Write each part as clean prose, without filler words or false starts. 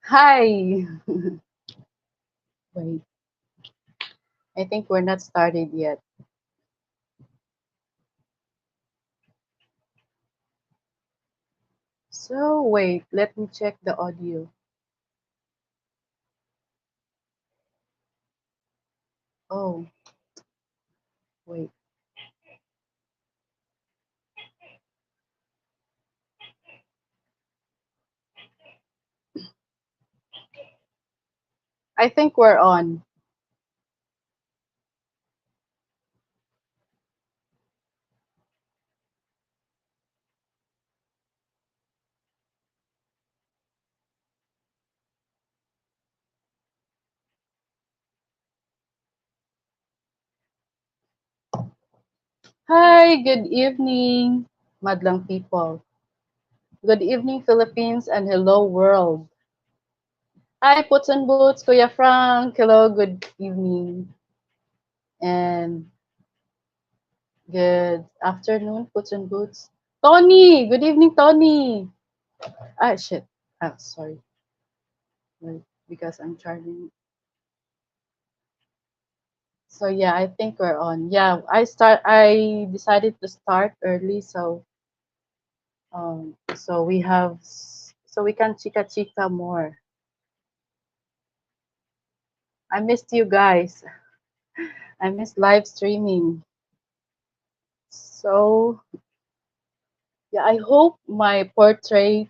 Hi. Wait, I think we're not started yet. So wait, let me check the audio. Oh, wait. I think we're on. Hi, good evening, madlang people. Good evening, Philippines, and hello, world. Hi, Puts and Boots, Kuya Frank. Hello, good evening, and good afternoon, Puts and Boots. Tony, good evening, Tony. Ah, shit. Ah, sorry. Wait, because I'm charging. So yeah, I think we're on. Yeah, I decided to start early so so we can chika chika more. I missed you guys. I missed live streaming. So yeah, I hope my portrait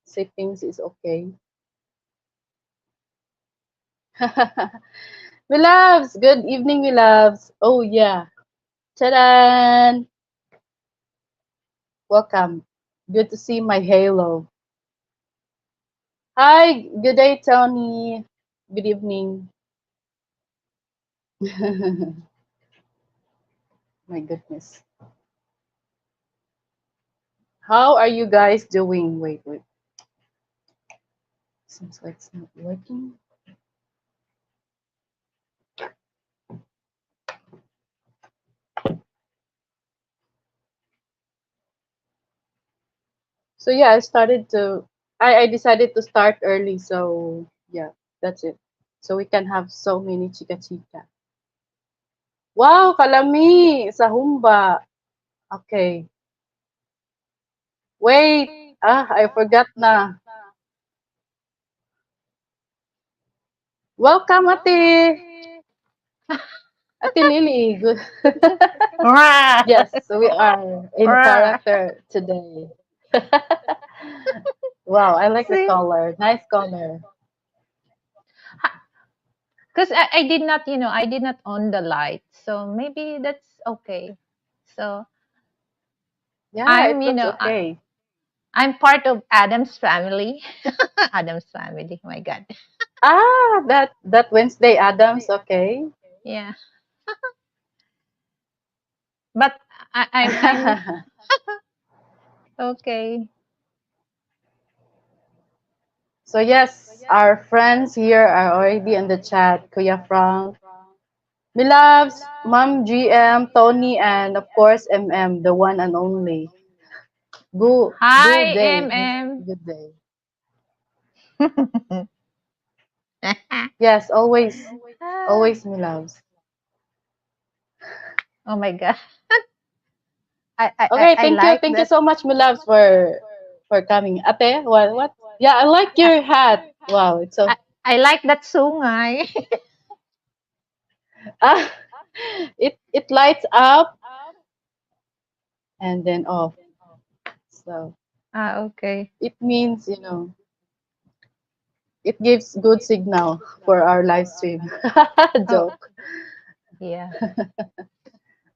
sittings is okay. We loves, good evening, we loves. Oh yeah. Ta-da! Welcome. Good to see my halo. Hi, good day, Tony. Good evening. My goodness. How are you guys doing? Wait. Seems like it's not working. So yeah, I decided to start early, so yeah, that's it. So we can have so many chika chika. Wow, kalami sa humba. Okay. Wait. Ah, I forgot na. Welcome, Ate. Ate Lily. Good. Yes, we are in character today. Wow, I like the See, color. Nice color. because I did not, I did not on the light, so maybe that's okay. So Yeah, I'm, it looks okay. I'm part of Adam's family. Adam's family. My God. Ah, that Wednesday Adams, okay. Yeah, but I'm okay. So yes, our friends here are already in the chat. Kuya Frank, Milavs, Mom GM, Tony, and of course MM, the one and only. Good Hi, day. MM. Good day. Yes, always Milavs. Oh my God. Okay, I thank you. like Thank you that. so much, Milavs, for coming. Ate, what? Yeah, I like I, your hat. Wow, it's so I, I like that sungay. ah, it lights up and then off. So Okay. it means, it gives good signal for our live stream. Oh, Joke. yeah.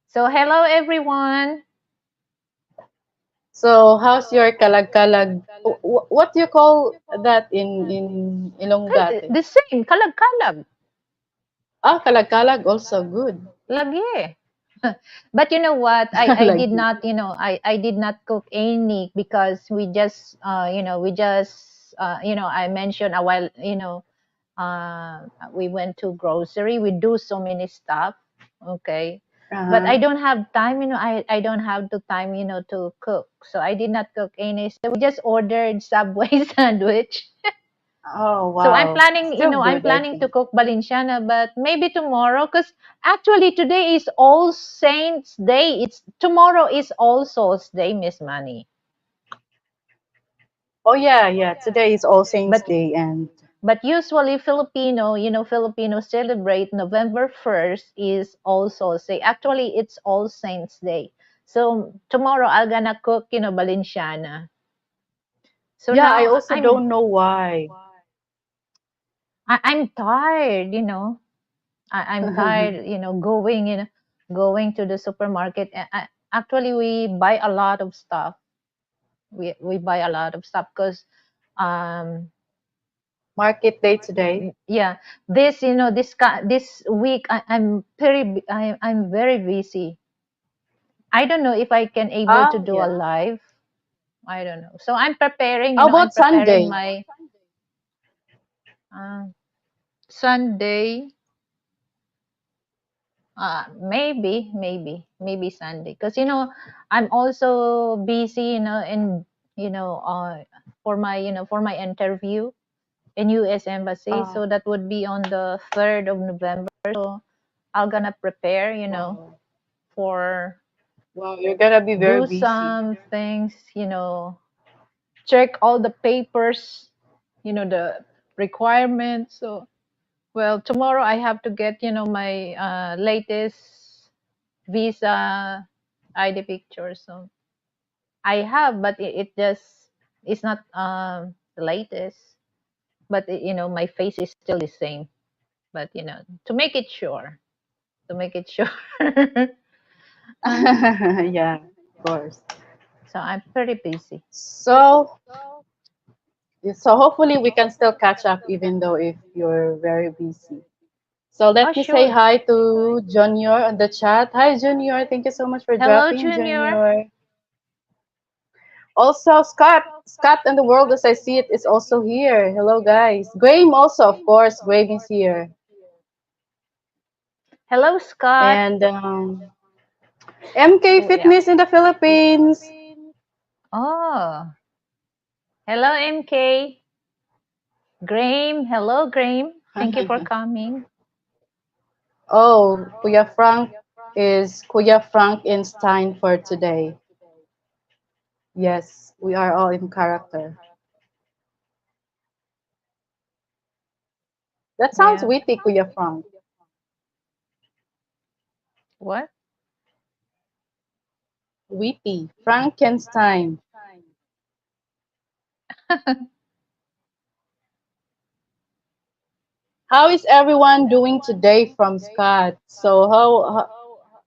So hello everyone. So how's your kalag-kalag? What do you call that in Ilongate? The same, kalag-kalag. Ah, kalag-kalag also good. Lagi. But you know what? I did Lagi. not, I did not cook any because we just, I mentioned a while, we went to grocery. We do so many stuff. Okay. But I Uh-huh. don't have time, I don't have the time, to cook. So I did not cook any. So we just ordered Subway sandwich. Oh, So I'm wow. planning, Still I'm good, I planning to think. cook Balenciana, but maybe tomorrow, because actually today is All Saints Day. It's tomorrow is All Souls Day, Miss Money. Oh, yeah, yeah. Today is All Saints But Day, and usually Filipino, Filipinos celebrate November 1st is All Souls Day. Actually, it's All Saints Day. So tomorrow I'm gonna cook, Balenciana. So yeah, I now also don't know why. I'm tired, I'm tired, going to the supermarket. Actually, we buy a lot of stuff. We buy a lot of stuff because, um, Market day today. yeah, this, this week I'm very busy. I don't know if I can able to Ah, do a yeah. live. I don't know. So I'm preparing, How I'm about preparing Sunday? my uh, Sunday. Maybe Sunday, because I'm also busy, in for my interview in U.S. Embassy. Uh, So that would be on the 3rd of November. So I'm gonna prepare, wow. for Wow, you're gonna be very do busy. some things, check all the papers, the requirements. So, well, tomorrow I have to get, my latest visa ID picture. So I have, but it just it's not the latest. But my face is still the same. But to make it sure, to make it sure. Uh, Yeah, of course. so I'm pretty busy. So, so hopefully we can still catch up even though if you're very busy. So Oh, let me say sure. hi to Junior on the chat. Hi, Junior. Thank you so much for Hello, dropping, Junior. Junior. Also, Scott. Scott and the world as I see it is also here. Hello, guys. Graham also, of course. Graham is here. Hello, Scott. And MK Oh, yeah. Fitness in the Philippines. Oh, hello, MK. Graham. Hello, Graham. Thank you for coming. Oh, Kuya Frank is Kuya Frankenstein for today. Yes, we are all in character. That sounds Yeah. witty, Kuya Frank. What? Witty. Frankenstein. How is everyone doing today from Scott? So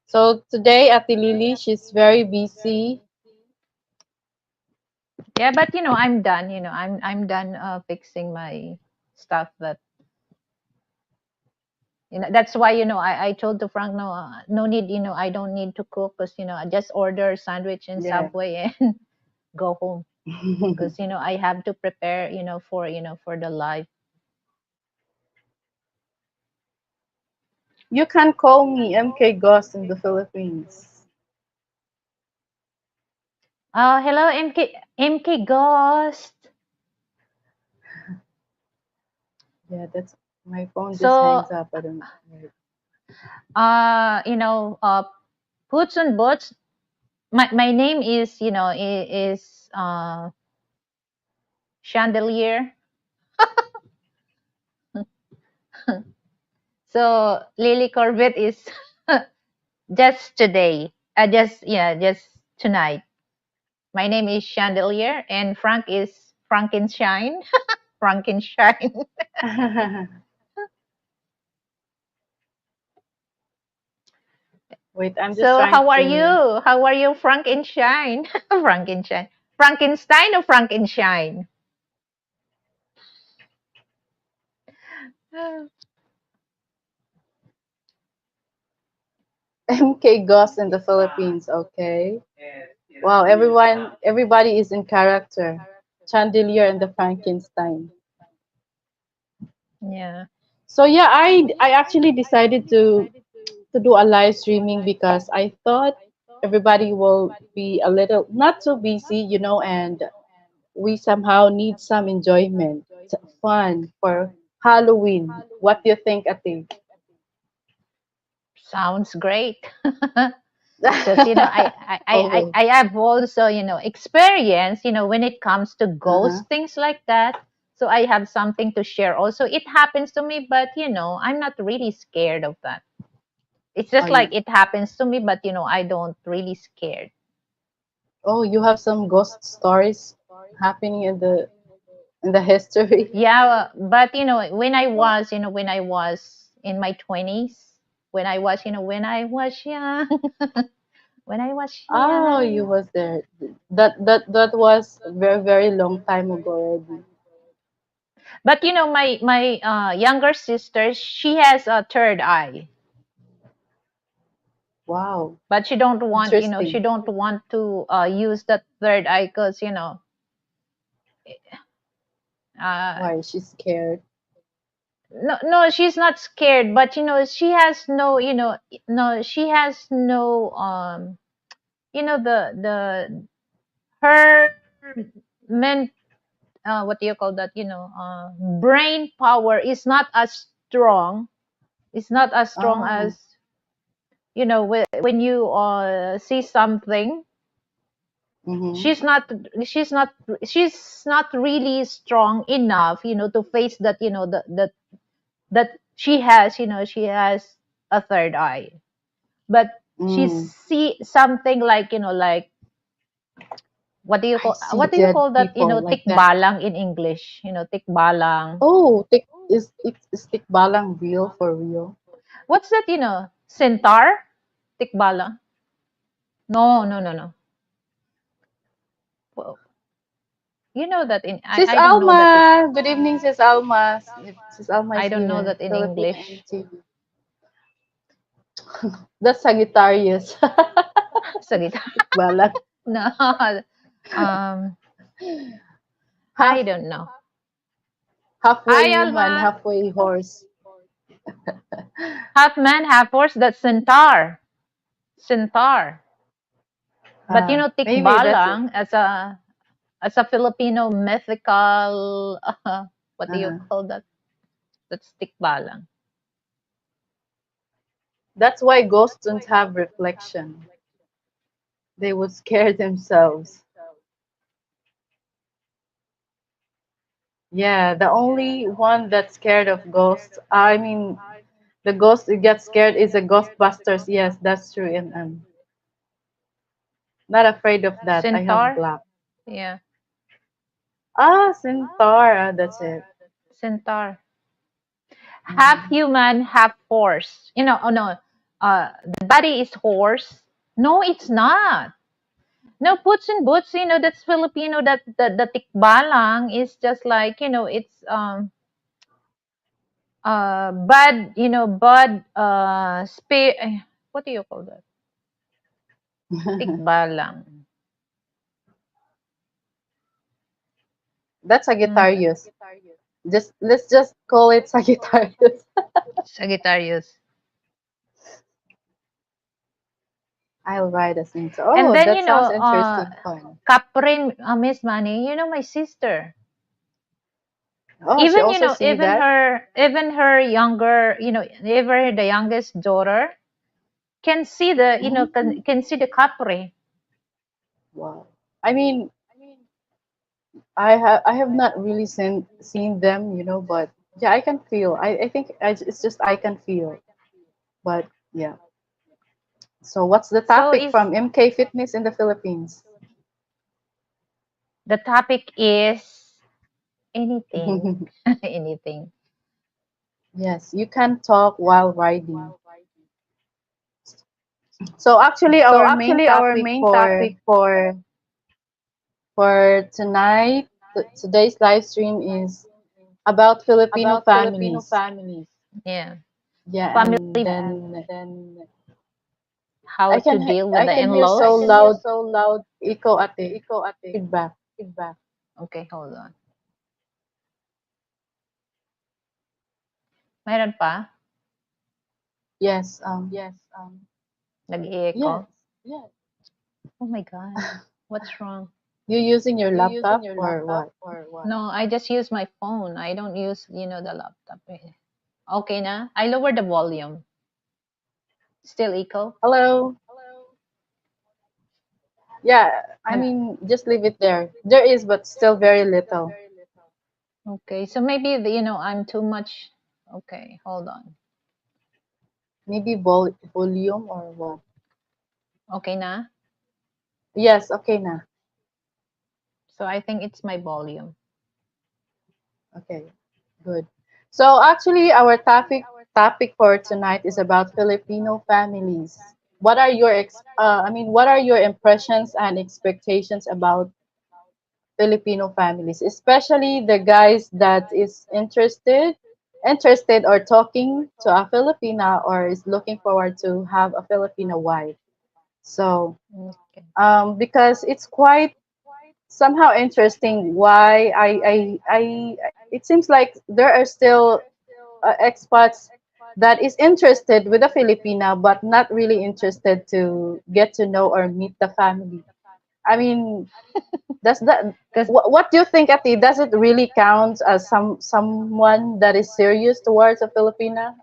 so today at the Lily, she's very busy. Yeah, but I'm done. I'm done fixing my stuff. That that's why I told to Frank, no, no need. I don't need to cook, because I just order sandwich in Yeah. Subway and go home, because I have to prepare, for the live. You can call me MK Ghost in the Philippines. Hello, MK Ghost. Yeah, that's my phone just So hangs up. I don't know. uh you know uh puts and butts. My name is, is Chandelier. So Lily Corbett is just today. Just tonight. My name is Chandelier, and Frank is Frankenshine. Frankenshine. Wait, I'm just So trying how are to. you? How are you, Frankenshine? Frankenshine. Frankenstein or Frankenshine? MK Ghost in the Philippines. Okay. Wow, everybody is in character. Chandelier and the Frankenstein. Yeah. So yeah, I actually decided to to do a live streaming because I thought everybody will be a little not so busy, and we somehow need some enjoyment, fun for Halloween. What do you think, Ate? Sounds great. Because Oh, I have also experience when it comes to uh-huh. ghost things like that. So I have something to share also. It happens to me, but I'm not really scared of that. It's Oh, just like it happens to me, but I don't really scared. oh, you have some ghost stories happening in the history. Yeah, but Wow. when I was in my 20s, when I was young, when I was Oh, you young. was there. That was very very long time ago already. But my younger sister, she has a third eye, Wow, but she interesting. don't want to use that third eye because uh, Why she's scared? no, she's not scared, but she has no, no, she has no, the her men, what do you call that? Brain power is not as strong. It's not as strong Oh, as when you see something. mm-hmm. She's not she's not she's not really strong enough to face that that she has a third eye, but she Mm. see something like I see what do you dead call that people like that. tikbalang in English, tikbalang. Oh, is tikbalang real for real? What's that, centaur, tikbalang? No, no, no, no. Well, you know that in Sis I don't know that in Alma, good evening, Sis Alma. Sis Alma I is don't know here. that in Filipino English. MTV. That's Sagittarius. Sa guitar. Tikbalang. No. um I Half don't know. halfway Hi, human, Alma. halfway horse. Half man, half horse. That's centaur. Centaur. But Maybe that's it. tikbalang as a Filipino mythical, what do you Uh-huh. call that? That's tikbalang. That's why ghosts don't have reflection. They would scare themselves. Yeah, the only one that's scared of ghosts, I mean, the ghost that gets scared is the Ghostbusters. Yes, that's true. And not afraid of that. I have Centaur. black. Yeah, Ah, Centaur. Ah, that's it. centaur. Half Mhm. human, half horse. Oh no, the body is horse. No, it's not. No, puts in boots. That's Filipino. That the tikbalang is just like it's bud. Bud. What do you call that? Tikbalang. That's Mm, Sagittarius. Let's just call it Sagittarius. Sagittarius. I'll write a Centaur. And Oh, then that sounds interesting. Fun. Caprin, Miss Manny. My sister. Oh, she Even also see that. even her younger, even the youngest daughter can see the Mm, can see the Capri. wow. I mean, I have not really seen them, but yeah, I can feel. I think it's just I can feel. But yeah. So what's the So topic is from MK Fitness in the Philippines? the topic is anything, anything. Yes, you can talk while riding. So actually, So our main actually, our topic main for topic for for tonight, today's live stream is about Filipino about Filipino families. families. Yeah, Yeah, family, and then how I to can deal with I the can hear in-laws. so I can hear loud. so loud. Echo ate Ikaw ate, feedback. feedback. Okay, hold on. Mayroon pa? Yes, Nag-echo. yes. Oh my God. What's wrong? You using your laptop or what? No, I just use my phone. I don't use, the laptop. Okay na? I lower the volume. Still echo? Hello? Yeah, I Nag- mean, just leave it there. There is, but still very little. Okay, so maybe, I'm too much. Okay, hold on. Maybe volume or what? Okay na? Yes, okay now. So I think it's my volume. Okay, good. So actually, our topic for tonight is about Filipino families. What are your what are your impressions and expectations about Filipino families, especially the guys that is interested or talking to a Filipina or is looking forward to have a Filipino wife. So, Okay. because it's quite somehow interesting why it seems like there are still expats that is interested with a Filipina but not really interested to get to know or meet the family. I mean, does that Because what do you think, Ati? Does it really count as someone that is serious towards a Filipina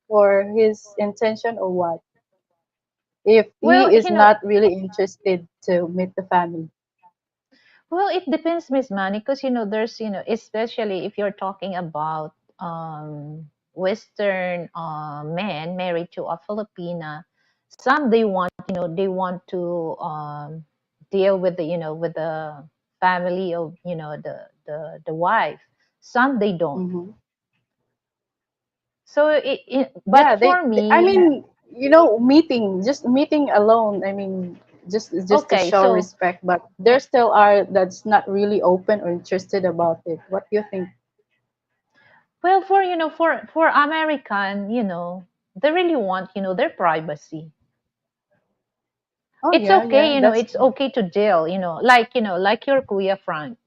for his intention or what? If well, he is not really interested to meet the family. it depends, Miss Manny, because there's especially if you're talking about Western men married to a Filipina, some they want to deal with the family of the wife. Some they don't. Hmm. So but Yeah, for I me, mean, just meeting alone. I mean, just to okay, show so respect, but there still are that's not really open or interested about it. What do you think? well, for for American, they really want their privacy. Oh It's yeah, okay, yeah, that's it's true. okay to deal, like your Kuya Frank,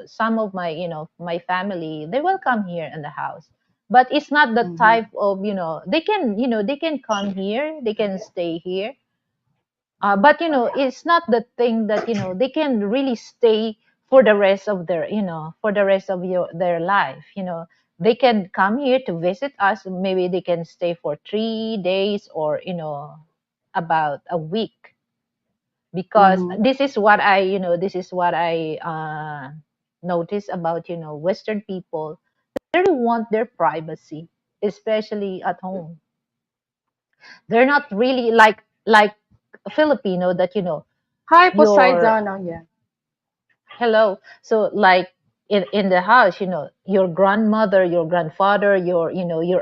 some of my my family, they will come here in the house, but it's not the Hmm. type of they can come here, they can stay here, but it's not the thing that they can really stay for the rest of their for the rest of their life. They can come here to visit us, maybe they can stay for 3 days or about a week, because Hmm. this is what I notice about Western people. They really want their privacy, especially at home. They're not really like Filipino that Hi, your Poseidon. Oh yeah. hello. So like in the house, your grandmother, your grandfather, your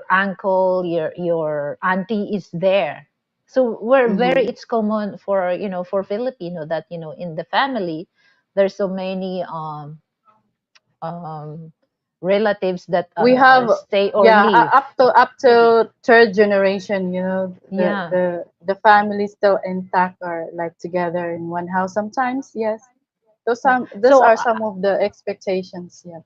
uncle, your auntie is there. So we're very Hmm. it's common for for Filipino that in the family there's so many um relatives that We have, stay or yeah, live. up to third generation. Yeah. The family still intact or like together in one house. Sometimes, yes. Yeah. Those So are some of the expectations. Yeah.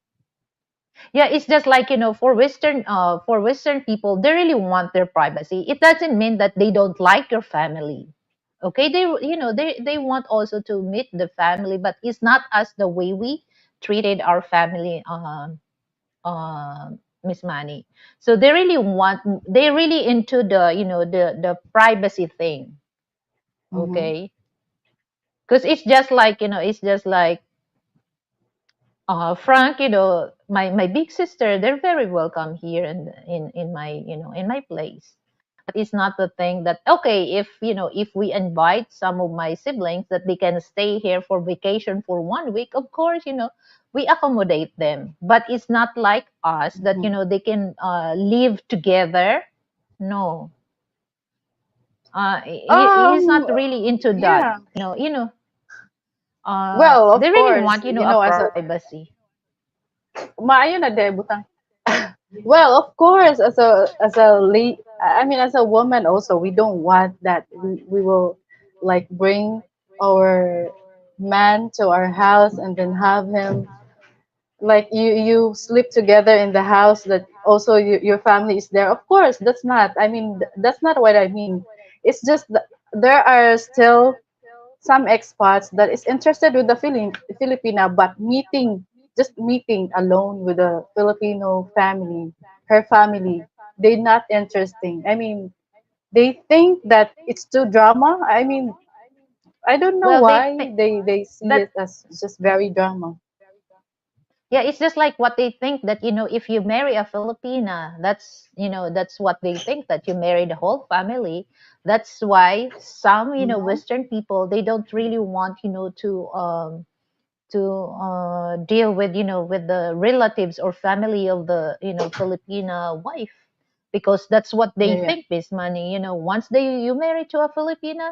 yeah, it's just like for Western people, they really want their privacy. It doesn't mean that they don't like your family. Okay, they want also to meet the family, but it's not as the way we treated our family, Miss Manny. So they really into the the privacy thing. Mm-hmm. Okay, because it's just like Frank, my big sister, they're very welcome here in my in my place. But it's not the thing that okay, if we invite some of my siblings that they can stay here for vacation for 1 week, of course, we accommodate them. But it's not like us that Mm-hmm. they can live together. No, he's not Um, really into that. yeah. Well, of They really course, want a as a privacy. maayo na de butang. Well, of course, I mean, as a woman also, we don't want that we will like bring our man to our house and then have him like you sleep together in the house that also your family is there. Of course, that's not. I mean, that's not what I mean. It's just there are still some expats that is interested with the Filipina, but just meeting alone with a Filipino family, her family, they not interesting. I mean, they think that it's too drama. I mean, I don't know Well, they why think they see that, it as just very drama. yeah, it's just like what they think that, if you marry a Filipina, that's what they think, that you marry the whole family. That's why some, Hmm. Western people, they don't really want, to deal with, with the relatives or family of the, Filipina wife, because that's what Yeah, they yeah. think, Miss Money. Once you marry to a Filipina,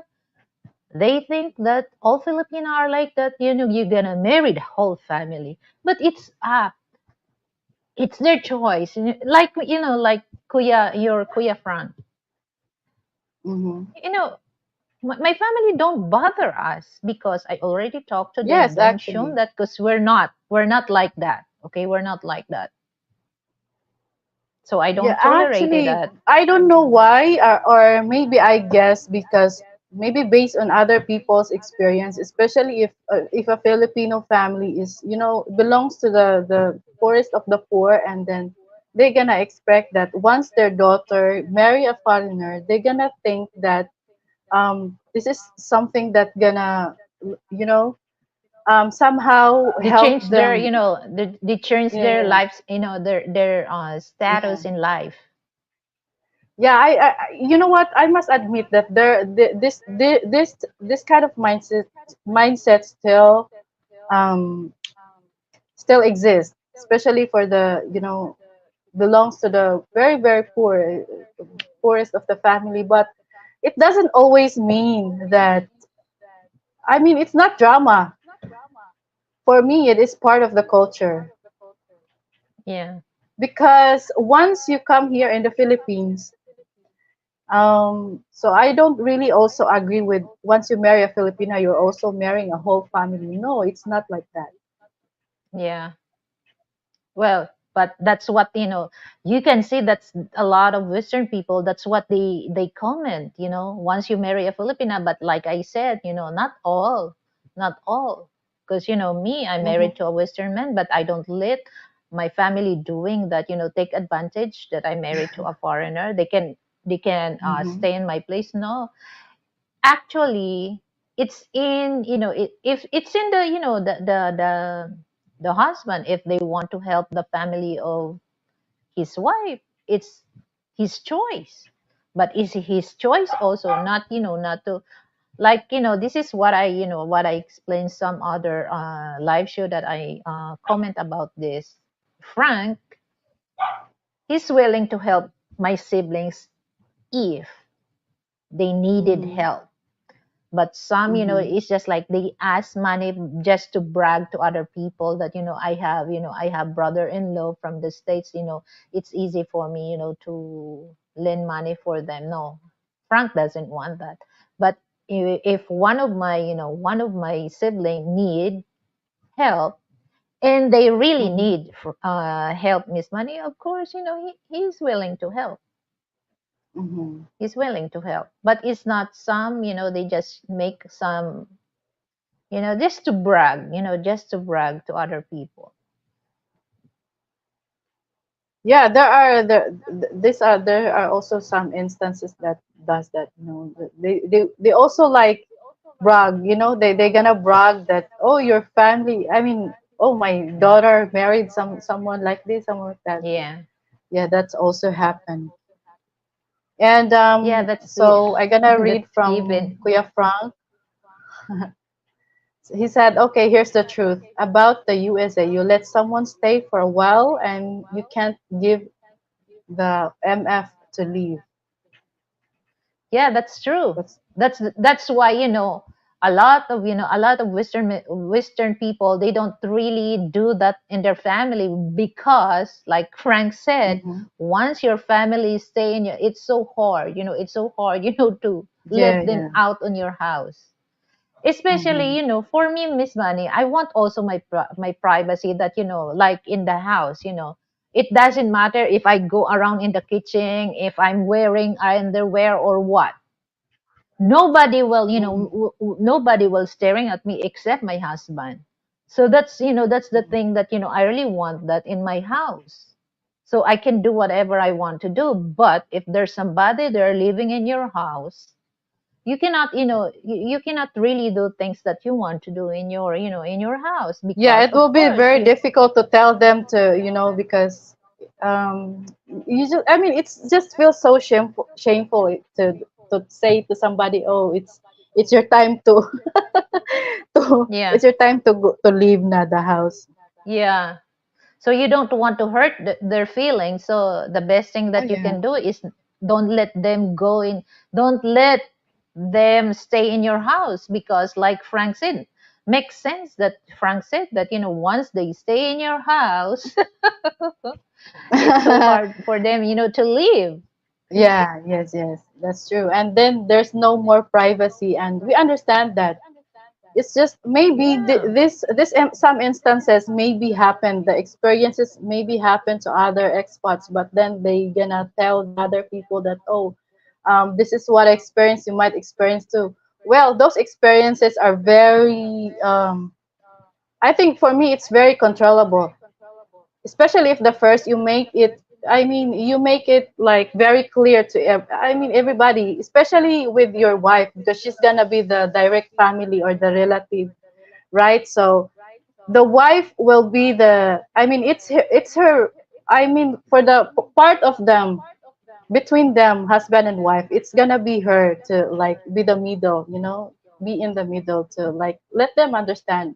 they think that all Filipino are like that. You're gonna marry the whole family, but it's their choice. Like, like your Kuya Fran. Hmm. You know, my family don't bother us because I already talked to them. Yes, Don't show actually. that, because we're not like that. Okay, we're not like that. So I Yeah, don't tolerate it. actually, That I don't know why, or maybe I guess because maybe based on other people's experience, especially if a Filipino family is, belongs to the poorest of the poor, and then they're gonna expect that once their daughter marry a foreigner, they're gonna think that this is something that gonna, you know, somehow they help change their, them. they change Yeah, their yeah, lives, their yeah. status in life. Yeah, you know what? I must admit that this kind of mindset um still exists, especially for the belongs to the very very poorest of the family. But it doesn't always mean that. I mean, it's not drama. For me, it is part of the culture Yeah. because once you come here in the Philippines, so I don't really also agree with once you marry a Filipina, you're also marrying a whole family. No, it's not like that. Yeah. Well, but that's what, you can see, that's a lot of Western people, that's what they comment, once you marry a Filipina. But like I said, not all. Because, me, I'm Mm-hmm, married to a Western man, but I don't let my family doing that, take advantage that I'm married to a foreigner. They can mm-hmm, stay in my place. No, actually, it's in, if it's in the, the husband, if they want to help the family of his wife, it's his choice. But is his choice also not, not to, like, this is what I explained some other live show that I comment about this. Frank, he's willing to help my siblings if they needed mm-hmm, help. But some, mm-hmm, it's just like they ask money just to brag to other people that, I have brother-in-law from the States. It's easy for me, to lend money for them. No, Frank doesn't want that. But if one of my sibling need help, and they really mm-hmm, need help, Miss Money, of course, he's willing to help. mm-hmm. He's willing to help. But it's not some, they just make some, just to brag to other people. Yeah, there are also some instances that does that. They also like brag. They're gonna brag that, oh, your family. I mean, oh, my daughter married someone like this, someone like that. Yeah. Yeah, that's also happened. And Yeah, that's so I gonna read that's even. from Kuya Frank. He said, "Okay, here's the truth about the USA. You let someone stay for a while, and you can't give the MF to leave. Yeah, that's true. That's That's why, a lot of Western people, they don't really do that in their family, because like Frank said, mm-hmm. once your family stay in your, it's so hard, to Yeah, let them yeah. out on your house. Especially, Mm-hmm. for me, Miss Money, I want also my privacy, that, like in the house, It doesn't matter if I go around in the kitchen, if I'm wearing underwear or what. Nobody will, Mhm. nobody will staring at me except my husband. So that's the thing that, I really want that in my house. So I can do whatever I want to do. But if there's somebody there living in your house, you cannot, you cannot really do things that you want to do in your, in your house, Yeah, because it of will be course very you. difficult to tell them to, because you just, I mean, it's just feels so shameful to say to somebody, oh, it's your time to Yeah, it's your time to go, to leave na the house. yeah. So you don't want to hurt their feelings, so the best thing Oh that you yeah. can do is don't let them go in, don't let them stay in your house, because like Frank said, makes sense that Frank said that, once they stay in your house, it's so hard for them, to leave. Yeah, yes, yes, that's true. And then there's no more privacy, and we understand that. It's just maybe Yeah, some instances maybe happen, the experiences maybe happen to other expats, but then they gonna tell the other people that, oh, this is what I experienced, you might experience too. Well, those experiences are very I think for me it's very controllable, especially if the first you make it, I mean, you make it like very clear to I mean everybody, especially with your wife, because she's gonna be the direct family or the relative, right? So the wife will be the, I mean, it's her, I mean, for the part of them, between them, husband and wife, it's gonna be her to like be the middle, be in the middle to like let them understand,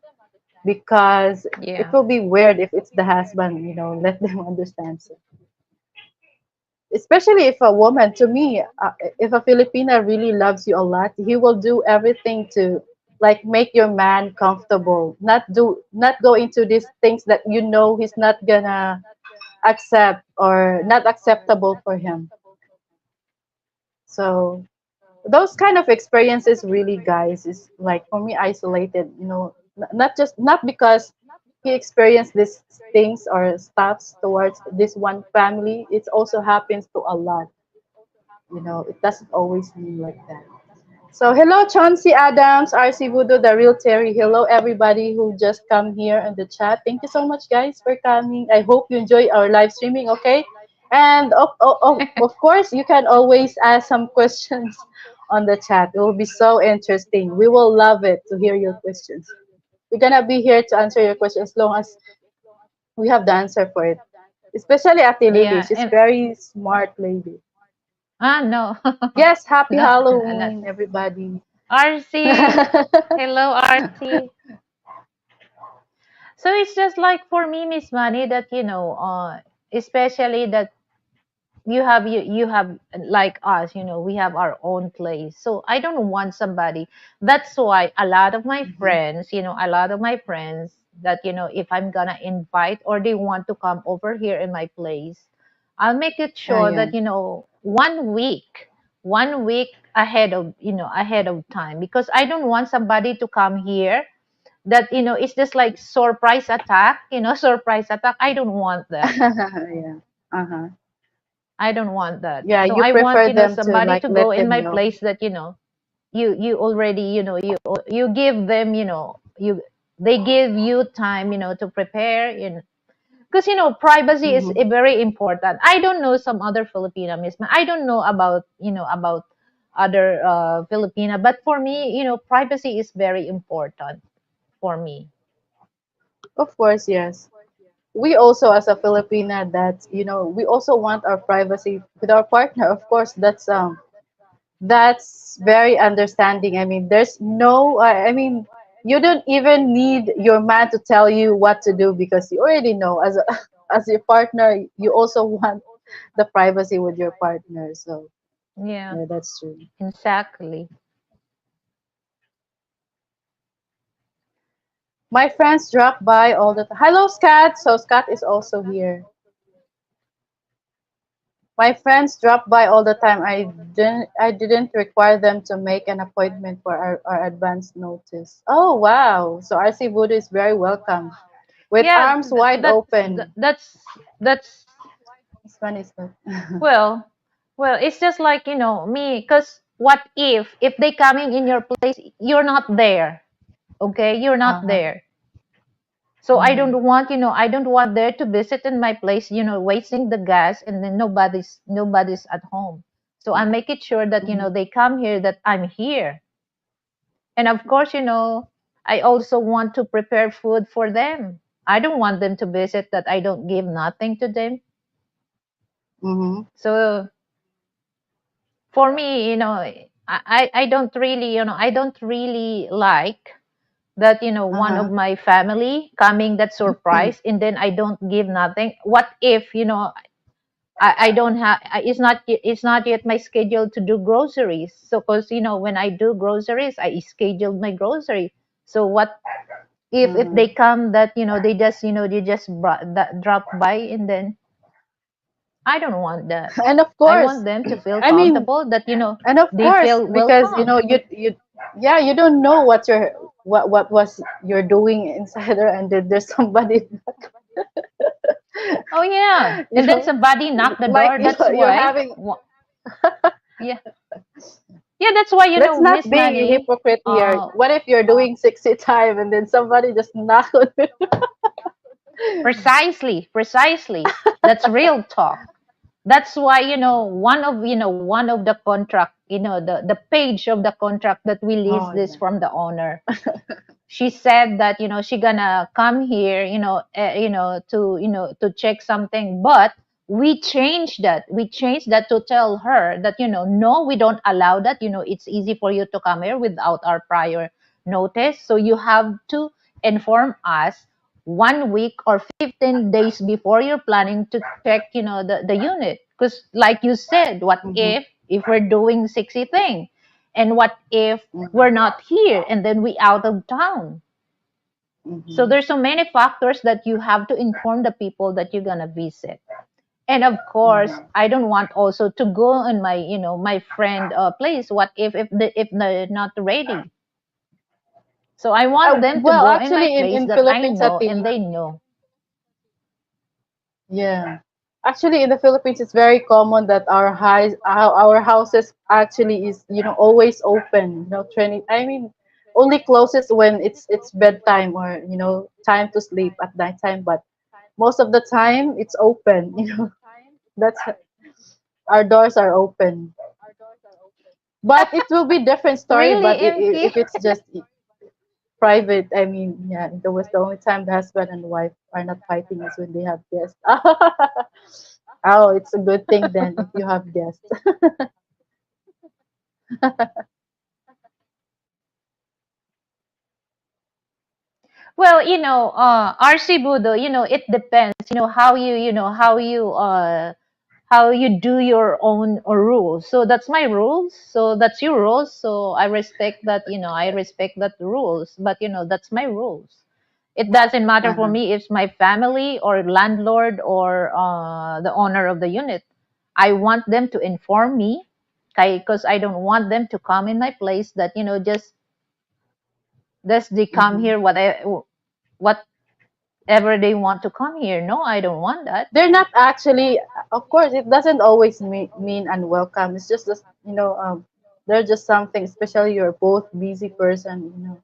because it yeah, will be weird if it's the husband, let them understand. So especially if a woman, to me, if a Filipina really loves you a lot, he will do everything to like make your man comfortable, not go into these things that he's not gonna accept or not acceptable for him. So those kind of experiences really, guys, is like for me isolated, not just, not because he experienced these things or stuffs towards this one family, it also happens to a lot. It doesn't always mean like that. So hello Chauncey Adams, RC Voodoo, the real Terry. Hello everybody who just come here in the chat. Thank you so much guys for coming. I hope you enjoy our live streaming, okay? And of course you can always ask some questions on the chat. It will be so interesting. We will love it to hear your questions. We're gonna be here to answer your questions as long as we have the answer for it. Especially Ate Lily. yeah. She's And very smart lady. no. Yes, happy No, not Halloween, everybody. RC. Hello, RC. So it's just like for me, Miss Money, that especially that you have like us, we have our own place. So I don't want somebody. That's why Mhm. a lot of my friends that, if I'm gonna invite or they want to come over here in my place, I'll make it Yeah, sure yeah. that, 1 week ahead of time, because I don't want somebody to come here that, it's just like surprise attack, surprise attack. I don't want that. Yeah. Uh-huh. I don't want that. Yeah, So you I want, prefer them to somebody like to go let in them my know. place that, you already, you give them, they give you time, to prepare, because, privacy is Mm-hmm. very important. I don't know some other Filipina, Miss I don't know about, about other Filipina, but for me, privacy is very important for me. Of course, yes. We also, as a Filipina, that we also want our privacy with our partner. Of course, that's very understanding. I mean, there's no. I mean, you don't even need your man to tell you what to do because you already know as your partner. You also want the privacy with your partner. So Yeah, yeah, that's true. exactly. My friends drop by all the time. Hello, Scott. So Scott is also here. My friends drop by all the time. I didn't require them to make an appointment for our advance notice. Oh wow. So RC Voodoo is very welcome. With Yeah, arms wide that's open. that's one is that. Well, well, it's just like, me, because what if they coming in your place, you're not there, okay? You're not Uh-huh. there. So Mm-hmm. I don't want there to visit in my place, wasting the gas and then nobody's at home. So I make it sure that, Mm-hmm. they come here, that I'm here. And of course, I also want to prepare food for them. I don't want them to visit that I don't give nothing to them. Mm-hmm. So for me, I don't really, I don't really like that, one of Uh-huh. my family coming that surprise and then I don't give nothing. What if, I don't have, it's not yet my schedule to do groceries. So, cause, when I do groceries, I scheduled my grocery. So what if Mm-hmm. they come that, they just drop by and then I don't want that. And of I course, want them to feel I mean, comfortable that, and of they course, feel because welcome. you yeah, you don't know what was you're doing inside there, and then there's somebody, Oh yeah, you and then know, somebody knocked the like, door. That's you're why. having. Yeah, yeah. That's why, Let's not Miss be a Manny. hypocrite here. What if you're doing 60 time and then somebody just knock on it? Precisely, precisely. That's real talk. That's why, one of the contract, the page of the contract that we lease Oh this yeah. from the owner. She said that, she gonna come here, to check something, but we changed that to tell her that, no, we don't allow that. It's easy for you to come here without our prior notice, so you have to inform us 1 week or 15 days before you're planning to check, the unit, because like you said, what Mm-hmm. if we're doing 60 thing, and what if we're Mm-hmm. not here and then we out of town. So Mm-hmm. there's so many factors that you have to inform the people that you're gonna visit. And of course, Mm-hmm. I don't want also to go in my friend place. What if they're not ready? So I want them to Well, go in my actually, in place in that I Philippines, know Ati, and they know. yeah. Actually, in the Philippines, it's very common that our houses actually is, always open. Training. I mean, only closes when it's bedtime, or time to sleep at nighttime. But most of the time, it's open. That's our doors are open. But it will be different story. Really, But MK? if it's just private, I mean, yeah, the only time the husband and wife are not fighting is when they have guests. Oh, it's a good thing then if you have guests. Well, RC Budo, it depends, how you do your own rules. So that's my rules. So that's your rules. So I respect that, I respect that rules. But that's my rules. It doesn't matter for Uh-huh. me if it's my family or landlord or the owner of the unit. I want them to inform me, okay, because I don't want them to come in my place that, just they come Hmm. here whatever they want to come here. No, I don't want that. They're not actually, of course, it doesn't always mean unwelcome. It's just, they're just something, especially you're both busy person.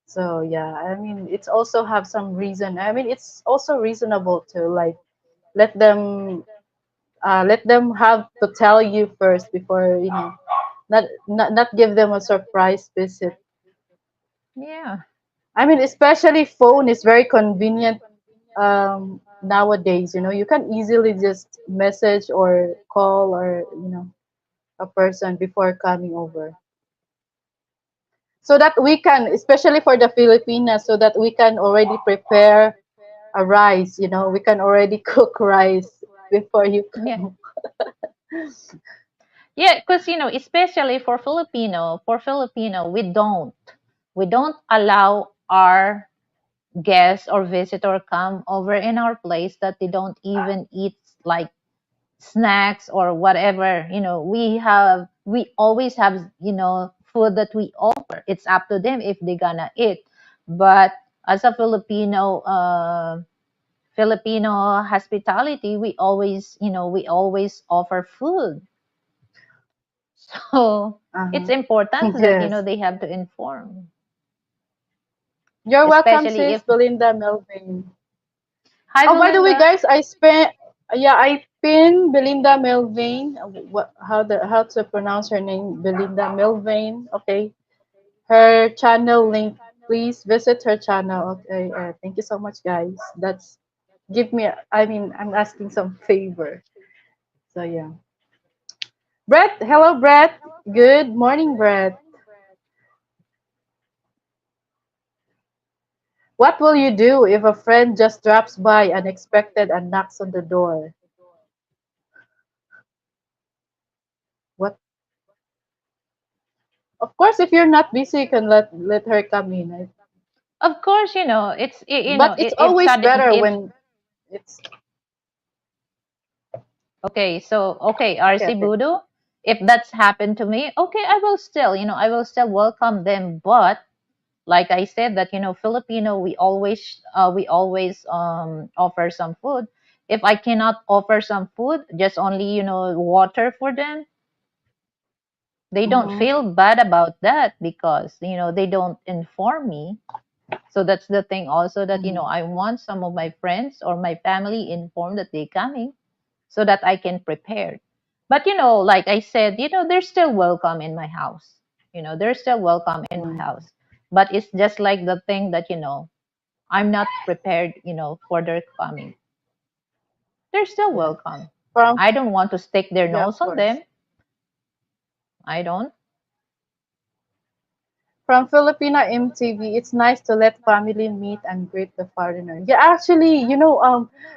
So yeah, I mean, it's also have some reason. I mean, it's also reasonable to like let them let them have to tell you first before not give them a surprise visit. Yeah. I mean, especially phone is very convenient nowadays. You can easily just message or call or a person before coming over, so that we can, especially for the Filipinas, so that we can already prepare a rice. We can already cook rice before you Yeah. come. Yeah, because especially for Filipino, we don't allow our guests or visitor come over in our place that they don't even eat like snacks or whatever. We always have food that we offer. It's up to them if they're gonna eat. But as a Filipino, Filipino hospitality, we always offer food. So it's Uh-huh. important that, Yes. they have to inform, You're welcome, especially sis if, Belinda Melvin. hi, Oh, by the way, Belinda. guys, I pin Belinda Melvin. How to pronounce her name? Belinda Melvin. Okay, her channel link. Please visit her channel. Okay, thank you so much, guys. That's give me. I mean, I'm asking some favor. So yeah, Brett. Hello, Brett. Good morning, Brett. What will you do if a friend just drops by unexpected and knocks on the door? What? Of course, if you're not busy, you can let her come in. Of course, But it's if always sudden better if when it's okay, so okay, okay. RC Okay. Voodoo, if that's happened to me, okay, I will still welcome them. But like I said, that Filipino, we always offer some food. If I cannot offer some food, just only water for them, they don't Mm-hmm. feel bad about that because they don't inform me. So that's the thing also, that Mm-hmm. I want some of my friends or my family informed that they coming, so that I can prepare. But like I said, they're still welcome in my house. They're still welcome in my Mm-hmm. house. But it's just like the thing that I'm not prepared, for their coming. They're still Yeah. welcome. From I don't want to stick their yeah, nose of on course. them. I don't. From Filipina MTV, it's nice to let family meet and greet the foreigner. Yeah, actually,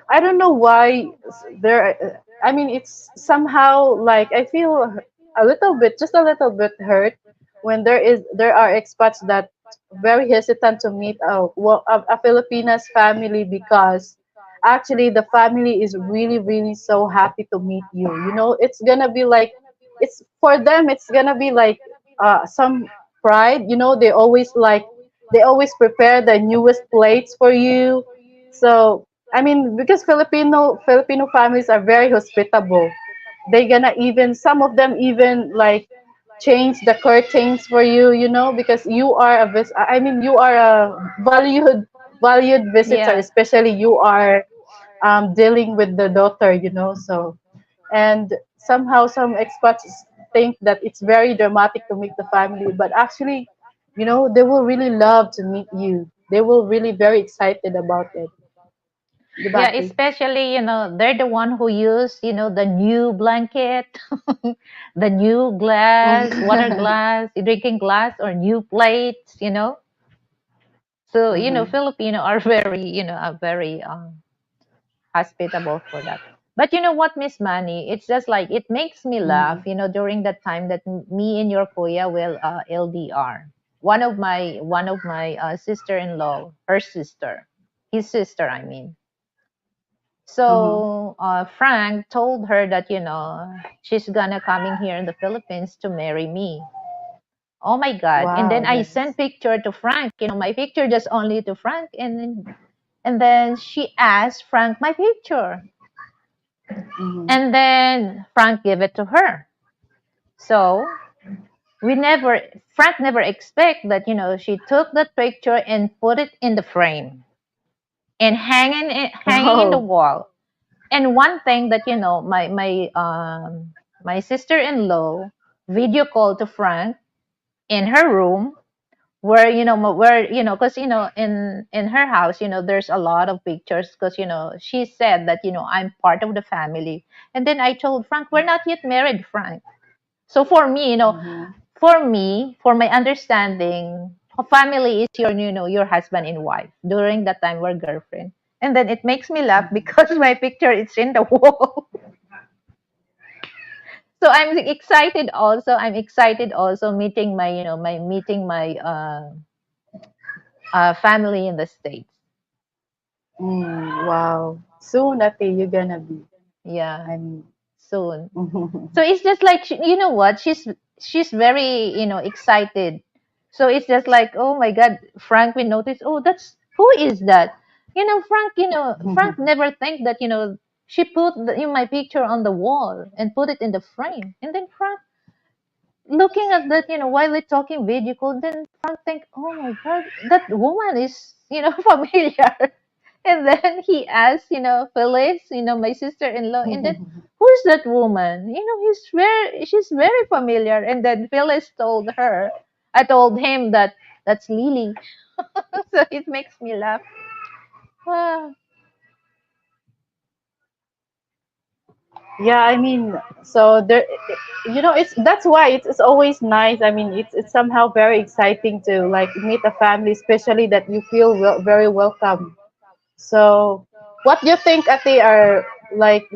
I don't know why there. I mean, it's somehow like I feel a little bit, just a little bit hurt when there are expats that very hesitant to meet a Filipina's family because actually the family is really really so happy to meet you. It's gonna be like it's for them. It's gonna be like some pride. They always prepare the newest plates for you. So I mean, because Filipino families are very hospitable. They gonna even some of them even like change the curtains for you. Because you are I mean, you are a valued visitor, Yeah. especially you are dealing with the daughter. So and somehow some expats think that it's very dramatic to meet the family, but actually they will really love to meet you. They will really very excited about it. Yeah, Debate. especially, they're the one who use, the new blanket, the new glass, water glass, drinking glass, or new plates. So, Mhm. Filipino are very hospitable for that. But you know what, Miss Manny, it's just like it makes me laugh, Mhm. during that time that me and your kuya will LDR. One of my sister-in-law, her sister, his sister, I mean. Mhm. So Frank told her that she's gonna coming here in the Philippines to marry me. Oh my God! And then Wow. I Yes. sent picture to Frank. My picture just only to Frank, and then she asked Frank my picture, Mhm. and then Frank gave it to her. So we never Frank never expect that she took that picture and put it in the frame and hanging in the Oh. wall. And one thing that my sister-in-law video called to Frank in her room, where because in her house, there's a lot of pictures, because she said that I'm part of the family. And then I told Frank, we're not yet married, Frank. So for me, Mhm. for my understanding, a family is your husband and wife. During that time, we're girlfriend. And then it makes me laugh Mhm. because my picture is in the wall. So I'm excited also meeting my family in the States. Wow. Soon, Ate, you're gonna be. Yeah, I mean. soon. So it's just like, you know what, she's very excited. So it's just like, oh my God, Frank will notice, oh, that's who is that. Frank, Frank never think that, she put my picture on the wall and put it in the frame. And then Frank, looking at that, while we're talking video call, then Frank think, oh my God, that woman is, familiar. And then he asked, Phyllis, my sister-in-law, and then who's that woman? She's very familiar. And then Phyllis told her, I told him that that's Lily. So it makes me laugh. Ah, Yeah, I mean, so there, it's that's why it's always nice. I mean, it's somehow very exciting to like meet a family, especially that you feel very welcome. So, what do you think, Ate, are like,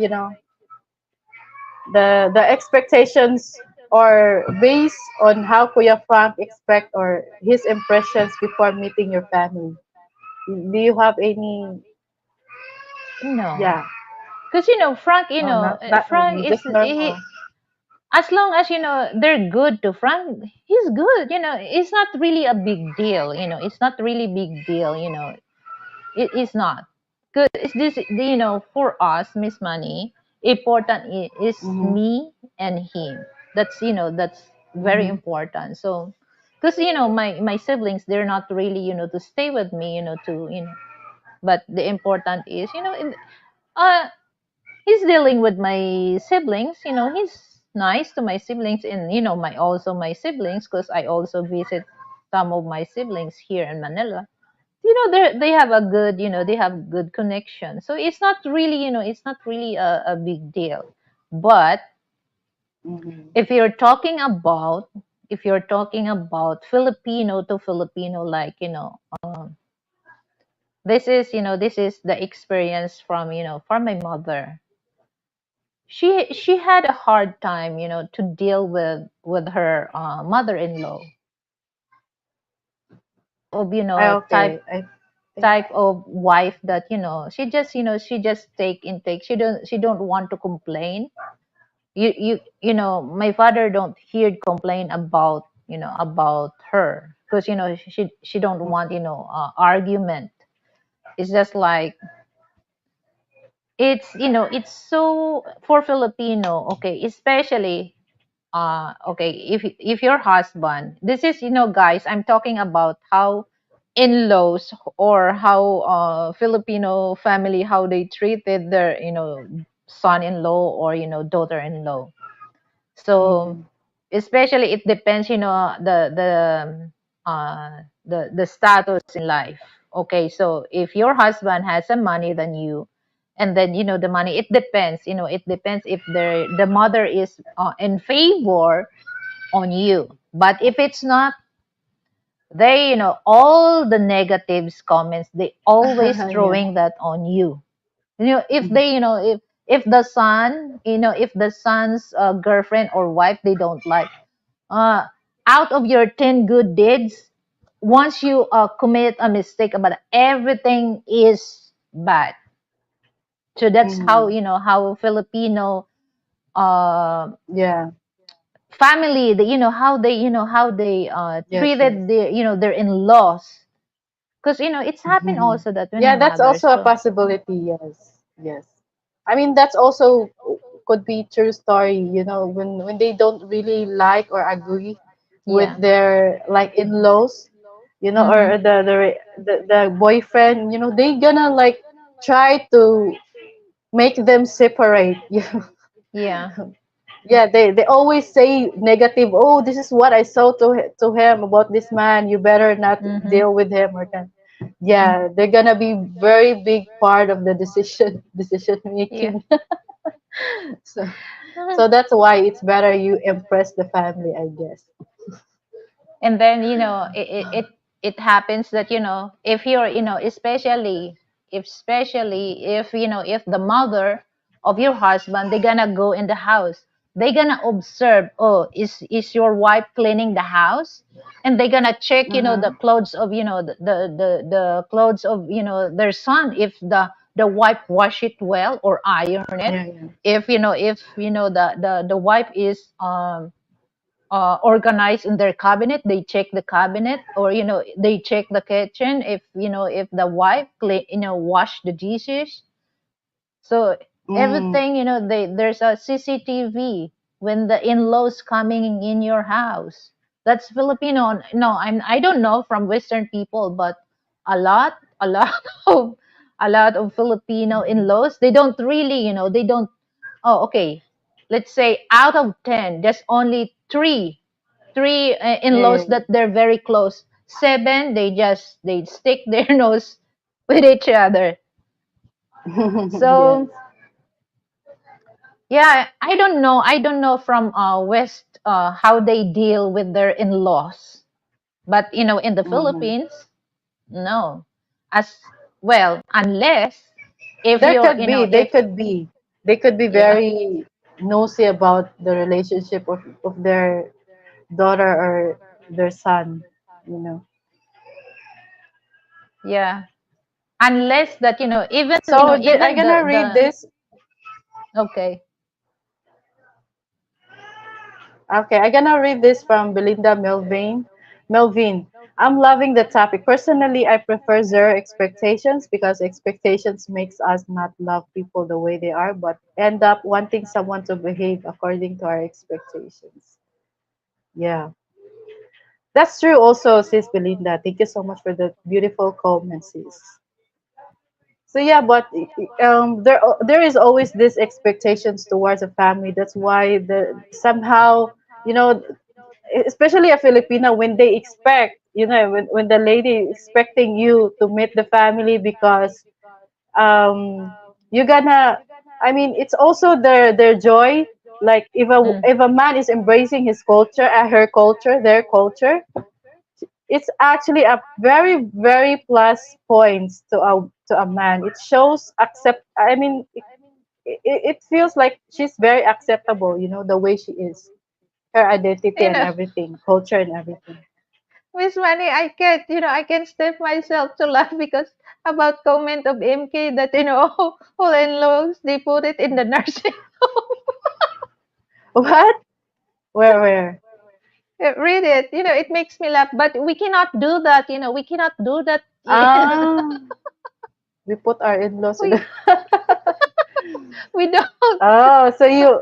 the expectations or based on how Kuya Frank expect or his impressions before meeting your family? Do you have any? no. Yeah, Because, Frank, no, not Frank really, is, just normal. as long as, they're good to Frank, he's good. It's not really a big deal. It's not really big deal. It is not. Because it's this, for us, Miss Money, important is Mm-hmm, me and him. That's very mm-hmm, important. So, because, my siblings, they're not really, to stay with me, but the important is, uh, he's dealing with my siblings. He's nice to my siblings, and, my siblings, because I also visit some of my siblings here in Manila. They have a good, they have good connection. So it's not really, a big deal. But mm-hmm. if you're talking about, Filipino to Filipino, like, this is the experience from my mother. She had a hard time, to deal with her mother-in-law, of, type Okay, I think. type of wife that, she just take intake. She don't want to complain. My father don't hear complain about, about her, because, she don't want, argument. It's just like, it's so for Filipino, okay, especially, okay, if your husband, this is, guys, I'm talking about how in-laws, or how Filipino family, how they treated their, son-in-law, or, daughter-in-law. So Mm-hmm, especially, it depends, the status in life. Okay, so if your husband has some money than you, and then, the money, it depends, if the mother is in favor on you. But if it's not, they, all the negatives comments, they always yeah. throwing that on you. If they, if the son, if the son's girlfriend or wife, they don't like, uh out of your 10 good deeds, once you commit a mistake about it, everything is bad. So that's how, Mm-hmm. how Filipino uh Yeah. family, how they Yes, yes. treated their, their in-laws. Because, it's happened Mm-hmm. also that when a Yeah, that's mother, also a so possibility. Yes, yes. I mean, that's also could be true story. When they don't really like or agree with yeah. their like in-laws, Mm-hmm. or the boyfriend. They gonna like try to make them separate. Yeah. Yeah, they always say negative. Oh, this is what I saw to him about this man. You better not Mm-hmm. deal with him or that. Mm-hmm. Yeah, they're gonna be very big part of the decision Yeah. making. so so that's why it's better you impress the family, I guess. And then, it happens that, if you're, especially if, if the mother of your husband, they're gonna go in the house, they're gonna observe, oh, is your wife cleaning the house? And they're gonna check, the Uh-huh. clothes of, the clothes of, their son, if the wife wash it well or iron it. Yeah, yeah. If, the wife is organized in their cabinet. They check the cabinet, or they check the kitchen if if the wife clean, wash the dishes. So Mm. everything, there's a CCTV when the in-laws coming in your house. That's Filipino. No, I don't know from Western people, but a lot of Filipino in-laws, they don't really, they don't. Oh, okay. Let's say out of 10, there's only three in-laws Yeah. that they're very close. Seven, they stick their nose with each other. Yes. So yeah, I don't know from West how they deal with their in-laws. But in the Mhm. Philippines, no. As well, unless if There you're, could be, they could be yeah, very nosy about the relationship of their daughter or their son, you know. yeah. Unless that, even, So I'm even gonna read this. okay. Okay, I'm gonna read this from Belinda Melvin. Melvin, I'm loving the topic. Personally, I prefer zero expectations because expectations makes us not love people the way they are, but end up wanting someone to behave according to our expectations. Yeah, that's true. Also, sis Belinda, thank you so much for the beautiful comments, sis. So yeah, but there is always this expectations towards a family. That's why the somehow, you know, especially a Filipino, when they expect, when the lady expecting you to meet the family because you're gonna, I mean, it's also their joy. Like Mm. if a man is embracing his culture, her culture, their culture, it's actually a very very plus points to a man. It shows accept. I mean, it feels like she's very acceptable. The way she is, her identity You and know, everything, culture and everything. Miss Manny, I can't stop myself to laugh because about comment of MK that, all in-laws, they put it in the nursing home. What? Where? Yeah, read it. It makes me laugh, but we cannot do that. We cannot do that. Ah, we put our in-laws in we the. we don't. Oh, so you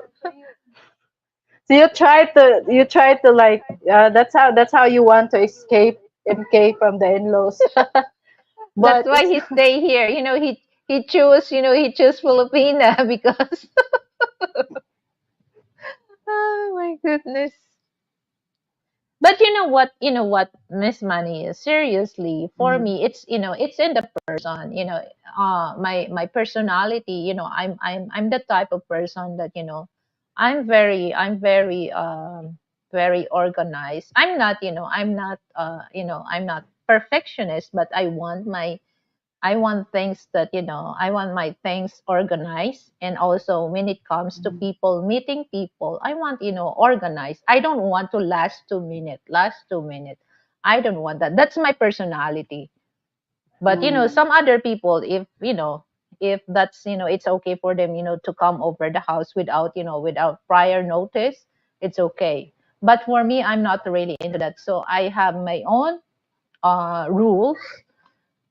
try to like that's how you want to escape MK from the in-laws. That's But why it's he stay here. He choose Filipina because oh my goodness. But you know what, Miss Money is seriously for mm, me. It's in the person. My personality. I'm the type of person that I'm very organized. I'm not perfectionist, but I want things that, I want my things organized. And also, when it comes to mm, people, meeting people, I want, organized. I don't want to last 2 minutes. I don't want that. That's my personality. But, mm, some other people, if that's, it's okay for them, to come over the house without prior notice, it's okay. But for me, I'm not really into that. So I have my own rules.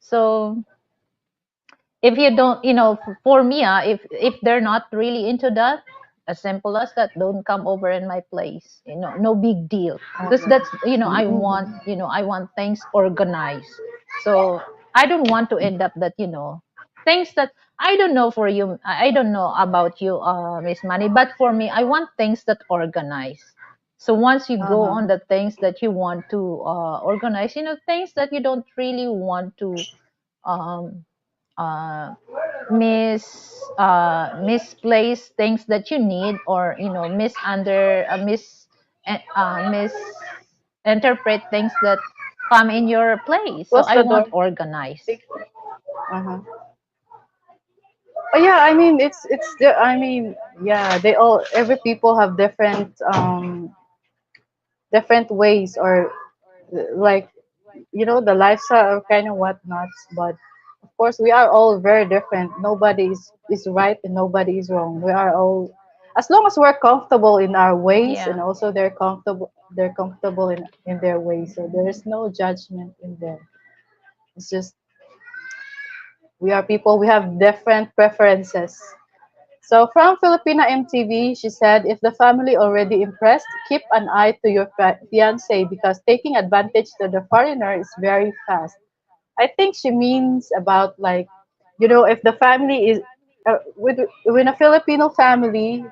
So if you don't for me, if they're not really into that, as simple as that, don't come over in my place, no big deal. Because okay. that's I want Mm-hmm. I want things organized. So I don't want to end up that things that I don't know for you. I don't know about you, Miss Money, but for me, I want things that organize. So once you go Uh-huh. on the things that you want to organize, things that you don't really want to um uh, misplace things that you need, or misinterpret things that come in your place. So Close I the want door. organized. Uh-huh. Oh yeah, I mean I mean, yeah, they all every people have different ways or like the lifestyle or kind of whatnots, but of course we are all very different. Nobody is right and nobody is wrong. We are all as long as we're comfortable in our ways, and Yeah. also they're comfortable in their ways, so there is no judgment in there. It's just we are people, we have different preferences. So from Filipina MTV, she said, if the family already impressed, keep an eye to your fiance because taking advantage to the foreigner is very fast. I think she means about like, if the family is when a Filipino family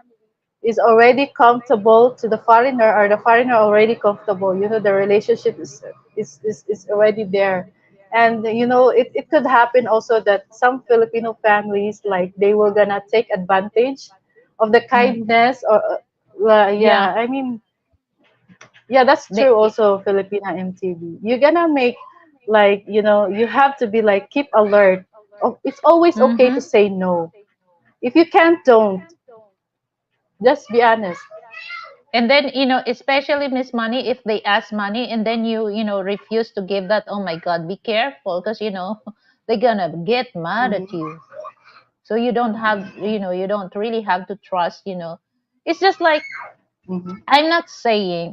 is already comfortable to the foreigner, or the foreigner already comfortable, the relationship is already there. And it could happen also that some Filipino families, like, they were gonna take advantage of the Mm. kindness, or Yeah. yeah, I mean, yeah, that's They, true. Also, Filipina MTV, you're gonna make, like, you have to be like, keep alert. Oh, it's always okay to mm-hmm. say no. If you can't, don't. Just be honest. And then, especially Miss Money, if they ask money and then you refuse to give that, oh my God, be careful because, they're gonna get mad at Hmm. you. So you don't really have to trust, It's just like, Hmm. I'm not saying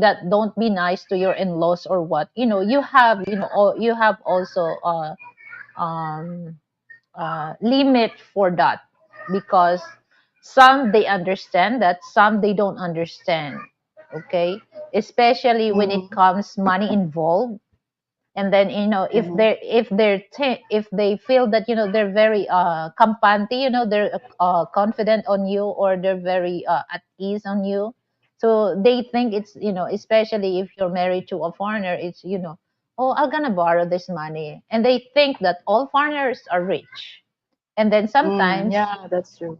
that don't be nice to your in-laws or what. You have also um limit for that, because some they understand that, some they don't understand. Okay, especially when it Hmm. comes money involved. And then, Hmm. if they feel that, they're very kampante, they're confident on you, or they're very at ease on you. So they think it's, especially if you're married to a foreigner, it's, oh, I'm gonna borrow this money, and they think that all foreigners are rich. And then Yeah, that's true.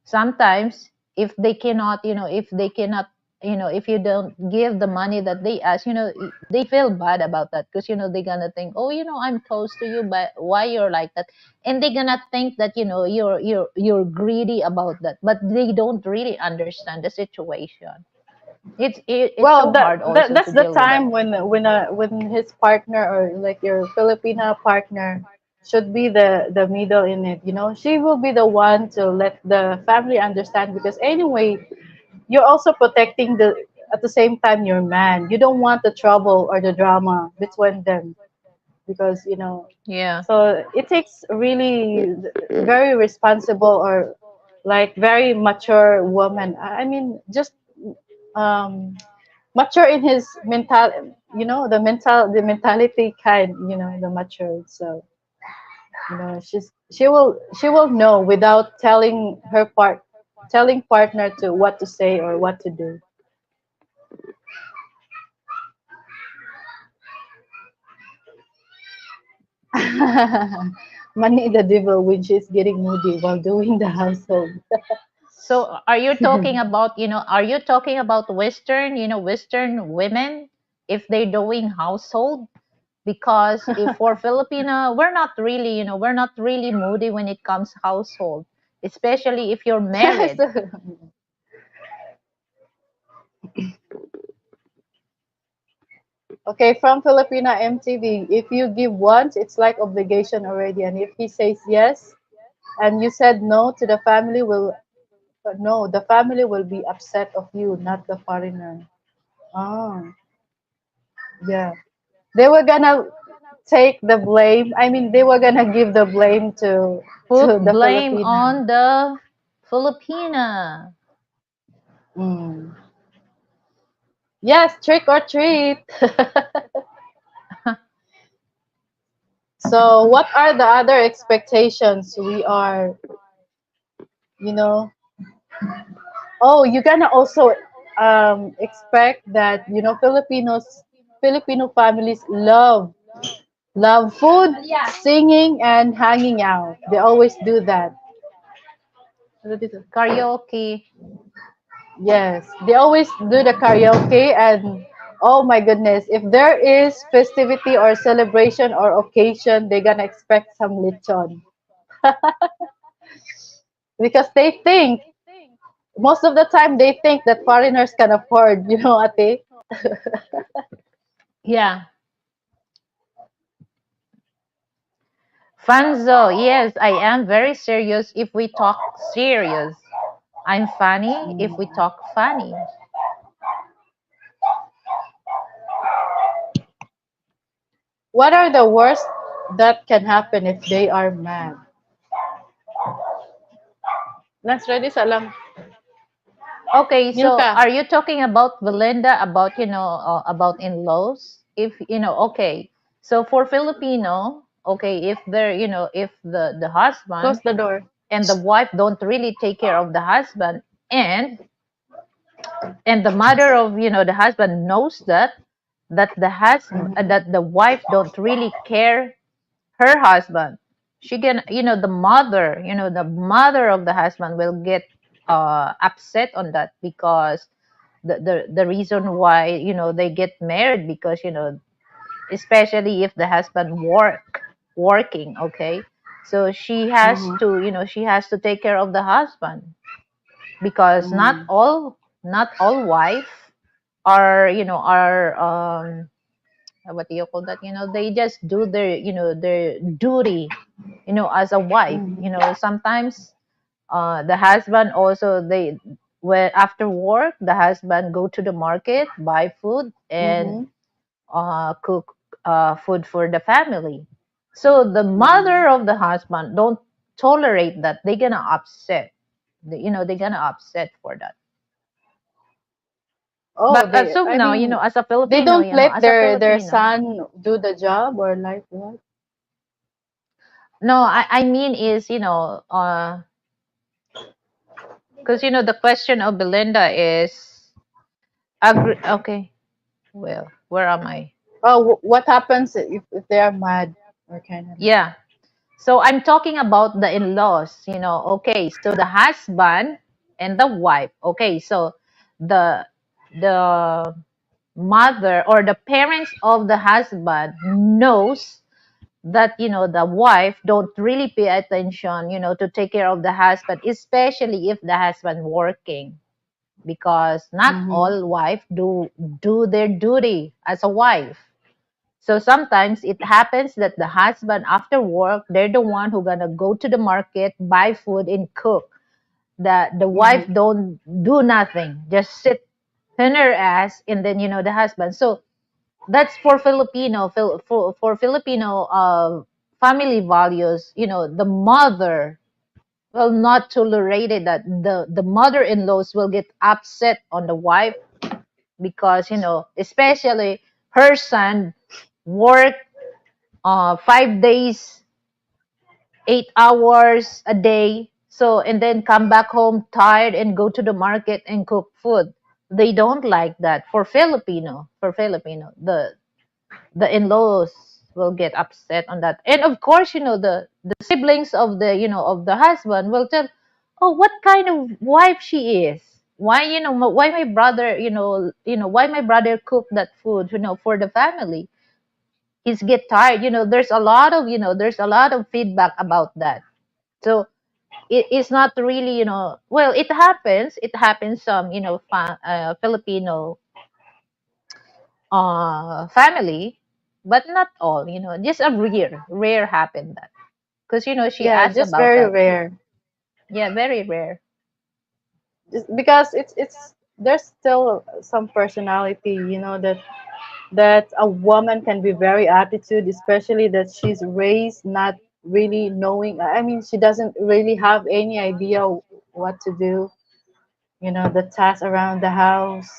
sometimes if they cannot, if you don't give the money that they ask, they feel bad about that, because they're gonna think, oh, I'm close to you, but why you're like that? And they're gonna think that, you're greedy about that, but they don't really understand the situation. It's Well, so hard also that's to the deal with that. time when his partner, or like your Filipina partner, should be the middle in it. She will be the one to let the family understand, because anyway, you're also protecting the at the same time your man. You don't want the trouble or the drama between them, because Yeah. so it takes really very responsible, or like very mature woman. I mean, just um mature in his the mentality kind, the mature. So she will know without telling partner to what to say or what to do. Money the devil when she's getting moody while doing the household. So are you talking about Western women, if they're doing household? Because if for Filipino, we're not really moody when it comes household, especially if you're married. So, okay, from Filipina MTV, if you give once, it's like obligation already. And if he says yes, and you said no to the family, no, the family will be upset of you, not the foreigner. Oh, yeah. They were gonna take the blame. I mean, they were gonna give the blame Put to the blame Filipina. on the Filipina. Mm. Yes, trick or treat. So, what are the other expectations we are, you know? Oh, you're gonna also expect that, Filipino families love food, singing, and hanging out. They always do that. Ano dito? Karaoke. Yes, they always do the karaoke, and oh my goodness, if there is festivity or celebration or occasion, they're gonna expect some lechon, because they think most of the time they think that foreigners can afford, ate. Yeah. Fanzo, yes, I am very serious if we talk serious. I'm funny if we Mm. talk funny. What are the worst that can happen if they are mad? Let's ready sa alam. Okay, so Milka. are you talking about Belinda about about in-laws? If okay. So for Filipino, okay, if they're if the Close husband the door. and the wife don't really take care of the husband, and the mother of the husband knows that Mm-hmm. that the wife don't really care her husband, she can the mother of the husband will get upset on that, because the reason why they get married, because especially if the husband working, okay, so Mm-hmm. she has to take care of the husband, because Mm-hmm. not all wife are what do you call that, they just do their duty as a wife. Sometimes the husband also, they when after work the husband go to the market, buy food, and Mm-hmm. cook food for the family. So the Mm-hmm. mother of the husband don't tolerate that, they're gonna upset. They're gonna upset for that. Oh, But they. as of I now, mean, as a they Filipino, don't let as a their Filipino, son do the job or like what? no, I mean is because the question of Belinda is agree. Okay, well, where am I? Oh, what happens if they are mad or kind of? Yeah. So I'm talking about the in-laws, okay. So the husband and the wife. Okay, so the the mother or the parents of the husband knows that the wife don't really pay attention, to take care of the husband, especially if the husband working, because not Mm-hmm. all wife do their duty as a wife. So sometimes it happens that the husband after work, they're the one who gonna go to the market, buy food and cook. The wife Mm-hmm. don't do nothing, just sit in her ass, and then the husband. So that's for for Filipino family values. The mother will not tolerate it, that the mother-in-laws will get upset on the wife, because especially her son work 5 days, 8 hours a day. So, and then come back home tired and go to the market and cook food. They don't like that. For Filipino, the in-laws will get upset on that. And of course, the siblings of the husband will tell, oh, what kind of wife she is. Why, why my brother, why my brother cook that food, for the family. He's get tired. There's a lot of feedback about that. So it's not really, well, it happens some, Filipino family, but not all, just a rare happened that, because she Yeah, asked just about very that. rare. Yeah, very rare. Just because it's there's still some personality, that a woman can be very attitude, especially that she's raised not really knowing. I mean, she doesn't really have any idea what to do. The tasks around the house.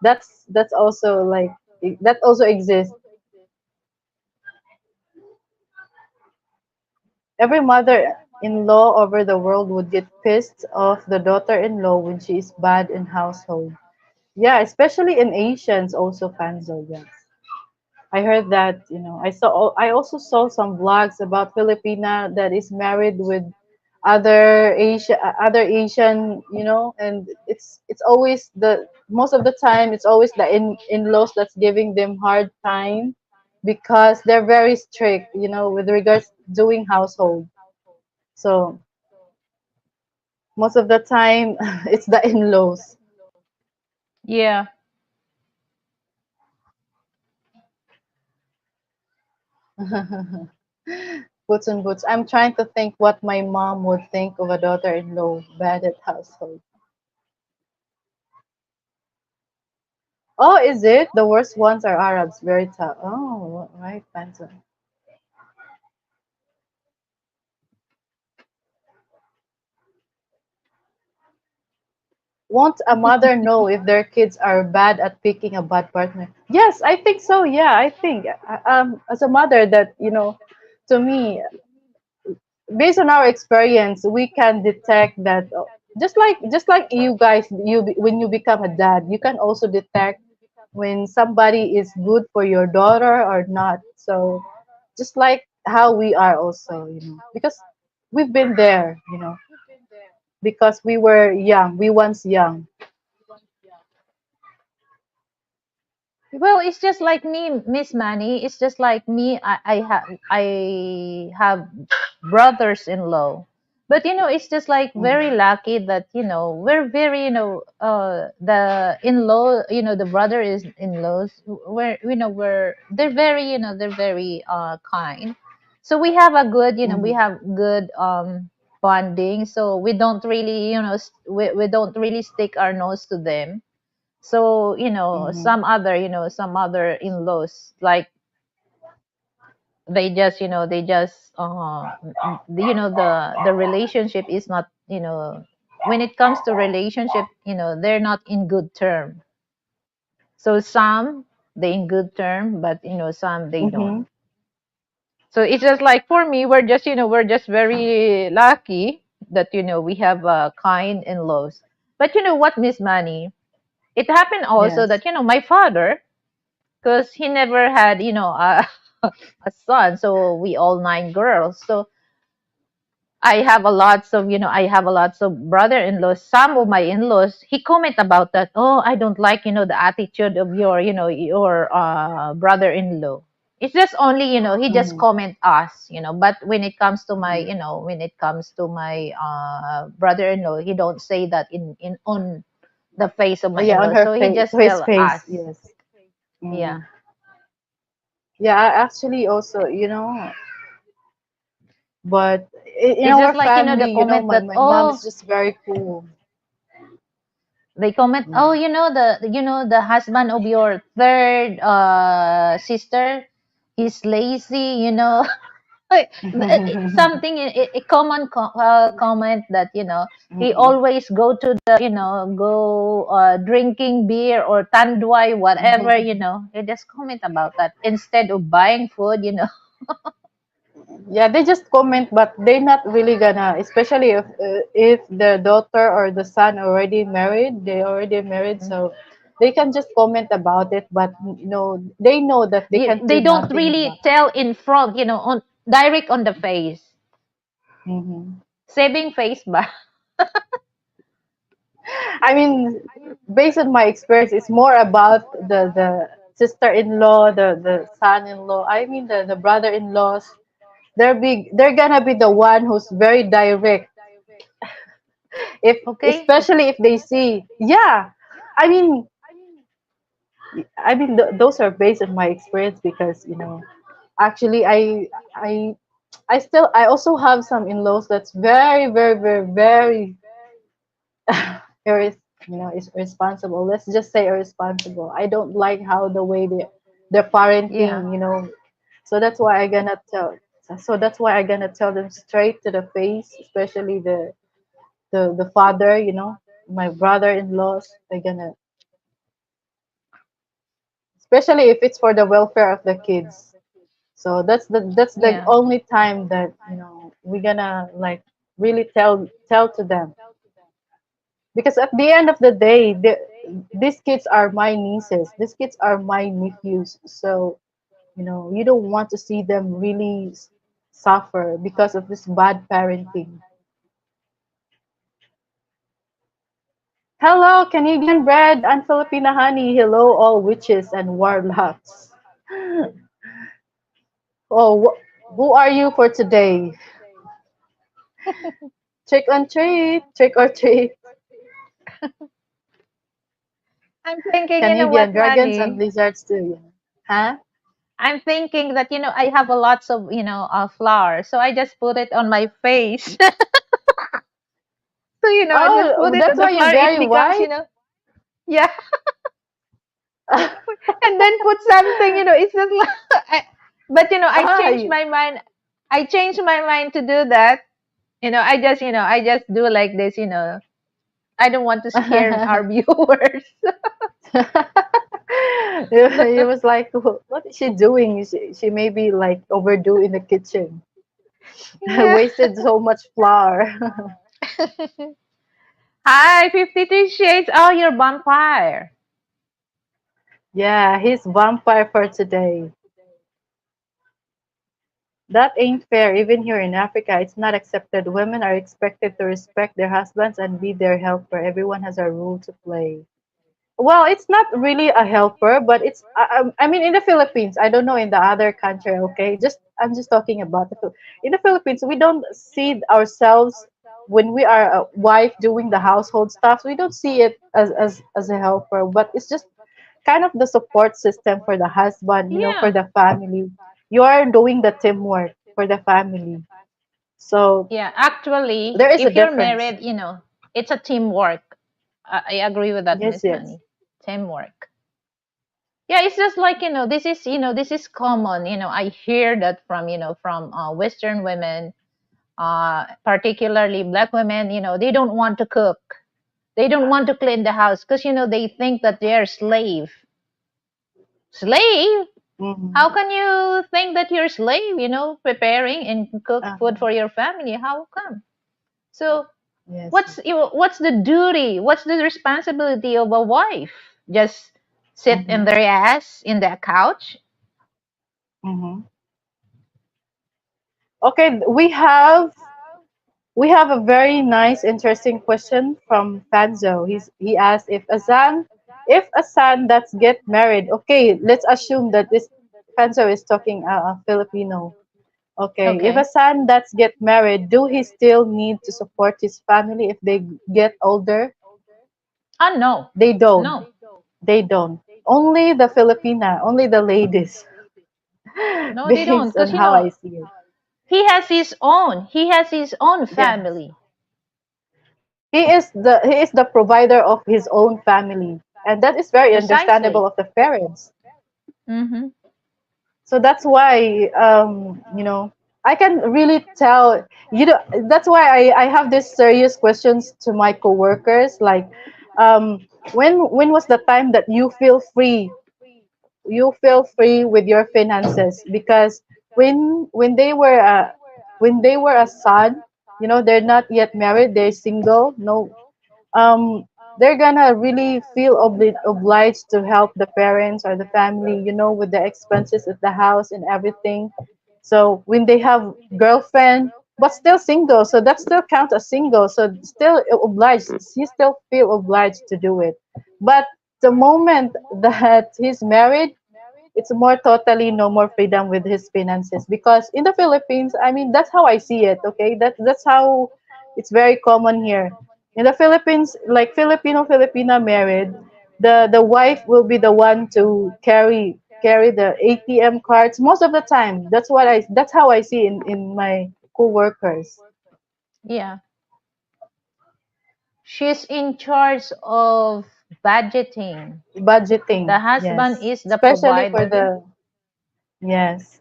That's also like that also exists. Every mother-in-law over the world would get pissed off the daughter-in-law when she is bad in household. Yeah, especially in Asians also, Fanzo, yes. I heard that, I also saw some vlogs about Filipina that is married with other Asian, and it's always the most of the time it's always the in-laws that's giving them hard time because they're very strict, with regards doing household. So most of the time it's the in-laws. Yeah. Boots and boots. I'm trying to think what my mom would think of a daughter-in-law bad at household. Oh, is it? The worst ones are Arabs, very tough. Oh, right, Panza. Won't a mother know if their kids are bad at picking a bad partner? Yes, I think so. Yeah, I think as a mother that, to me, based on our experience, we can detect that just like you guys, when you become a dad, you can also detect when somebody is good for your daughter or not. So just like how we are also, because we've been there, because we were young, we once young. Well, it's just like me, Miss Manny. It's just like me. I have brothers-in-law, but it's just like very Mhm. lucky that we're very the in-law the brother is in-laws where we're they're very they're very kind. So we have a good we Mhm. have good bonding. So we don't really we don't really stick our nose to them. So Mhm. some other in-laws, like they just they just the relationship is not when it comes to relationship they're not in good term. So some they in good term, but some they don't. Mhm. So it's just like for me, we're just very lucky that we have kind in-laws. But you know what, Miss Manny, it happened also Yes. that my father, because he never had a son, so we all nine girls. So I have a lots of brother-in-laws. Some of my in-laws, he comment about that. Oh, I don't like the attitude of your your brother-in-law. It's just only he just Mhm. comment us. But when it comes to my Mhm. when it comes to my brother-in-law, he don't say that in on the face of Oh, my yeah, on in-law. her So he face, to just his tell face. us. Yes. Yeah. Mhm. Yeah, I actually also, but in It's our just like the family, comment my, that, my mom is oh, just very cool. they comment, Yeah. oh, the husband of your third sister, he's lazy. Like, something a common comment that he Mhm. always go to the go drinking beer or tanduay, whatever. He just comment about that instead of buying food. Yeah, they just comment, but they're not really gonna, especially if the daughter or the son already married, they already married, so they can just comment about it, but they know that they can't They do don't nothing really about. tell in front, on direct on the face, Hmm. saving face ba. I mean, based on my experience, it's more about the sister-in-law, the son-in-law. I mean, the brother-in-laws. They're gonna be the one who's very direct. If Okay. especially if they see, yeah. I mean, those are based on my experience because actually I also have some in-laws that's very very very very irres is irresponsible. Let's just say irresponsible. I don't like how the way they're Yeah. parenting, so that's why I gonna tell. So that's why I gonna tell them straight to the face, especially the father, my brother-in-laws. They're gonna, especially if it's for the welfare of the kids. So that's the Yeah. only time that we're gonna like really tell to them, because at the end of the day, these kids are my nieces, these kids are my nephews. So you don't want to see them really suffer because of this bad parenting. Hello, Canadian bread and Filipina honey. Hello, all witches and warlocks. Oh, who are you for today? Trick or treat, trick or treat. I'm thinking, Canadian what, dragons and Manny? lizards too. Yeah. Huh? I'm thinking that, I have a lots of, flour. So I just put it on my face. So, I just put Oh, it that's on the why you're floor. It very becomes, white. yeah. And then put something, it's just like, I Ah, changed my mind. I changed my mind to do that. I just do like this, I don't want to scare our viewers. it was like, what is she doing? She may be like overdue in the kitchen. Yeah. Wasted so much flour. Hi, 53 Shades. Oh, you're vampire. Yeah, he's vampire for today. That ain't fair. Even here in Africa, it's not accepted. Women are expected to respect their husbands and be their helper. Everyone has a role to play. Well, it's not really a helper, but I mean, in the Philippines, I don't know in the other country. Okay, just I'm just talking about in the Philippines. We don't see ourselves when we are a wife doing the household stuff. We don't see it as a helper, but it's just kind of the support system for the husband. For Yeah. the family. You are doing the teamwork for the family. So Yeah. Actually, there is a if you're difference. married, it's a teamwork. I agree with that, Yes, Miss yes. Honey. Teamwork. Yeah, it's just like, this is common. I hear that from Western women, particularly black women, they don't want to cook. They don't want to clean the house because, they think that they're slave. Slave? Mm-hmm. How can you think that you're slave, preparing and cook food Uh-huh. for your family? How come? So Yes. what's the duty? What's the responsibility of a wife? Just sit in Mm-hmm. their ass in the couch? Mm-hmm. Okay, we have a very nice, interesting question from Fanzo. He asked if a son that's get married. Okay, let's assume that this Fanzo is talking Filipino. Okay, if a Okay. son that's get married, do he still need to support his family if they get older? Oh no. They don't. No. They don't. Only the Filipina, only the ladies, No, they don't. based on Because how I see it. he has his own Yes. family. He is the provider of his own family, and that is very understandable Precisely. of the parents. Mm-hmm. So that's why I can really tell. That's why I have these serious questions to my coworkers, like when was the time that you feel free with your finances? Because when they were a son, they're not yet married, they're single, no, they're gonna really feel obliged to help the parents or the family, with the expenses of the house and everything. So when they have girlfriend but still single, so that still counts as single, so still obliged, he still feel obliged to do it. But the moment that he's married, it's more totally no more freedom with his finances, because in the Philippines, I mean, that's how I see it. Okay, that's how it's very common here in the Philippines. Like Filipina married, the wife will be the one to carry the ATM cards most of the time. That's how I see in my co-workers. Yeah. She's in charge of budgeting. The Budgeting, husband yes, is the especially for provider. the, yes,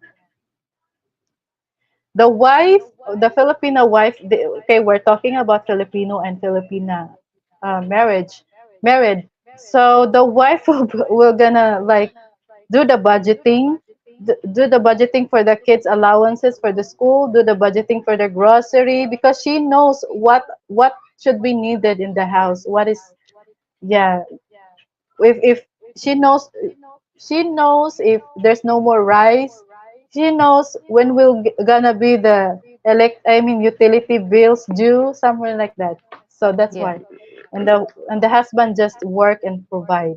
the wife, the Filipino wife. Okay, we're talking about Filipino and Filipina married. So the wife will gonna like do the budgeting, do the budgeting for the kids' allowances for the school, do the budgeting for the grocery, because she knows what should be needed in the house. What is, yeah, if she knows if there's no more rice, she knows when gonna be the utility bills due, somewhere like that. So that's Yeah. why, and the husband just work and provide.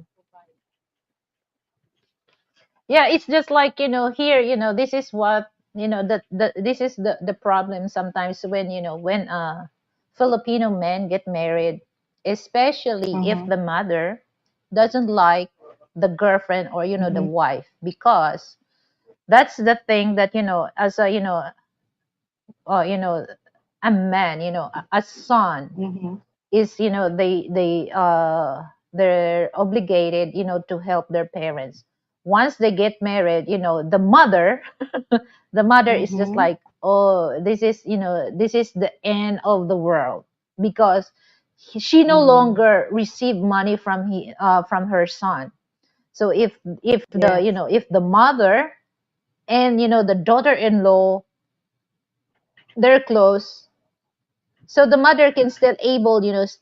Yeah, it's just like, here, this is what, this is the problem sometimes when, Filipino men get married, especially if Mm-hmm. the mother doesn't like the girlfriend or, the Mm-hmm. wife, because That's the thing that, as a, you know, a man, a son Mm-hmm. is, they're obligated, to help their parents. Once they get married, the mother, the mother is just Mm-hmm. like, oh, this is the end of the world, because she no Mm. longer receive money from her son. So if the, Yes. if the mother and, the daughter-in-law, they're close, so the mother can still able,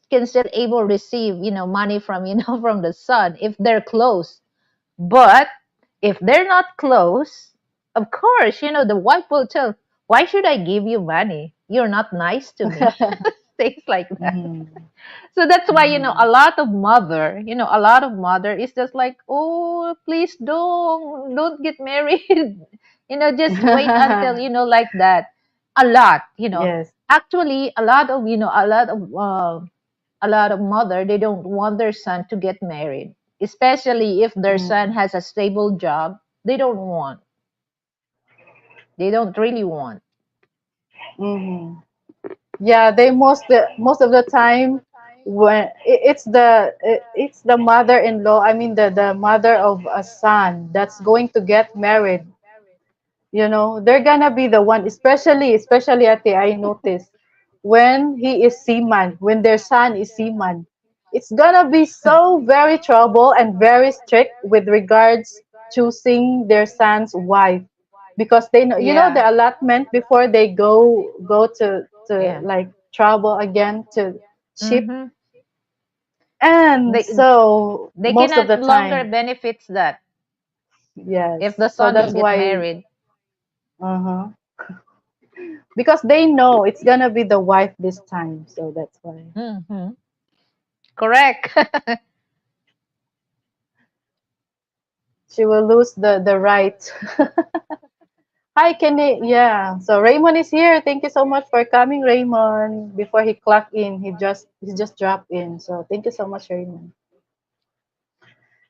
can still able receive, money from, from the son if they're close. But if they're not close, of course, the wife will tell, why should I give you money? You're not nice to me. Things like that. Mm-hmm. So that's why, Mm-hmm. a lot of mother is just like, oh, please don't get married. Just wait until, like that. A lot, Yes. actually, a lot of mother, they don't want their son to get married, especially if their son Mm-hmm. has a stable job. They don't really want. Mm-hmm. Yeah, they most of the time when it's the mother-in-law, I mean the mother of a son that's going to get married. They're gonna be the one, especially at the I notice when he is seaman, when their son is seaman, it's gonna be so very trouble and very strict with regards choosing their son's wife because they know Yeah. the allotment before they go to Yeah. like travel again to ship, Mm-hmm. and they so they most of cannot the longer time, benefits that if yes, the so son that's will get why. married. Uh-huh. Because they know it's gonna be the wife this time, so that's why Mm-hmm. Correct. she will lose the right. Hi, Kenny. Yeah, so Raymond is here. Thank you so much for coming, Raymond. Before he clocked in, he just dropped in. So thank you so much, Raymond.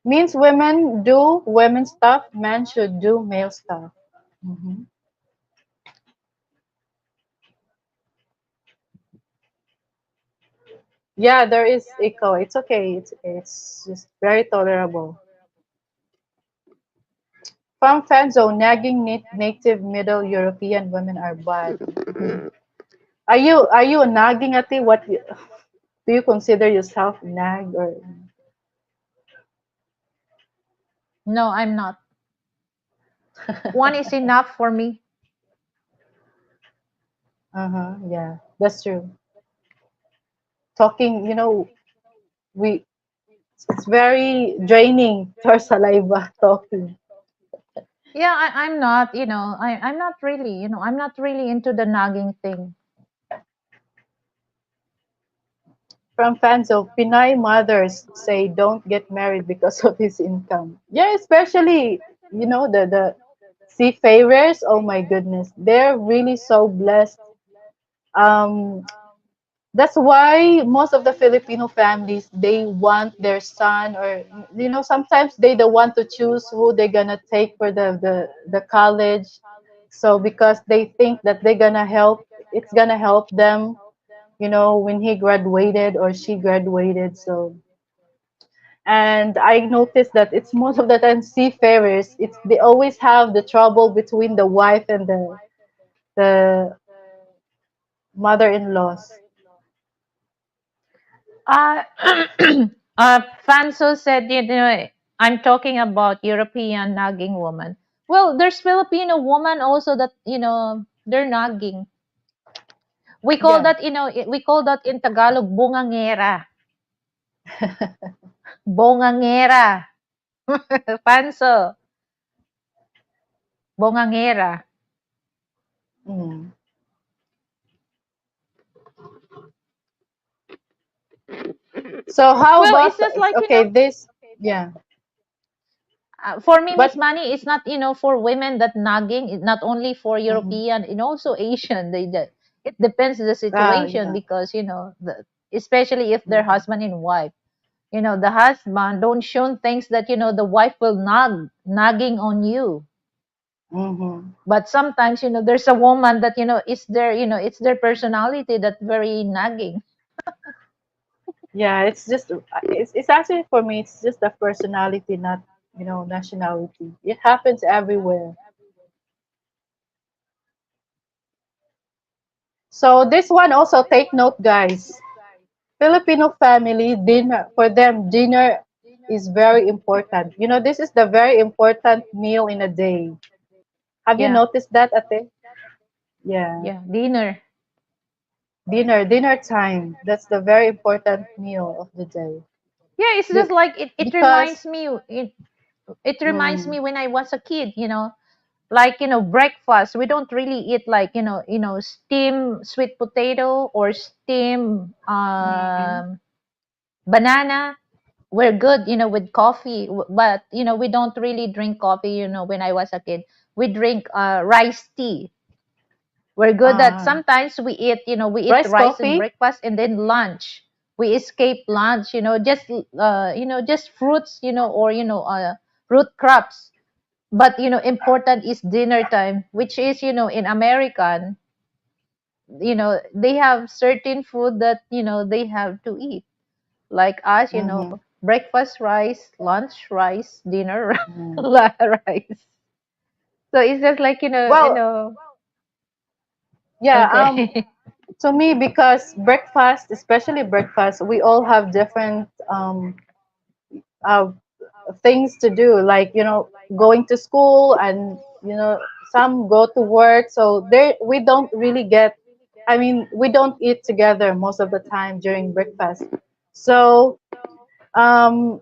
Means women do women stuff, men should do male stuff. Hmm. Yeah, there is echo. It's okay. It's just very tolerable. From Fanzo, nagging native Middle European women are bad. Are you a nagging ate? Do you consider yourself nag or? No, I'm not. One is enough for me. Uh-huh, yeah, that's true. Talking, we it's very draining to our saliva talking. Yeah, I'm not, I'm not really, I'm not really into the nagging thing. From fans of Pinay mothers say don't get married because of his income. Yeah, especially the seafarers. Oh my goodness, they're really so blessed. Um, That's why most of the Filipino families they want their son, or sometimes they don't want to choose who they're gonna take for the college. So because they think that it's gonna help them, when he graduated or she graduated. So, and I noticed that it's most of the time seafarers. It's they always have the trouble between the wife and the mother-in-laws. Uh, Fanso said, I'm talking about European nagging woman. Well, there's Filipino woman also that, they're nagging. We call Yeah. that, we call that in Tagalog, bungangera. Bongangera. Fanso, bongangera. Mm. So how Well, it's about just like, okay, this yeah. for me, Miss But Money, it's not, for women that nagging. It's not only for mhm. European and also Asian. It depends the situation Yeah. because, especially if they're Mhm. husband and wife. The husband don't show things that, the wife will nagging on you. Mm-hmm. But sometimes, there's a woman that, it's their personality that very nagging. Yeah, it's just it's actually for me it's just a personality, not nationality. It happens everywhere. So this one also take note, guys. Filipino family dinner for them dinner is very important. This is the very important meal in a day. Have you Yeah, noticed that, Ate? Yeah. yeah, dinner. Dinner time. That's the very important meal of the day. Yeah, it's just Be- like it because reminds me. It reminds mm, me when I was a kid. Like, breakfast. We don't really eat like, steam sweet potato or steam mm, banana. We're good, with coffee, but we don't really drink coffee. When I was a kid, we drink rice tea. We're good at ah, sometimes we eat rice rice and coffee. breakfast and then lunch. We escape lunch, just fruits, or root crops. But important is dinner time, which is in American, they have certain food that they have to eat. Like us, Mm-hmm. breakfast rice, lunch rice, dinner Mm. rice. So it's just like Well, yeah. okay. To me, because breakfast, especially breakfast, we all have different uh, things to do, like going to school, and some go to work, so there we don't really get, I mean, we don't eat together most of the time during breakfast. So um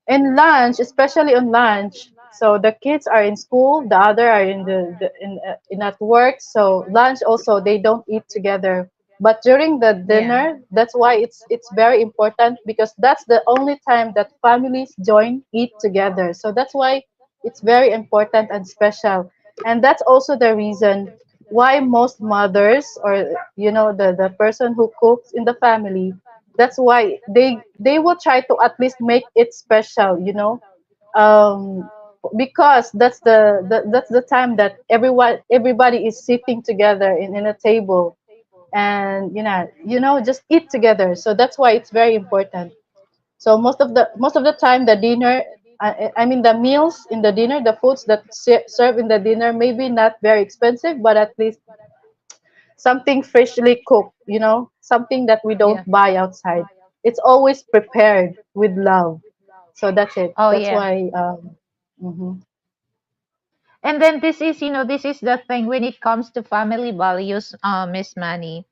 in lunch, especially on lunch, so the kids are in school, the other are in at work. So lunch also they don't eat together. But during the Yeah. dinner, that's why it's very important, because that's the only time that families join eat together. So that's why it's very important and special. And that's also the reason why most mothers, or the person who cooks in the family, that's why they will try to at least make it special, um because that's the time that everybody is sitting together in a table, and just eat together. So that's why it's very important. So most of the time the dinner, I mean the meals in the dinner, the foods that serve in the dinner, maybe not very expensive, but at least something freshly cooked, something that we don't Yeah. buy outside. It's always prepared with love. So that's it. Oh That's yeah. why, mhm, And then this is the thing when it comes to family values, Miss Manny.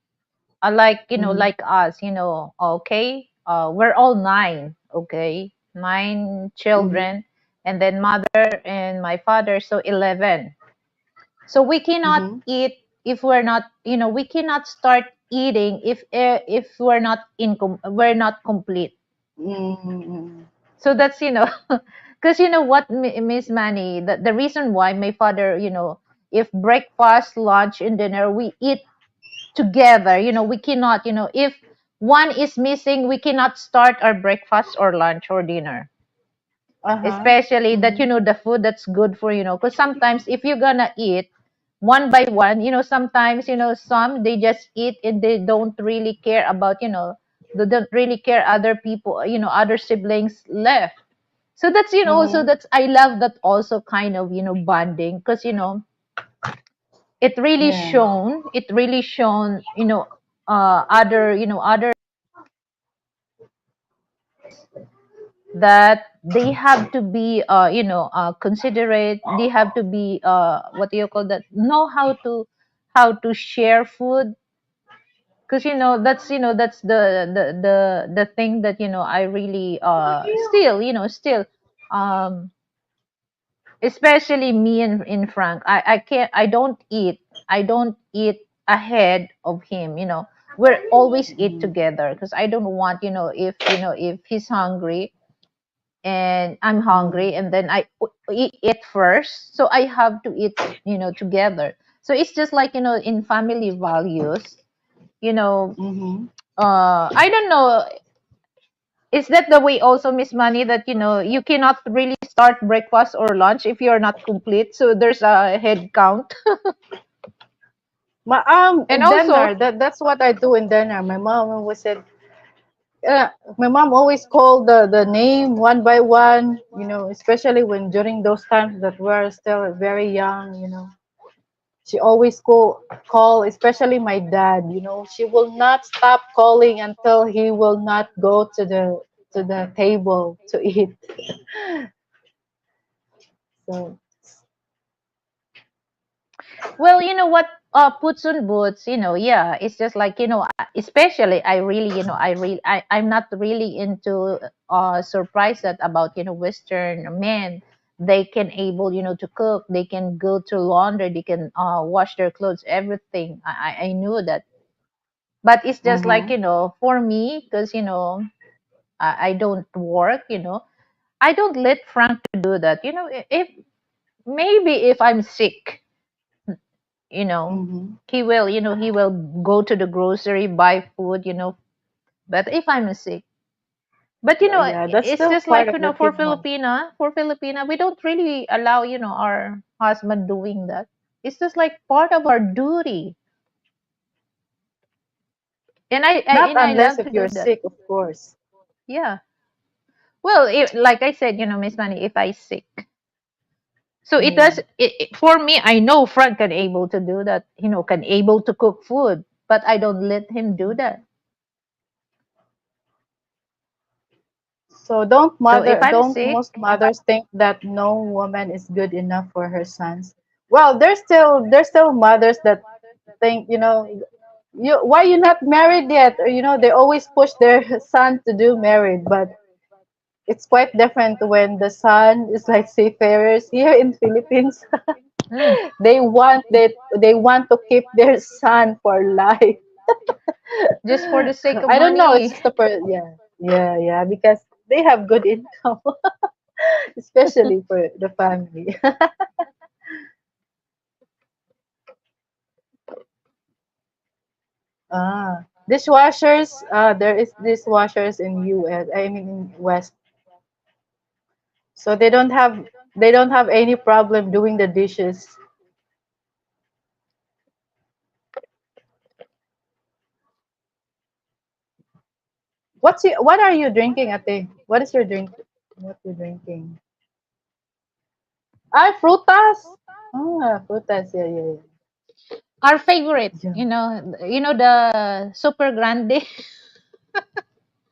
Like, mhm, like us, okay, we're all nine, okay, nine mhm, children, and then mother and my father, so 11. So we cannot mhm, eat if we're not, we cannot start eating if we're not complete. mhm, So that's because you know what, Miss Manny, the reason why my father, if breakfast, lunch, and dinner we eat together, we cannot, if one is missing, we cannot start our breakfast or lunch or dinner, uh-huh, especially that, mhm, the food that's good for, because sometimes if you're gonna eat one by one, sometimes, some they just eat and they don't really care about, they don't really care other people, other siblings left. So that's, also mhm, that's, I love that also kind of, bonding, because yeah, it really shown, other, other, that they have to be, considerate. They have to be, what do you call that, know how to share food, because that's the thing that, I really, still, um especially me and Frank, I can't, I don't eat ahead of him, we're always eat mhm, together, because I don't want, if he's hungry and I'm mhm, hungry, and then I eat first, so I have to eat, together. So it's just like, in family values, you know mhm, I don't know Is that the way also, Miss Money, that you cannot really start breakfast or lunch if you're not complete? So there's a head count. And In also, dinner, that's what I do in dinner. My mom always said, uh, my mom always called the name one by one. Especially when during those times that we're still very young. She always call, especially my dad. She will not stop calling until he will not go to the table to eat. So, well, you know what? Puts on boots, yeah, it's just like, especially I really, I'm not really into surprised that about, Western men. They can able, to cook, they can go to laundry, they can wash their clothes, everything. I knew that. But it's just like, mm-hmm, for me, because, I don't work, I don't let Frank to do that. If maybe if I'm sick, you know mm-hmm. he will go to the grocery, buy food, but if I'm sick, but Yeah, that's it's still just part like, of the teamwork. For Filipina, we don't really allow, our husband doing that. It's just like part of our duty, and Not I unless love if to you're do that. sick, of course. Yeah, well, like I said, Miss Manny, if I sick, so it Yeah. does for me. I know Frank can able to do that, can able to cook food, but I don't let him do that. So don't So if mother I'm don't sick, most mothers think that no woman is good enough for her sons? Well, there's still mothers that think, why you not married yet? Or they always push their son to do married, but it's quite different when the son is like seafarers here in Philippines. mm, They want to keep their son for life. just for the sake of I don't know. It's money. just yeah, yeah, yeah, because they have good income, especially for the family. Dishwashers. There is dishwashers in US. I mean in West, so they don't have any problem doing the dishes. What are you drinking, Ate? What is your drink? What you drinking? Frutas. Frutas. Yeah, yeah, Our favorite, yeah. the super grande.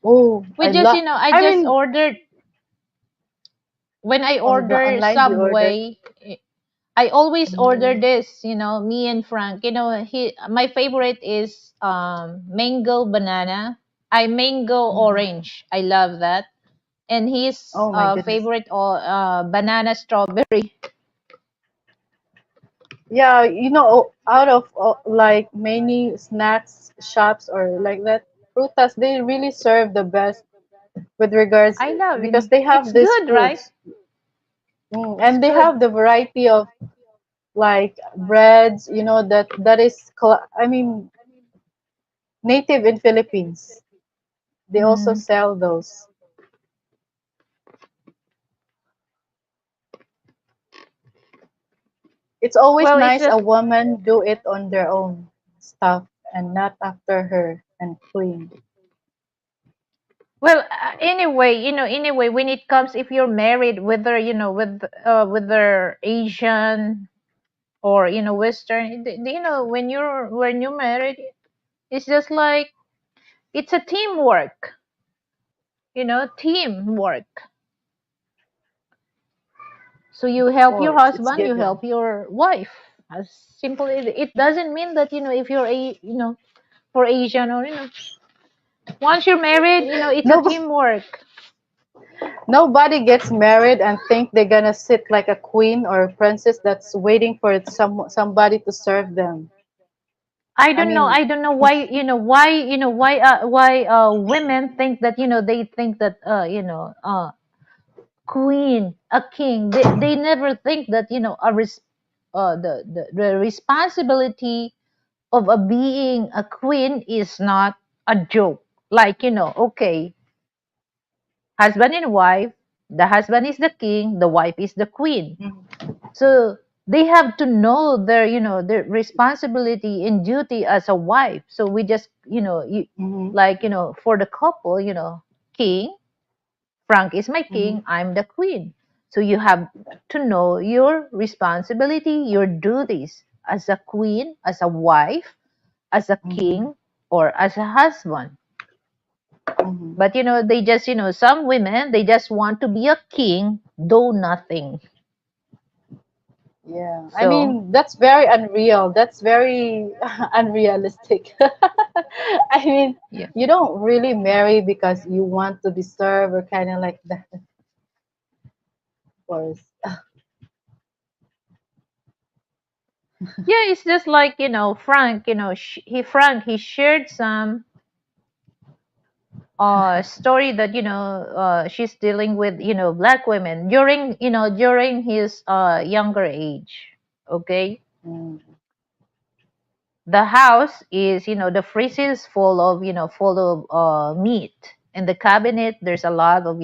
Oh, We I just, love. I I just mean, ordered when I on the order online you ordered. Subway. I always order Oh, this, me and Frank. My favorite is mango banana. I mango mhm. orange. I love that. And his Oh my goodness. favorite banana strawberry. Yeah, out of like many snacks shops or like that, Frutas, they really serve the best with regards I love, because they it's have these good, right? foods. It's And they good. have the variety of like breads, that is, I mean, native in Philippines. They also Mm. sell those. It's always Well, it's nice a just woman do it on their own stuff and not after her and clean. well, anyway, when it comes, if you're married, whether whether Asian or Western, when you're married, it's just like it's a teamwork. Teamwork. So you Of help your course, it's husband, you given. help your wife. As simple as it doesn't mean that if you're for Asian or once you're married, it's a Nobody, teamwork. nobody gets married and think they're gonna sit like a queen or a princess that's waiting for somebody to serve them. I I don't know. mean, I don't know why. Why women think that they think that queen, a king. They never think that the responsibility of a being a queen is not a joke. Like okay, husband and wife. The husband is the king, the wife is the queen. Mm-hmm. So they have to know their, their responsibility and duty as a wife. So we just, Mm-hmm. like, for the couple, king, Frank is my Mm-hmm. king, I'm the queen. So you have to know your responsibility, your duties as a queen, as a wife, as a Mm-hmm. king, or as a husband. Mm-hmm. But they just, some women, they just want to be a king, do nothing. Yeah, I So, mean that's very unreal. That's very unrealistic. I mean, yeah. you don't really marry because you want to be served or kind of like that, of course. Yeah, it's just like, Frank, he shared some story that, she's dealing with, black women during, during his younger age. Okay? Mm, The house is, the fridge is full of, full of meat. In the cabinet, there's a lot of,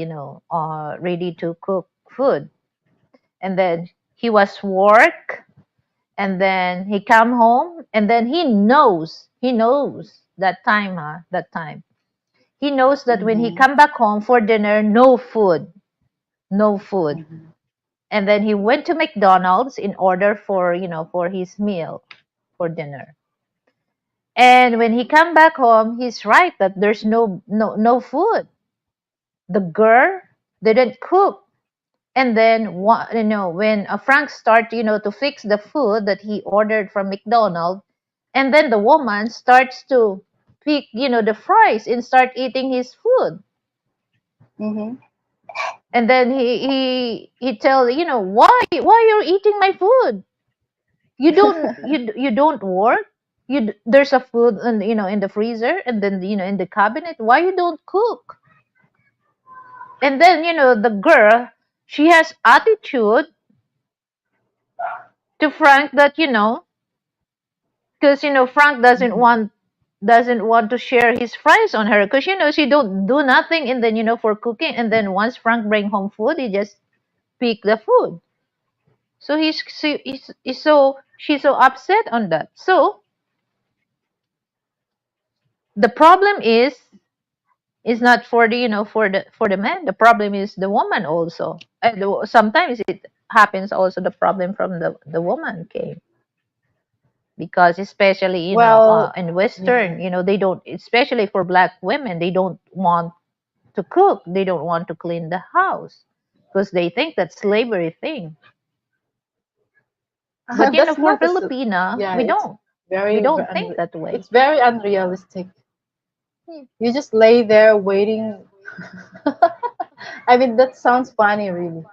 ready to cook food. And then he was work, and then he come home, and then he knows that time, that time. He knows that when he mm-hmm, come back home for dinner, no food, no food. mm-hmm, And then he went to McDonald's in order for, for his meal for dinner. And when he come back home, he's right that there's no food. The girl didn't cook. And then when Frank start to fix the food that he ordered from McDonald's, and then the woman starts to pick the fries and start eating his food. mm-hmm. And then he tell why you're eating my food. You don't work. There's a food in the freezer, and then in the cabinet. Why you don't cook? And then the girl, she has attitude to Frank that because Frank Mm-hmm. doesn't want to share his fries on her because she don't do nothing, and then for cooking, and then once Frank bring home food, he just pick the food. So he's so she's so upset on that. So the problem is not for the for the man. The problem is the woman also. And sometimes it happens also the problem from the woman came because especially Well, in yeah. Western they don't, especially for black women, they don't want to cook, they don't want to clean the house because they think that's slavery thing. But That's for not Filipina, yeah, we it's don't we very don't think that way. it's very unrealistic. Hmm. You just lay there waiting. I mean, that sounds funny, really.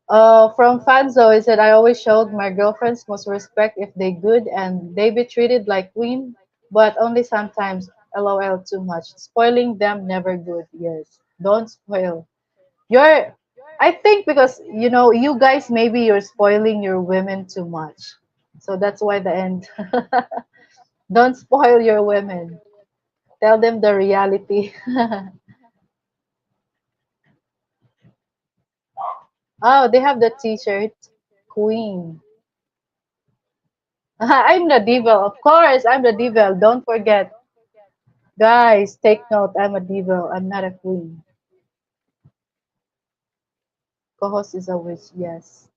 From Fanzo, he said, I always showed my girlfriends most respect if they good and they be treated like queen, but only sometimes. LOL too much. Spoiling them never good. Yes. Don't spoil. You're I think because you guys maybe you're spoiling your women too much. So that's why the end. Don't spoil your women. Tell them the reality. Oh, they have the t-shirt. Queen. I'm the devil. Of course, I'm the devil. Don't forget. Guys, take note. I'm a devil. I'm not a queen. Co-host is a witch. Yes.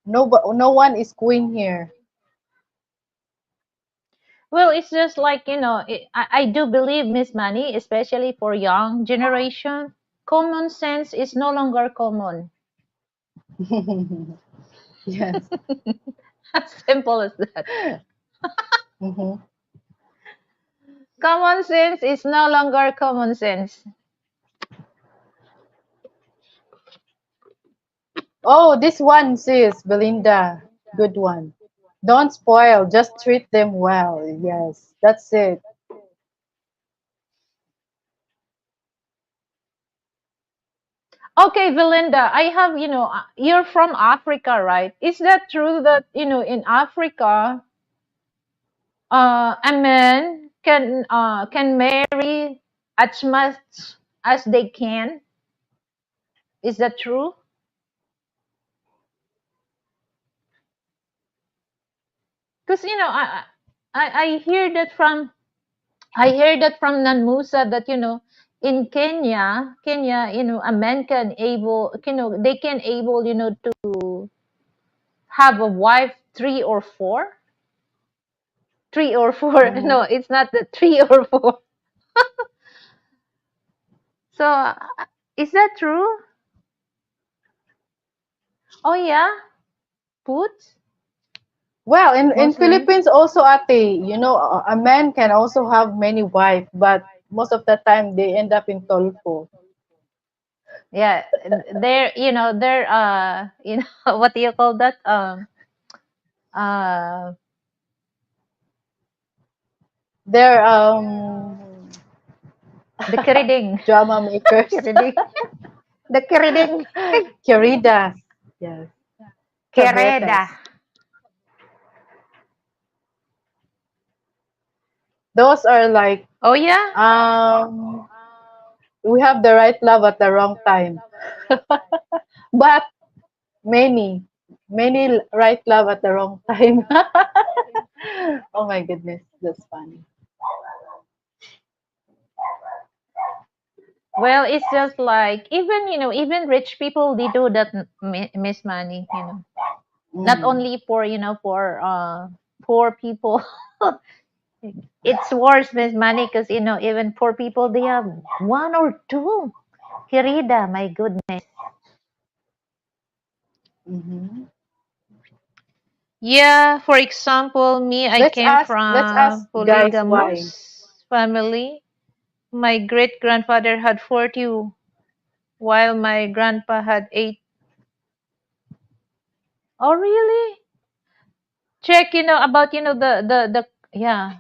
No one is queen here. Well, it's just like I do believe, Miss Manny, especially for young generation, common sense is no longer common. Yes. As simple as that. Hmm. Common sense is no longer common sense. Oh, this one, sis, Belinda. Good one. Don't spoil. Just treat them well. Yes, that's it. Okay, Belinda, I have, you're from Africa, right? Is that true that, in Africa, a man can marry as much as they can. Is that true? Because I hear that from Nan Musa that in Kenya, a man can able, they can able, to have a wife three or four. Mm-hmm. No, it's not the three or four. So is that true? Oh yeah, Put Well, in Muslim. Philippines also, ate, a man can also have many wives, but most of the time they end up in tolpo. Yeah, they're what do you call that? Uh, They're the kiriding, drama makers. kiriding, the kiriding, Queridas. Yes. kereda. Chavetes. Those are like Oh yeah. um we have the right love at the wrong time. But many, many right love at the wrong time. Oh my goodness, that's funny. Well, it's just like even even rich people they do that, Miss Money. Not Mm. only for for poor people. It's worse, Miss Money, because even poor people they have one or two. Kirida, my goodness. Hmm. Yeah, for example, me, I came Let's ask from guys why. polygamous family. My great grandfather had 40, while my grandpa had 8. Oh, really? Check, about, the, yeah,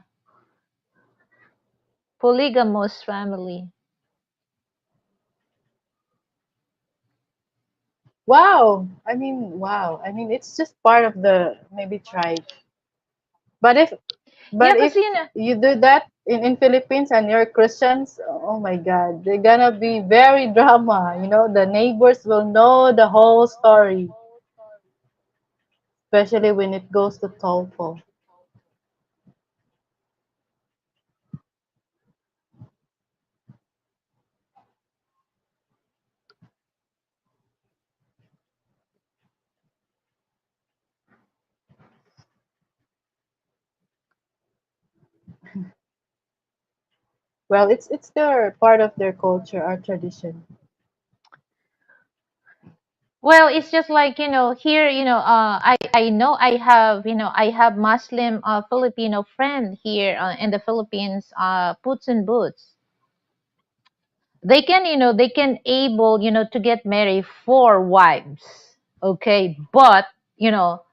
polygamous family. Wow. Wow. It's just part of the maybe tribe. But if Yeah, but because, if you do that in Philippines and you're Christians, oh my God, they're gonna be very drama. The neighbors will know the whole story, especially when it goes to Tolpo. Well, it's their part of their culture, our tradition. well, it's just like, here, I know I have Muslim Filipino friend here in the Philippines, Puts and Boots. They can able to get married 4 wives, okay, but you know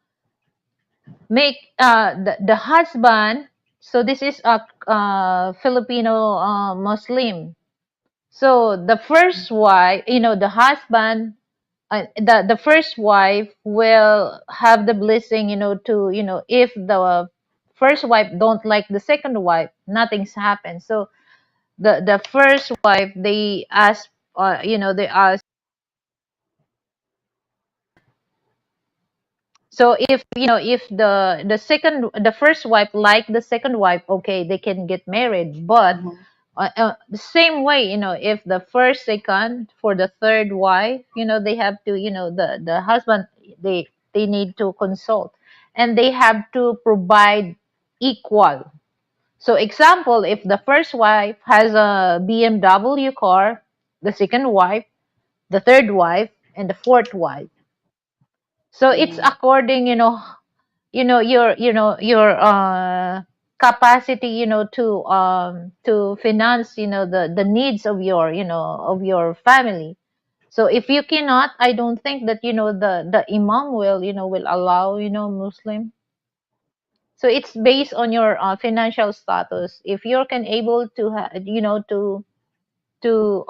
make the husband. So this is a Filipino Muslim. So the first wife, the husband, the first wife will have the blessing, to if the first wife don't like the second wife, nothing's happened. So the first wife, they ask, they ask. So if the first wife like the second wife, okay, they can get married. But Hmm. the same way, if the first, second, for the third wife, they have to, the husband, they need to consult, and they have to provide equal. So example, if the first wife has a BMW car, the second wife, the third wife, and the fourth wife. So it's Hmm. according, your capacity, to finance, the needs of your family. So if you cannot, I don't think that the imam will allow Muslim. So it's based on your financial status. If you can able to to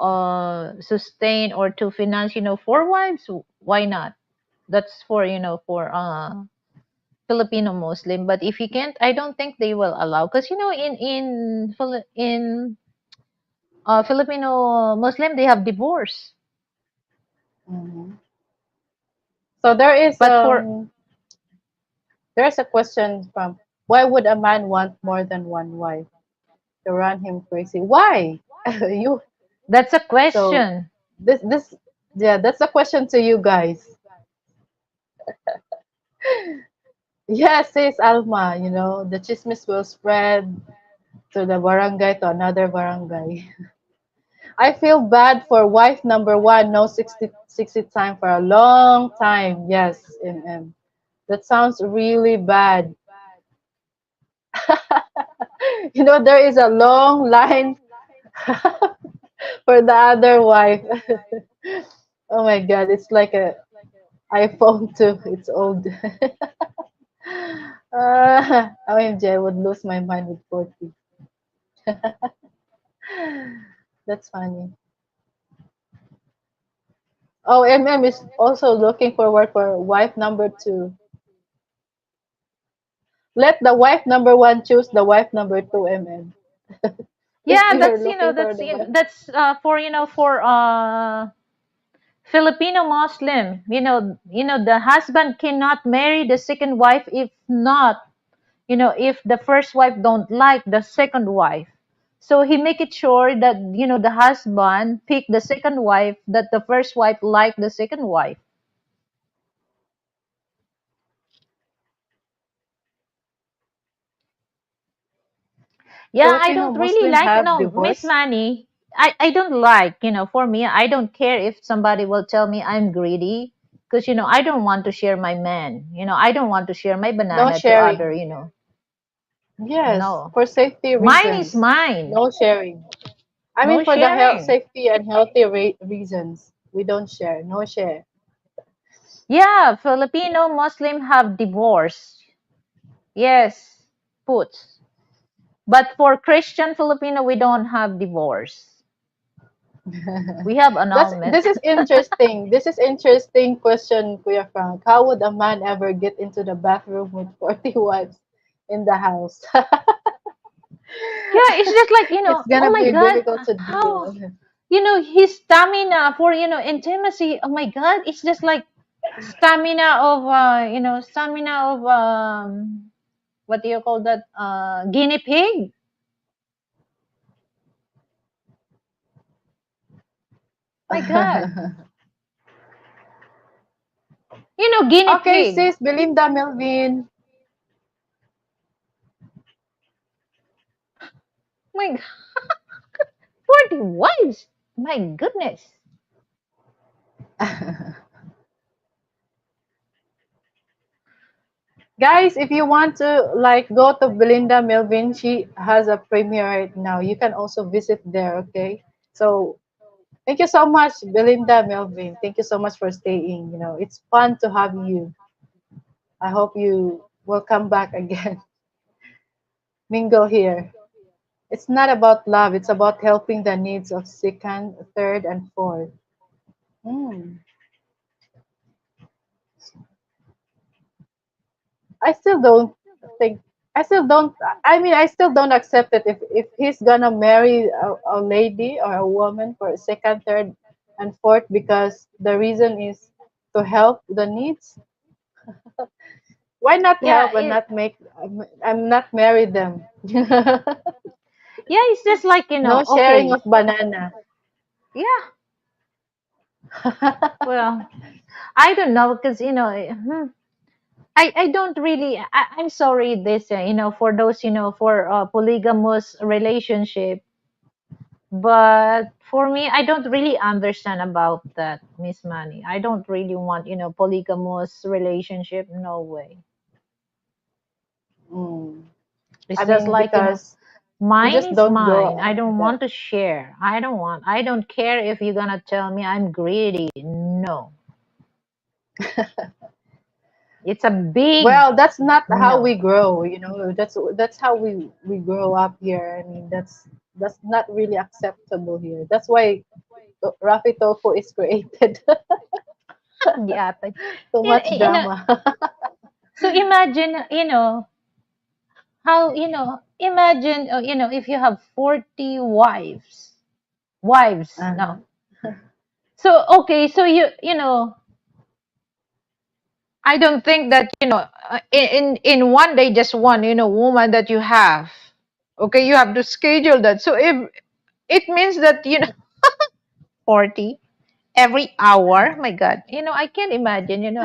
sustain or to finance 4 wives, why not? That's for Filipino Muslim. But if you can't, I don't think they will allow. Because in Filipino Muslim, they have divorce. Mhm. So But for there's a question from, why would a man want more than one wife to run him crazy? Why? You That's a so question. this yeah, that's a question to you guys. Yes, says Alma, the chismis will spread to the barangay, to another barangay. I feel bad for wife number one, no 60 time for a long time. Yes, that sounds really bad. There is a long line for the other wife. Oh my God, it's like a iPhone too. It's old. OMG, I would lose my mind with 40. That's funny. Oh, MM is also looking forward for wife number two. Let the wife number one choose the wife number two, MM. If Yeah, you're that's looking for that's the wife. that's for for Filipino Muslim. The husband cannot marry the second wife if not, if the first wife don't like the second wife. So he make it sure that the husband pick the second wife that the first wife like the second wife. Yeah, I Filipino don't really Muslim like, have no, Miss divorce? Manny. I don't like, for me, I don't care if somebody will tell me I'm greedy because, I don't want to share my man. I don't want to share my No banana to other, sharing. Yes, no. for safety Mine is reasons. mine. No sharing. I mean, No for the health, sharing. safety and healthy reasons, we don't share. No share. Yeah, Filipino Muslim have divorce. Yes, puts. But for Christian Filipino, we don't have divorce. We have That's annulment. this is interesting. This is interesting question, Kuya Frank. How would a man ever get into the bathroom with 40 wives in the house? Yeah, it's just like, It's oh gonna my be God, difficult to how, deal. his stamina for, intimacy. Oh my God, it's just like stamina of, what do you call that? Guinea pig. My God. Guinea Okay, pig. sis, Belinda Melvin. My God, 40 wives. My goodness. Guys, if you want to like go to Belinda Melvin, she has a premiere right now. You can also visit there, okay? So thank you so much, Belinda Melvin. Thank you so much for staying. It's fun to have you. I hope you will come back again. Mingle here. It's not about love, it's about helping the needs of second, third, and fourth. Hmm. I still don't think, I still don't, I mean, I still don't accept it if he's gonna marry a lady or a woman for second, third, and fourth because the reason is to help the needs. Why not Yeah, help and not make, I'm not marry them? yeah, it's just like, No sharing okay. of banana. Yeah, well, I don't know because, I don't really, I'm sorry this, for those, for polygamous relationship. But for me, I don't really understand about that, Miss Manny. I don't really want, polygamous relationship. No way. Mm. It's I just mean, like, because we mine just is don't grow mine. I up with don't that. want to share. I don't care if you're gonna tell me I'm greedy. No. It's a big Well, that's not how no. we grow, That's how we grow up here. I mean, that's not really acceptable here. That's why Rafi Tofu is created. Yeah, but Too much you know, drama. So imagine, how, imagine, if you have 40 wives Uh-huh. now. So, okay, so I don't think that, in one day, just one, woman that you have. Okay, you have to schedule that. So if it means that, 40 every hour, my God, I can't imagine,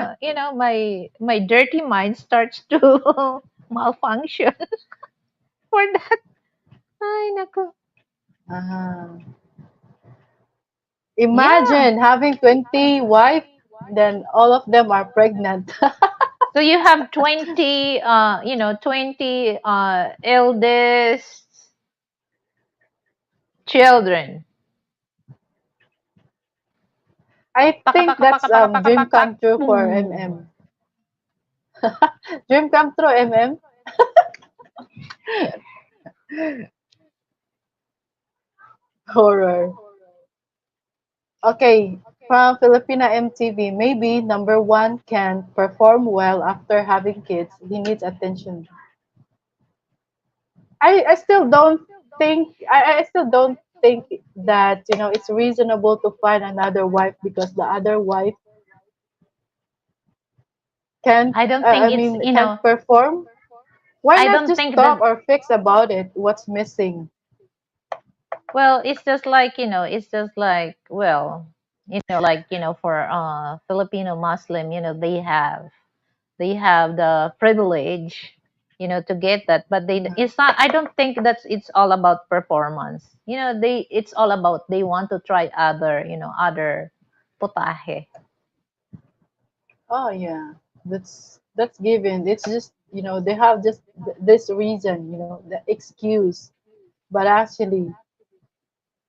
my dirty mind starts to malfunction for that. Ay, naku. Uh-huh. Yeah. Imagine having 20 wife, then all of them are pregnant. So you have 20, 20 eldest children. I Paka, think paka, paka, that's paka, paka, dream paka. come true for Boom. MM. Dream come true, MM. Horror. Okay, from Filipina MTV, maybe number one can perform well after having kids. He needs attention. I still don't I still don't think that it's reasonable to find another wife because the other wife can't I don't think I it's, mean can't perform. Why I not don't just think talk that, or fix about it? What's missing? well, it's just like, well, like, for Filipino Muslim, they have the privilege, to get that, but Mhm. it's not, I don't think that's, it's all about performance. It's all about, they want to try other, other potaje. Oh yeah, that's given. It's just they have just this reason, the excuse, but actually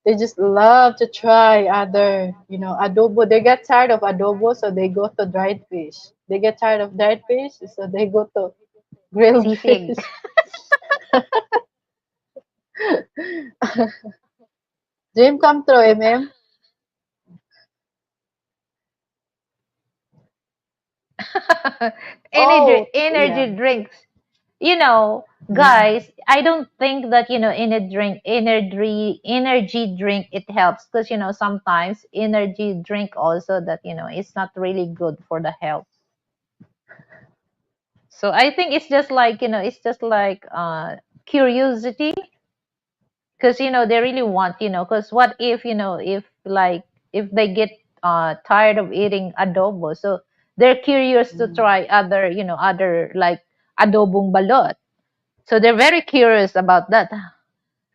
they just love to try other, adobo. They get tired of adobo, so they go to dried fish. They get tired of dried fish, so they go to grilled Sisig. fish. Dream come true, MM. energy Oh, yeah. energy drinks, Mhm. guys. I don't think that, energy drink, it helps, because, sometimes energy drink also, that, it's not really good for the health. So I think it's just like, curiosity, because, they really want, because what if, if, like, if they get tired of eating adobo, so they're curious to Mhm. try other, other, like, adobong balot. So they're very curious about that.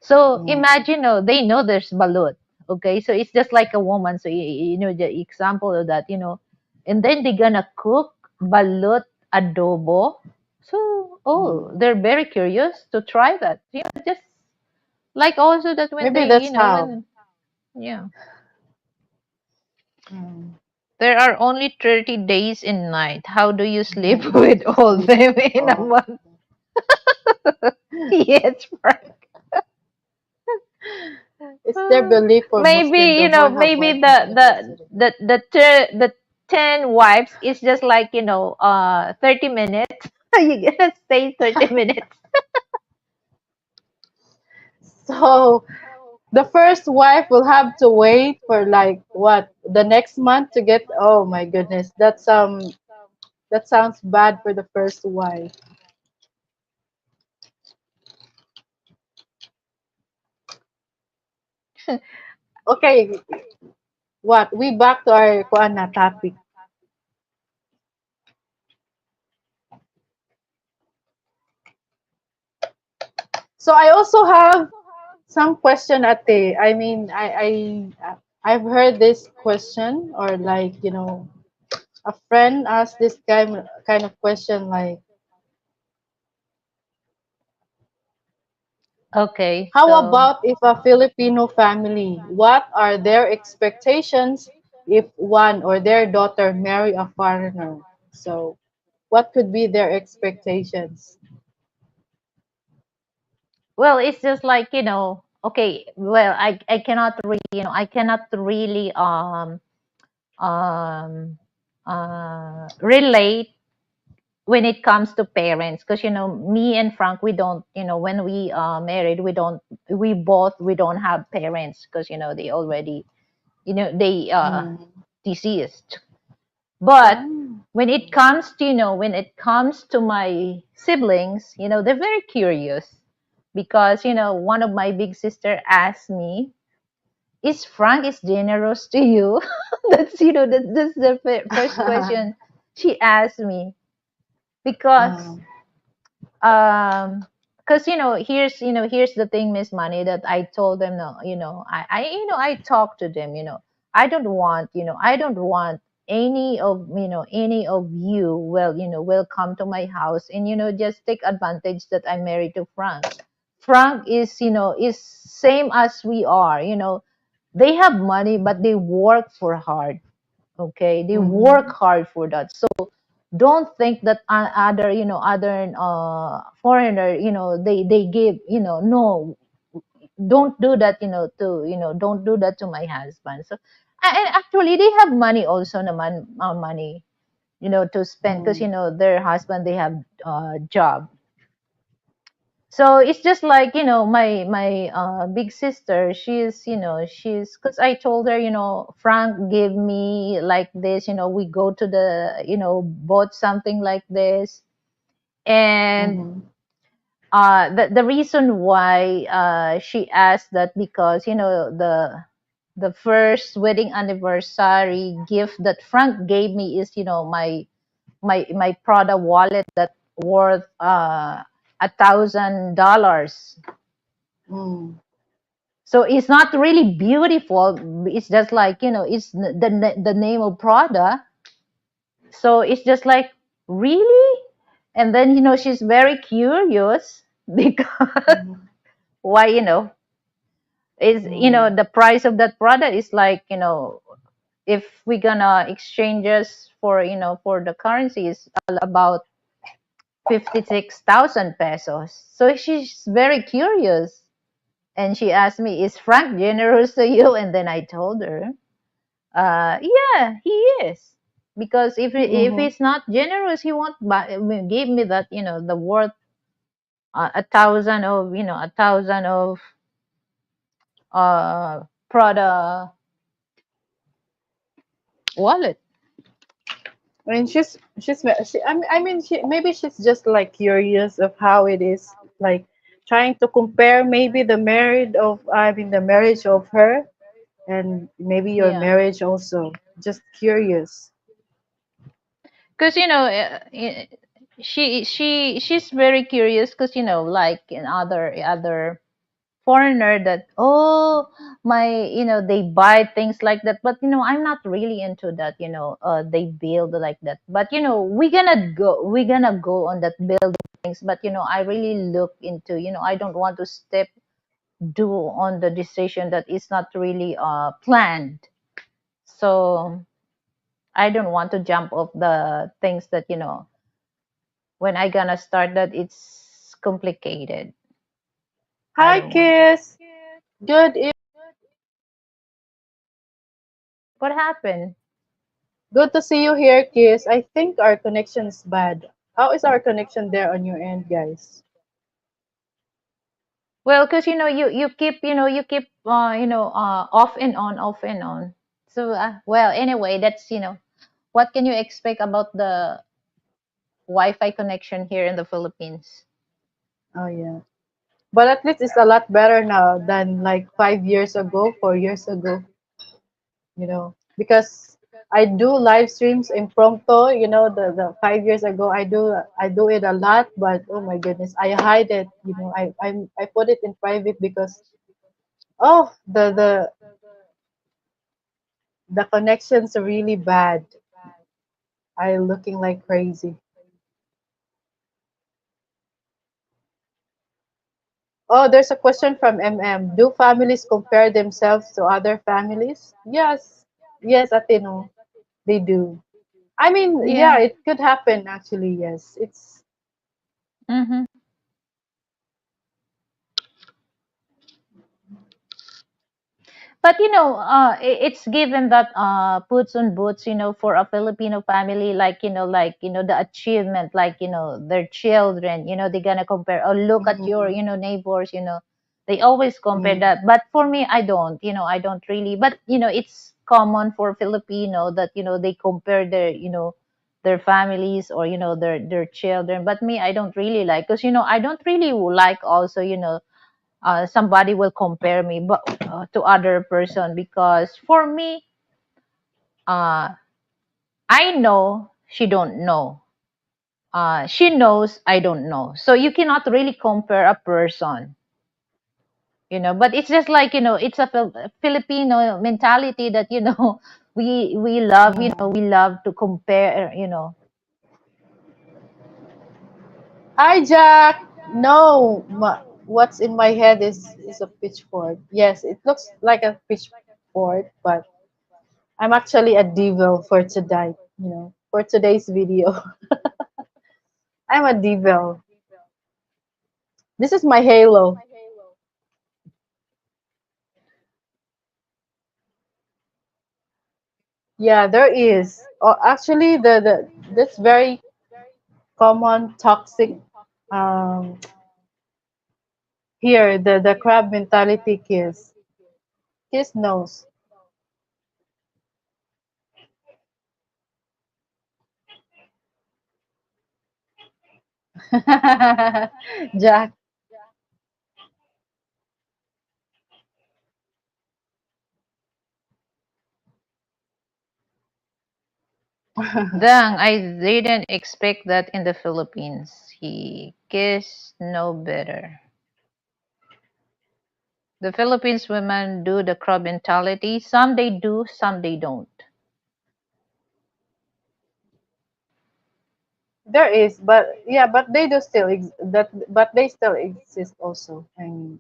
So Mhm. imagine, they know there's balut. Okay, so it's just like a woman. So the example of that, and then they're gonna cook balut adobo. So, Mhm. they're very curious to try that. Just like, also, that when Maybe they, that's how. when, yeah, Mhm. there are only 30 days in night. How do you sleep Mhm. with To all sleep. them in a Oh. month? Yes, Frank. It's their belief for Muslim Maybe, to avoid have maybe boyfriend anniversary. the 10 wives is just like, 30 minutes. You gonna stay 30 minutes. So the first wife will have to wait for like what the next month to get. Oh my goodness, that sounds bad for the first wife. Okay, what we back to our kuan na topic. So I also have some question at the. I mean, I've heard this question or like a friend asked this kind of question like, Okay, how so, about if a Filipino family, what are their expectations if one or their daughter marry a foreigner? So, what could be their expectations? well, it's just like, okay, well, I cannot really, um relate when it comes to parents, because me and Frank, we don't, when we married, we don't have parents, because they already, they Mm. deceased. But Oh. when it comes to my siblings, they're very curious, because one of my big sister asked me, is Frank is generous to you? That's the first question she asked me, because Mm. because here's the thing, Miss Money, that I told them, no, I talked to them, I don't want any of you will come to my house and just take advantage that I'm married to Frank. Frank is same as we are. They have money, but they work for hard. Okay, they work Mhm. hard for that. So don't think that other foreigner, they give, no, don't do that, don't do that to my husband. So and actually they have money also naman, money, to spend, because Mm. their husband, they have job. So it's just like, my big sister, she's because I told her, Frank gave me like this, we go to the, bought something like this. And Mhm. the reason why she asked that, because the first wedding anniversary gift that Frank gave me is, my Prada wallet that worth $1,000. Mm. So it's not really beautiful. It's just like, it's the name of Prada. So it's just like, really? And then, she's very curious because Mhm. why, is, Mm. the price of that product is like, if we're gonna exchanges for, for the currency, is all about 56,000 pesos. So she's very curious. And she asked me, is Frank generous to you? And then I told her, yeah, he is. Because if Mhm. he's not generous, he won't buy, I mean, give me that, the worth 1,000 of, 1,000 of Prada wallet. I mean, I mean, maybe she's just like curious of how it is, like trying to compare maybe the marriage of her and maybe your Yeah. marriage also. Just curious. Because she's very curious, because like in other foreigner, that, oh, my, they buy things like that, but I'm not really into that, they build like that. But we're gonna go on that building things. But I really look into, I don't want to step do on the decision that is not really planned. So I don't want to jump off the things that, when I gonna start that, it's complicated. I Hi, don't want to. Kiss. Good. What happened? Good to see you here, Kiss. I think our connection is bad. How is our connection there on your end, guys? Well, because you keep off and on. So well, anyway, that's, what can you expect about the Wi-Fi connection here in the Philippines? Oh yeah. But at least it's a lot better now than like 5 years ago, 4 years ago, because I do live streams impromptu, the 5 years ago I do it a lot, but oh my goodness, I hide it, I put it in private because oh the connections are really bad. I looking like crazy. Oh, there's a question from MM. Do families compare themselves to other families? Yes. Yes, Atino. They do. I mean, yeah, Yeah. it could happen actually, yes. It's Mm-hmm. But it's given that puts on boots, for a Filipino family, like the achievement, like their children, they're gonna compare. Oh, look at your Mm, neighbors, they always compare mm, that. But for me, I don't really. But it's common for Filipino that they compare their families, or their children. But me, I don't really like, because I don't really like also, somebody will compare me, but to other person, because for me, uh I know she don't know, she knows I don't know, so you cannot really compare a person. But it's just like, it's a Filipino mentality that we love, mm. we love to compare, Hi, Jack. No, what's in my head is a pitchfork. Yes, it looks like a pitchfork, but I'm actually a devil for today. For today's video, I'm a devil. This is my halo. Yeah, there is. Oh, actually, the this very common toxic um here the crab mentality kiss knows. Jack. dang, I didn't expect that in the Philippines. He kiss no better. The Philippines women do the crab mentality. Some they do, some they don't. There is, but yeah, but they do still but they still exist also. I mean,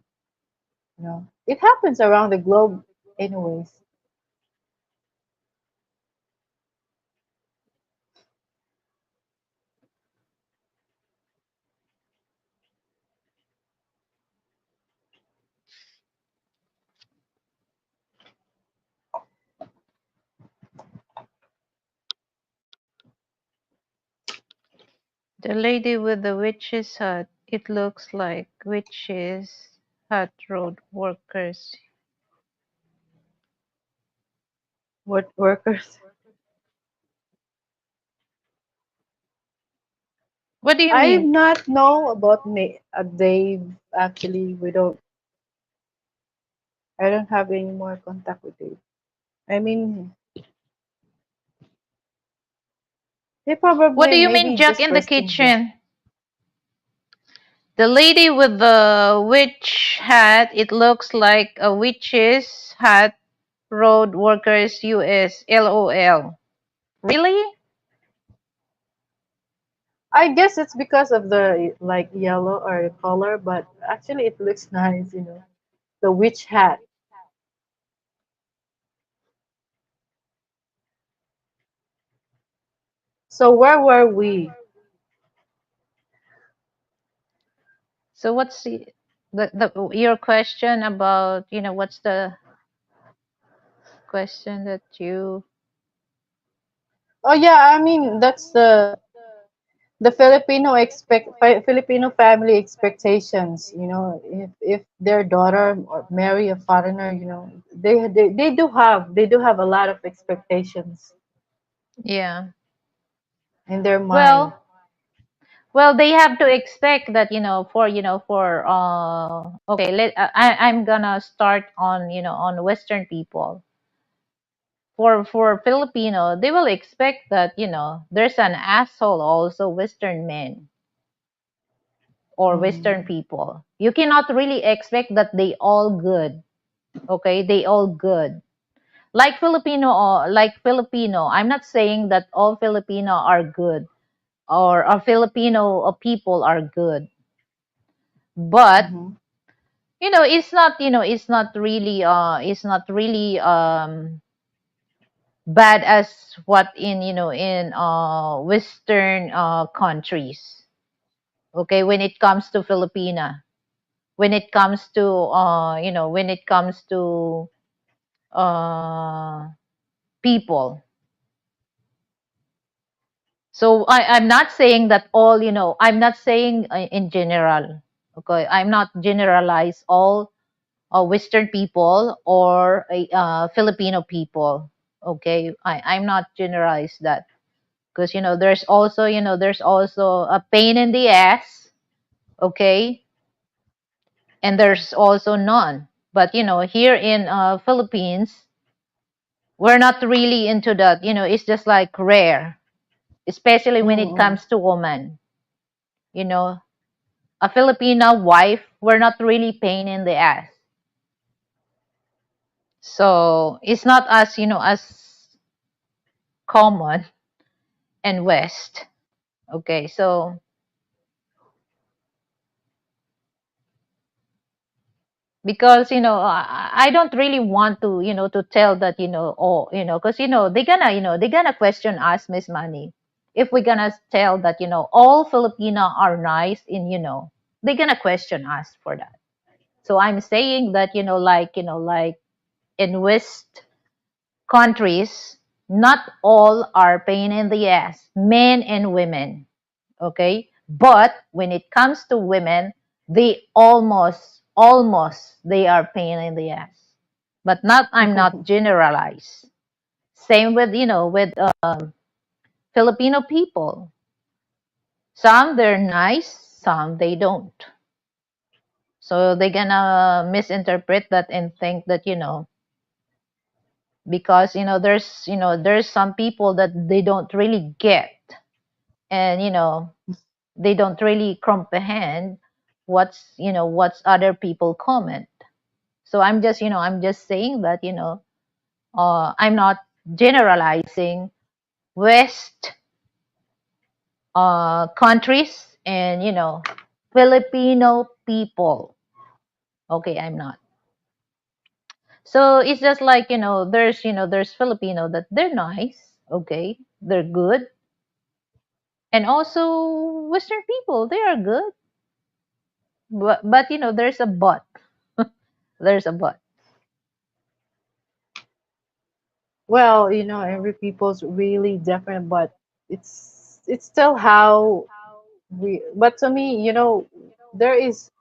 it happens around the globe, anyways. The lady with the witch's hat. It looks like witches hat road workers. What workers? What do you I mean? not know about Dave. Actually, we don't. I don't have any more contact with Dave. I mean, he What do probably you mean, maybe Jack just in the resting here. kitchen? The lady with the witch hat. It looks like a witch's hat road workers US. LOL. Really? I guess it's because of the like yellow or the color, but actually it looks nice. The witch hat. So where were we? So what's the your question about, what's the question that you. Oh yeah, I mean that's the Filipino family expectations. If their daughter or marry a foreigner, they do have a lot of expectations Yeah. in their mind. Well, they have to expect that, for okay, I'm gonna start on, on Western people. For Filipino, they will expect that, there's an asshole also Western men or Western Mm, people. You cannot really expect that they all good. Okay, they all good. Like Filipino, I'm not saying that all Filipino are good, or Filipino people are good, but mm-hmm, it's not really bad as what in in Western countries. Okay, when it comes to Filipina, when it comes to uh, people. So I'm not saying that all, I'm not saying in general. Okay, I'm not generalize all Western people or Filipino people. Okay, I'm not generalize that because there's also a pain in the ass. Okay, and there's also none. But here in Philippines, we're not really into that. It's just like rare, especially when it Mm-mm. comes to women. You know, a Filipino wife, we're not really pain in the ass. So it's not as as common and West. Okay, so because I don't really want to to tell that oh because they're gonna question us, Miss Money, if we're gonna tell that all Filipino are nice in they're gonna question us for that. So I'm saying that like in West countries, not all are pain in the ass, men and women. Okay, but when it comes to women, they almost they are pain in the ass, but not I'm not generalize. Same with with Filipino people. Some they're nice, some they don't. So they're gonna misinterpret that and think that because there's some people that they don't really get, and they don't really comprehend what's other people comment. So I'm just saying that I'm not generalizing West countries and Filipino people. Okay, I'm not. So it's just like there's Filipino that they're nice. Okay, they're good, and also Western people they are good, but there's a but. There's a but. Well, every people's really different, but it's still how but to me, there is,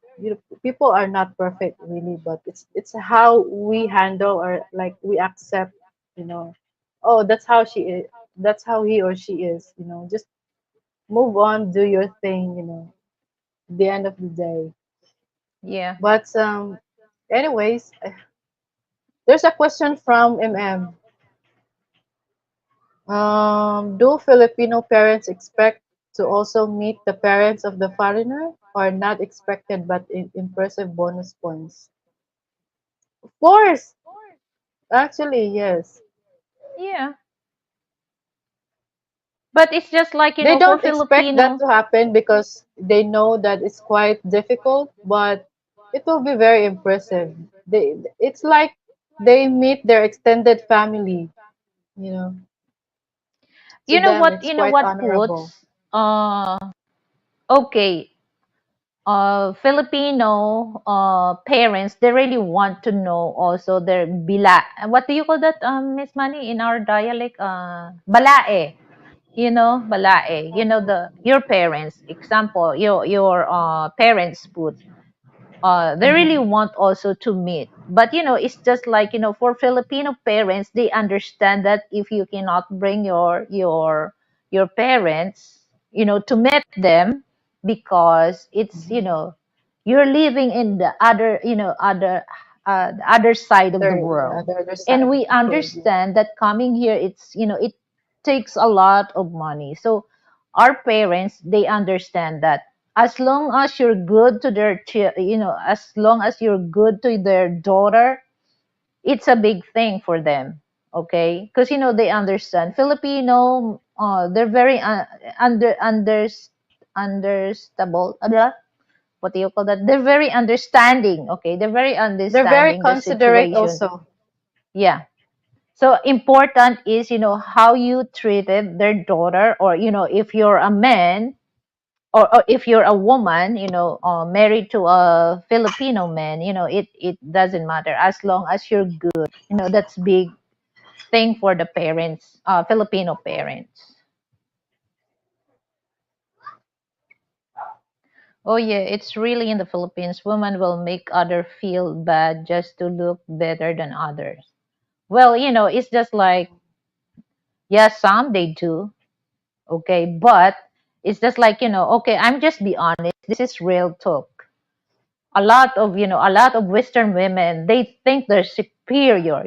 people are not perfect really, but it's how we handle, or like we accept, you know, oh, that's how she is, that's how he or she is, just move on, do your thing, at the end of the day. Yeah. But anyways, there's a question from MM. Do Filipino parents expect to also meet the parents of the foreigner, or not expected but impressive bonus points? Of course, actually, yes. Yeah. But it's just like, They for don't expect that Filipino. to happen because they know that it's quite difficult, but it will be very impressive. It's like they meet their extended family, you know. To them, it's You know quite what honorable. puts okay, Filipino parents, they really want to know also their bila. What do you call that, Miss Manny, in our dialect? Balae. Balae. The your parents. Example, your parents put. They really Hmm. want also to meet, but it's just like for Filipino parents, they understand that if you cannot bring your parents to meet them, because it's you're living in the other the other side of the Yeah, world. the other And side of we the world. Yeah. understand that coming here, it takes a lot of money. So our parents, they understand that as long as you're good to as long as you're good to their daughter, it's a big thing for them. Okay, because they understand Filipino, they're very understandable. What do you call that? They're very understanding. Okay, they're very They're very understanding the considerate situation. also. Yeah. So important is how you treated their daughter, or if you're a man, or if you're a woman, married to a Filipino man, it doesn't matter as long as you're good. That's big thing for the parents, Filipino parents. Oh yeah, it's really in the Philippines. Women will make other feel bad just to look better than others. Well, it's just like, yeah, some they do, okay, but it's just like, okay, I'm just be honest. This is real talk. A lot of Western women, they think they're superior.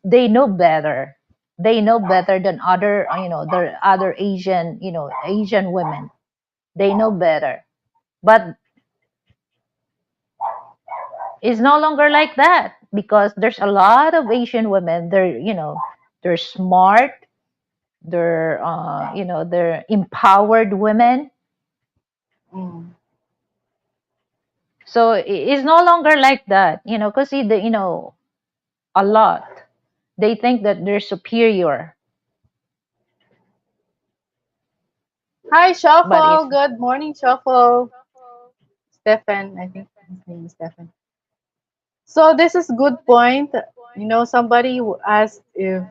They know better. They know better than the other Asian women. They know better. But it's no longer like that because there's a lot of Asian women. They're smart. They're empowered women. Mm. So it's no longer like that, because a lot. They think that they're superior, Hi, but it's Shuffle. Good morning, Shuffle. Stefan, I think his name is Stefan. So this is good point. Somebody asked if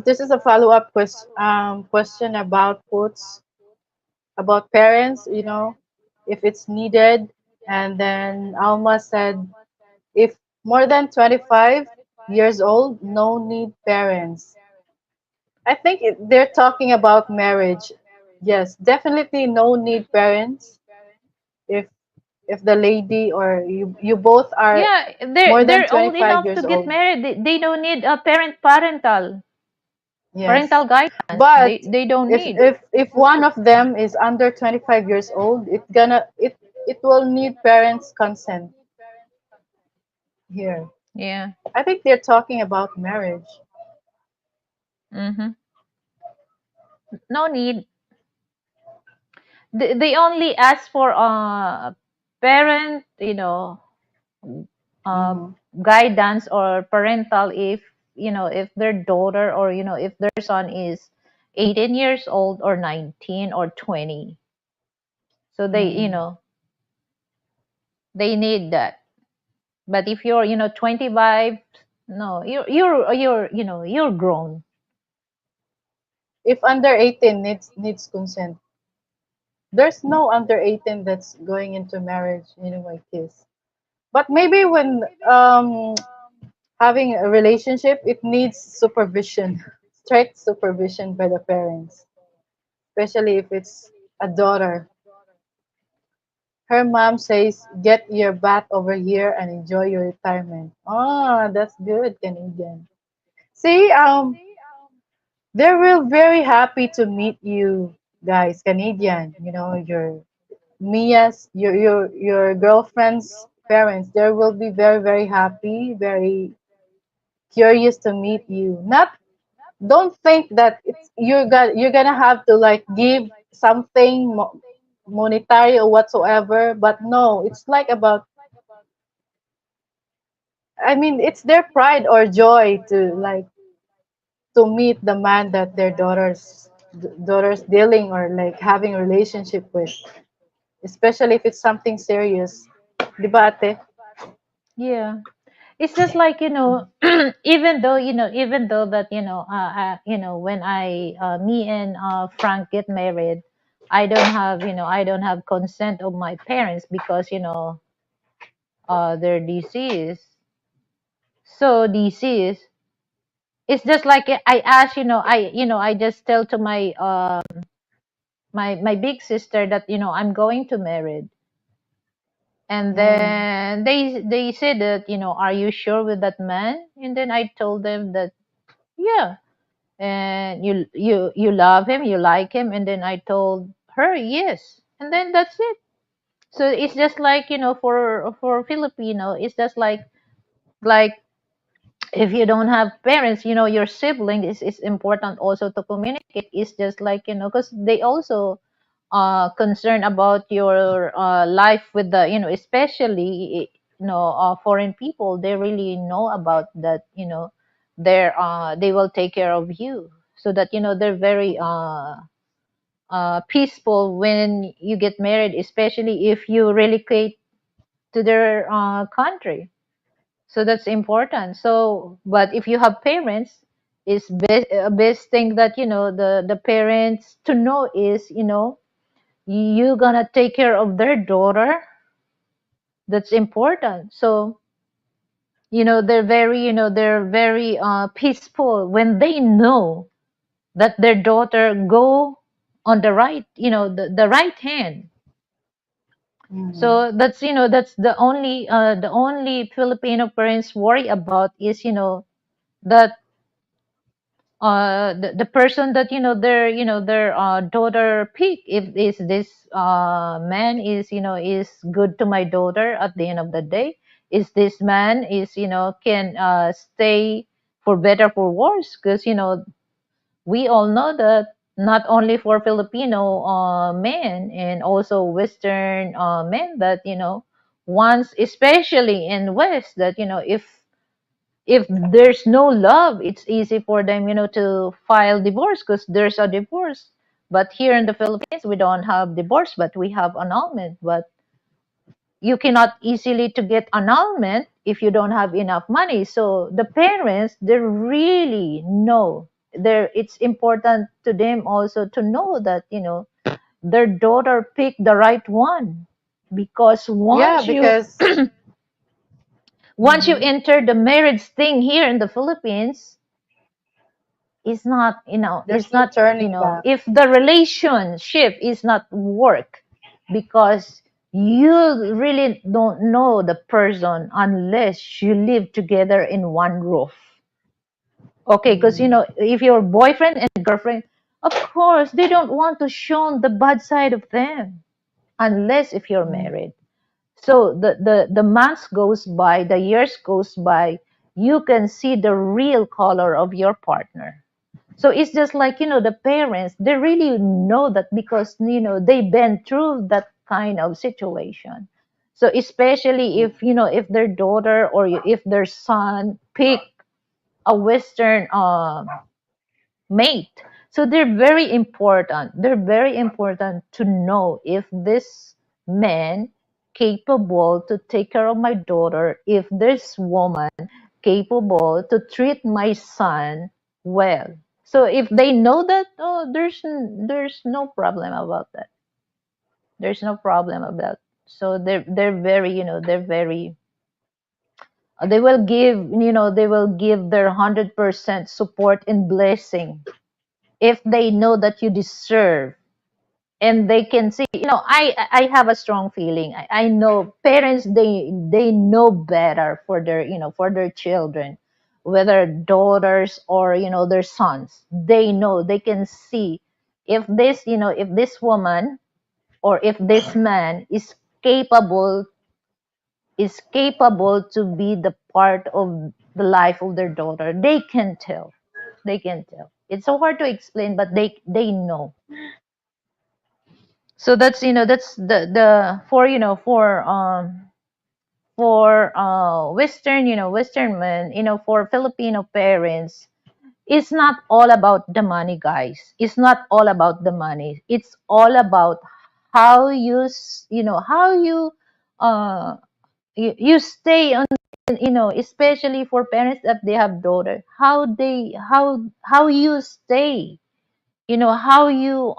this is a follow-up question about quotes about parents. If it's needed, and then Alma said if more than 25 years old, no need parents. I think they're talking about marriage. Yes, definitely no need parents if the lady or you both are yeah, more they're than they're old 25 enough years to get old. married. They don't need a parental Yes. guidance. But They don't if need. if if one of them is under 25 years old, it will need parents' consent here. Yeah. I think they're talking about marriage. Mm-hmm. No need. They only ask for parent, uh, Hmm. guidance or parental if their daughter or if their son is 18 years old or 19 or 20. So Hmm. they need that. But if you're 25, no, you're grown. If under 18 needs consent, there's no under 18 that's going into marriage anyway, kiss. But maybe when having a relationship, it needs supervision, strict supervision by the parents, especially if it's a daughter. Her mom says, "Get your butt over here and enjoy your retirement." Oh, that's good, Canadian. See, they were very happy to meet you guys, Canadian. Your Mia's, your girlfriend's parents. They will be very very happy, very curious to meet you. Not don't think that you're gonna have to like give something monetary or whatsoever. But no, it's like about. I mean, it's their pride or joy to meet the man that their daughters dealing or like having a relationship with, especially if it's something serious. Di ba, ate? Yeah. It's just like even though that when me and Frank get married, I don't have consent of my parents because they're deceased. So deceased, it's just like I ask, I just tell to my big sister that I'm going to marry, and Mm, then they said that are you sure with that man? And then I told them that yeah, and you love him, you like him, and then I told her yes, and then that's it. So it's just like for Filipino, it's just like if you don't have parents, your sibling is important also to communicate. It's just like because they also concerned about your life with the especially foreign people. They really know about that. They will take care of you, so that they're very peaceful when you get married, especially if you relocate to their country. So that's important. So, but if you have parents, it's best thing that the parents to know is you gonna take care of their daughter. That's important. So they're very peaceful when they know that their daughter go on the right, the right hand. Mm. So that's the only Filipino parents worry about is that the person that their daughter pick, if is this man is good to my daughter at the end of the day, is this man is can stay for better for worse, because we all know that not only for Filipino men and also Western men, that once, especially in West, that if there's no love, it's easy for them to file divorce because there's a divorce. But here in the Philippines, we don't have divorce, but we have annulment. But you cannot easily to get annulment if you don't have enough money. So the parents, they really know, there it's important to them also to know that their daughter picked the right one, because Yeah, because once you mhm, enter the marriage thing here in the Philippines, it's not there's no turning back. if the relationship is not work, because you really don't know the person unless you live together in one roof. Okay, because Mm. if your boyfriend and girlfriend, of course they don't want to show the bad side of them unless if you're Mm. married. So the months goes by, the years goes by, you can see the real color of your partner. So it's just like the parents, they really know that because they've been through that kind of situation. So especially Yeah. if their daughter or if their son pick a Western mate, so they're very important to know if this man capable to take care of my daughter, if this woman capable to treat my son well. So if they know that, oh, there's no problem about that. There's no problem about. So they're very they're very they will give their 100% support and blessing if they know that you deserve, and they can see. I have a strong feeling. I know parents, they know better for their for their children, whether daughters or their sons. They know, they can see if this woman or if this man capable to be the part of the life of their daughter. They can tell. It's so hard to explain, but they know. So that's the for Western men, for Filipino parents, it's not all about the money, guys. It's not all about the money. It's all about how how uh you stay on, especially for parents that they have daughter, how you stay, how you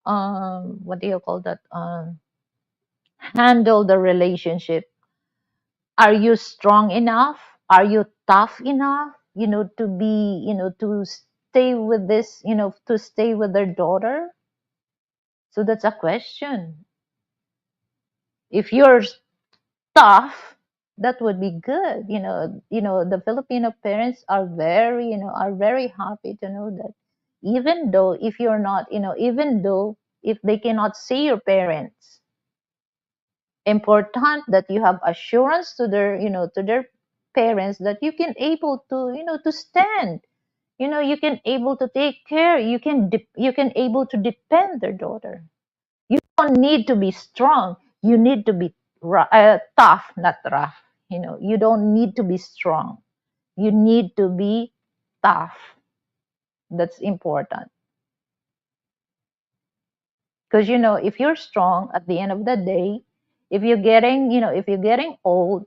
what do you call that, handle the relationship. Are you strong enough? Are you tough enough, to be, to stay with this, to stay with their daughter? So that's a question. If you're tough, that would be good. The Filipino parents are very happy to know that, even though if you're not, even though if they cannot see your parents, important that you have assurance to their parents that you can able to to stand, you can able to take care, you can able to depend their daughter. You don't need to be strong, you need to be tough, not rough. You don't need to be strong, you need to be tough. That's important. Because if you're strong at the end of the day, if you're getting if you're getting old,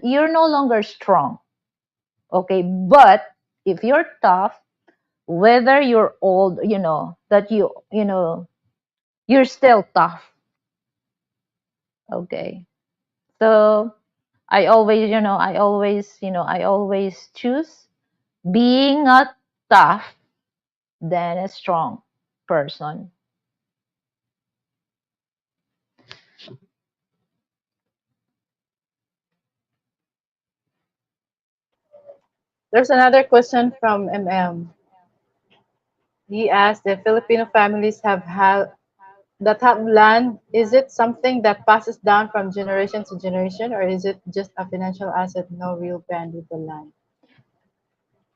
you're no longer strong. Okay, but if you're tough, whether you're old, that you're still tough. Okay, so I always choose being a tough than a strong person. There's another question from MM. He asked if Filipino families have land, is it something that passes down from generation to generation, or is it just a financial asset, no real band with the land?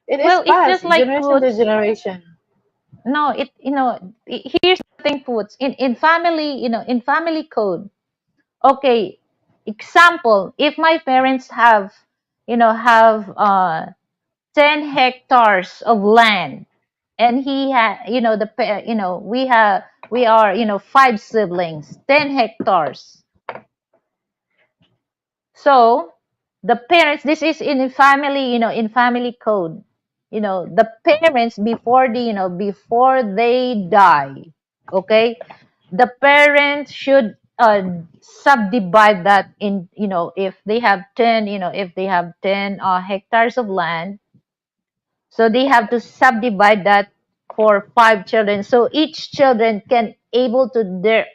It is Well, it's passed just like generation to foods. generation. No, here's the thing, foods in family, in family code. Okay, example, if my parents have 10 hectares of land, and he had the we are five siblings, 10 hectares. So the parents, this is in family, in family code. The parents, before they die, okay, the parents should subdivide that in, if they have 10, if they have 10 hectares of land, so they have to subdivide that for five children. So each children can able to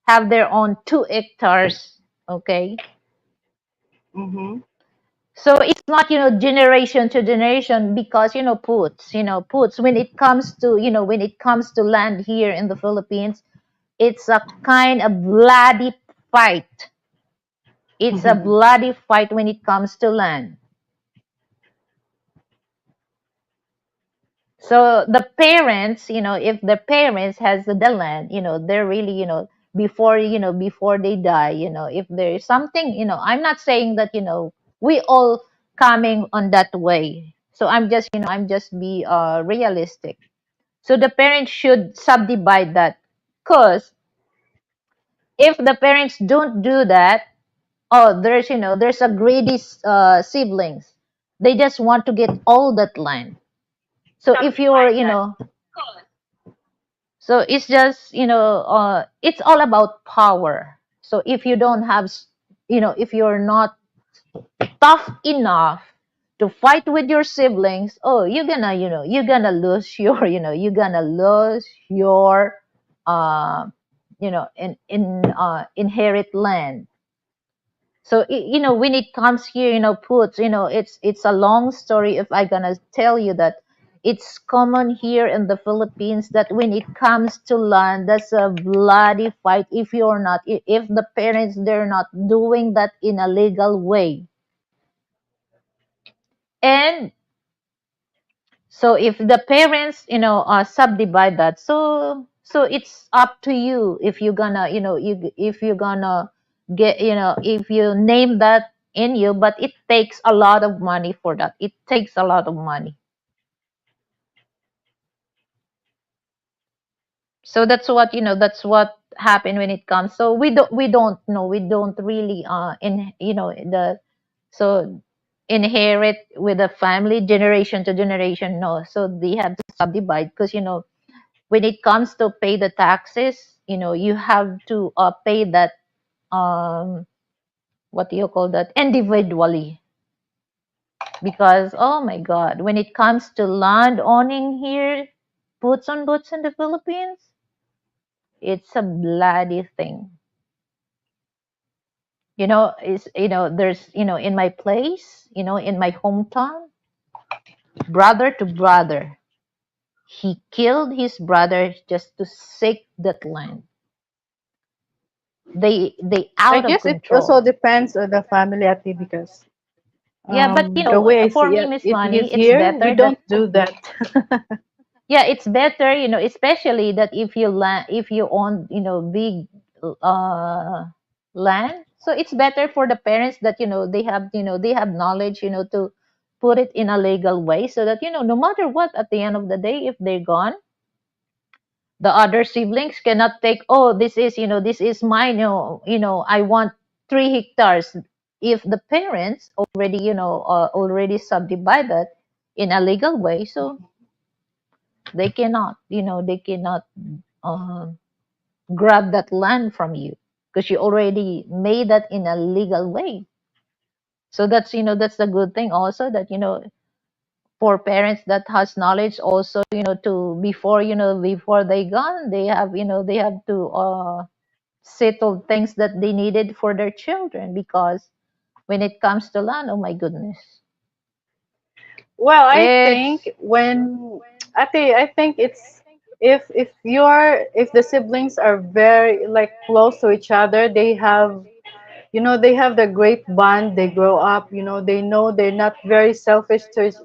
have their own 2 hectares. Okay. Mm-hmm. So it's not, generation to generation, because, puts when it comes to, land here in the Philippines, it's a kind of bloody fight. It's a bloody fight when it comes to land. So the parents, if the parents has the land, they're really, before they die, if there is something, I'm not saying that, we all coming on that way. So I'm just be realistic. So the parents should subdivide that, because if the parents don't do that, oh, there's a greedy siblings. They just want to get all that land. So if you're, so it's just, it's all about power. So if you don't have, if you're not tough enough to fight with your siblings, oh, you're gonna lose your, you're gonna lose your, uh, inherit land. So when it comes here, puts, it's a long story if I gonna tell you that it's common here in the Philippines that when it comes to land, that's a bloody fight. If you're not, if the parents, they're not doing that in a legal way. And so if the parents, subdivide that, so it's up to you if you're gonna, if you're gonna get, if you name that in you, but it takes a lot of money for that. It takes a lot of money. So that's what happened when it comes. So we don't know, we don't really in the so inherit with the family generation to generation, no. So they have to subdivide, because when it comes to pay the taxes, you have to pay that, what do you call that, individually. Because, oh my God, when it comes to land owning here, boots on boots in the Philippines, it's a bloody thing. It's, there's, in my place, in my hometown, brother to brother, he killed his brother just to seek that land. They I out of guess it also control. depends on the family, Ati, because Yeah, but the way I for see me, it, Miss it is Money, it's here. We better that, don't do that. yeah, it's better, especially that if you own, big uh land. So it's better for the parents that, they have knowledge, to put it in a legal way, so that, no matter what, at the end of the day, if they're gone, The other siblings cannot take, oh, this is, this is mine, I want 3 hectares. If the parents already, already subdivided in a legal way, so they cannot um, grab that land from you because you already made that in a legal way. So that's the good thing also, that for parents that has knowledge also, to before, before they gone, they have to settle things that they needed for their children, because when it comes to land, oh my goodness, Well, I think it's when I think it's if you're if the siblings are very like close to each other, they have they have the great bond. They grow up, they know they're not very selfish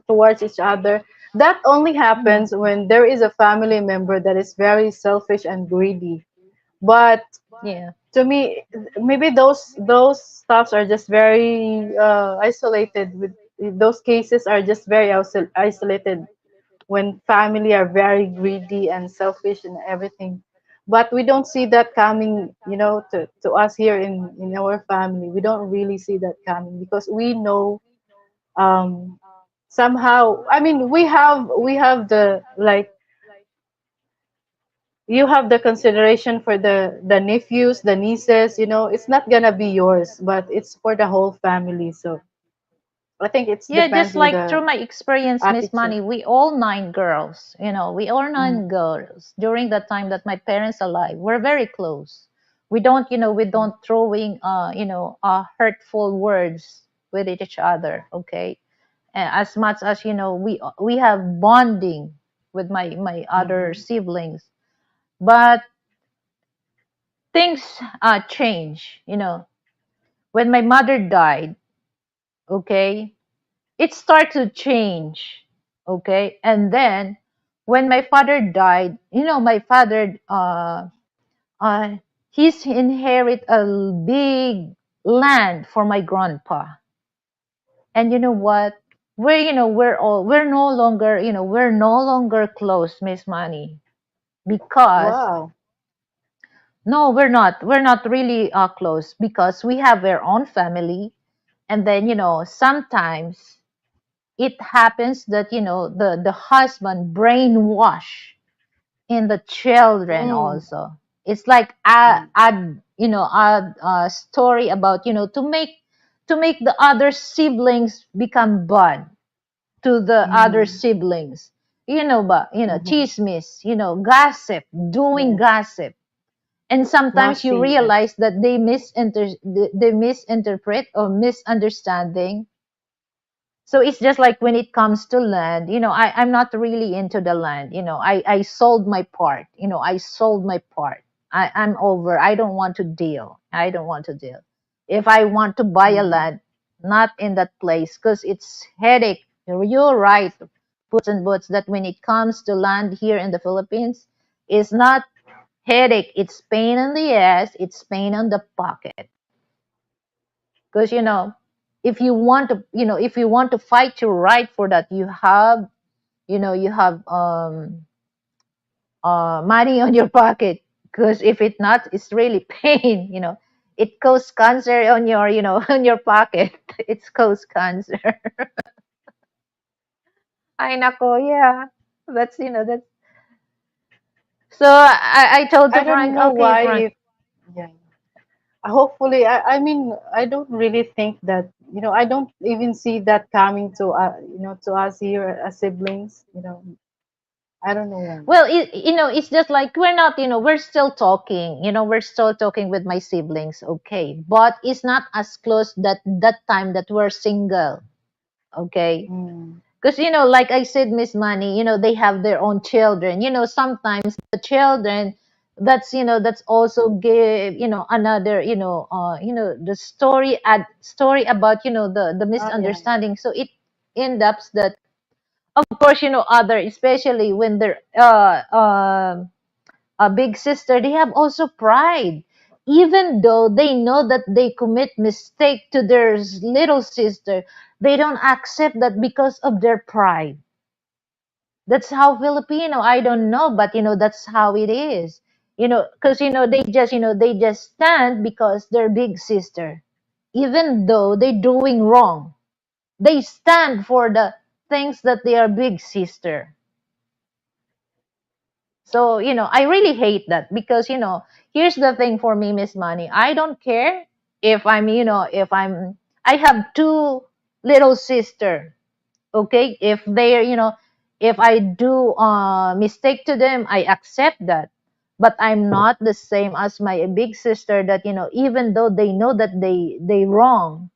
towards each other. That only mm, happens when there is a family member that is very selfish and greedy. But yeah, to me, maybe those stuffs are just very isolated. With those cases are just very isolated when family are very greedy and selfish and everything. But we don't see that coming, to us here in our family. We don't really see that coming because we know, um, somehow. I mean, we have the like you have the consideration for the nephews, the nieces. It's not gonna be yours, but it's for the whole family. So I think it yeah, depends just with like the through my experience, Miss attitude. Money, we all 9 girls, we all Mm, 9 girls during the time that my parents alive. We're very close. We don't throwing hurtful words with each other, okay? As much as we have bonding with my other mm, siblings, but things change, when my mother died, okay, it started to change, okay. And then when my father died, my father uh he's inherit a big land for my grandpa. And you know what, we're no longer close, Miss Money, because wow. no, we're not really close, because we have our own family. And then sometimes it happens that the husband brainwash in the children Mm, also. It's like mm, a story about to make the other siblings become bad to the other mm, siblings. But mm-hmm. chismis, gossip, doing Yes. gossip. And sometimes you Gossip. Yes. realize that they misinterpret or misunderstanding. So it's just like when it comes to land, I'm not really into the land. I sold my part. I sold my part. I'm over. I don't want to deal. I don't want to deal. If I want to buy a Mm-hmm. land, not in that place, because it's headache. You're right, puts and butts, that when it comes to land here in the Philippines, it's not headache. It's pain in the ass. It's pain on the pocket. Because if you want to fight your right for that, you have money on your pocket. Because if it not, it's really pain. It causes cancer on your on your pocket. It's cause cancer. Ay nako, yeah. That's so I told to I don't Frank, know okay, why. Frank. If Yeah. Hopefully, I mean, I don't really think that, I don't even see that coming to us here as siblings. I don't know why. Well, it's just like we're not, we're still talking, we're still talking with my siblings, okay, but it's not as close that time that we're single, okay. Mm. Because like I said, Miss Money, they have their own children. Sometimes the children, that's also give another the story about the Oh yeah. misunderstanding. So it ends up that, of course, other, especially when they're a big sister, they have also pride, even though they know that they commit mistake to their little sister. They don't accept that because of their pride. That's how Filipino, I don't know, but that's how it is. Because they just stand because they're big sister. Even though they're doing wrong, they stand for the things that they are big sister. So, I really hate that because, here's the thing for me, Miss Money. I don't care if I have two little sister. Okay. If I do mistake to them, I accept that. But I'm not the same as my big sister that, even though they know that they wrong,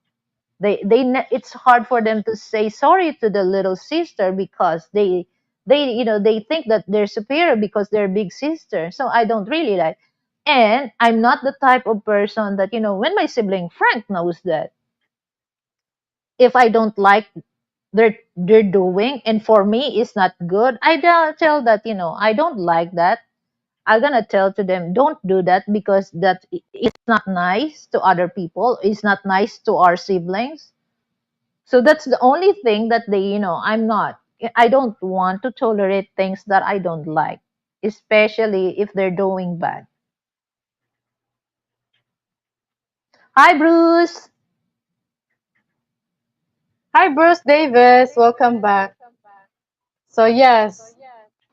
it's hard for them to say sorry to the little sister because they think that they're superior because they're big sister. So I don't really like, and I'm not the type of person that, when my sibling Frank knows that if I don't like they're doing and for me it's not good, I don't tell that, I don't like that. I'm gonna tell to them, don't do that because it's not nice to other people, it's not nice to our siblings. So that's the only thing that I don't want to tolerate things that I don't like, especially if they're doing bad. Hi, Bruce. Hi, Bruce Davis. Welcome back. So yes,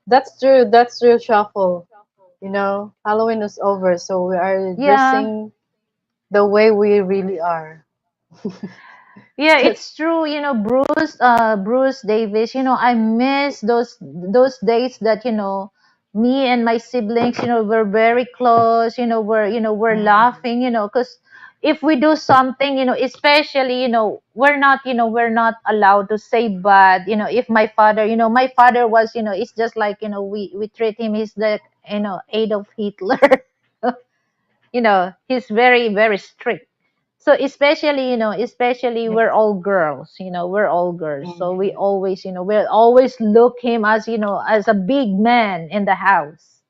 that's true. That's true. Shuffle. Halloween is over, so we are Yeah. dressing the way we really are. Yeah, That's it's true. Bruce Davis. I miss those days that me and my siblings, were very close. We're laughing. Because if we do something, especially, we're not allowed to say bad. If my father was, it's just like, we treat him. He's the Adolf Hitler. He's very very strict. So especially we're all girls, so we mm. always we'll always look him as as a big man in the house.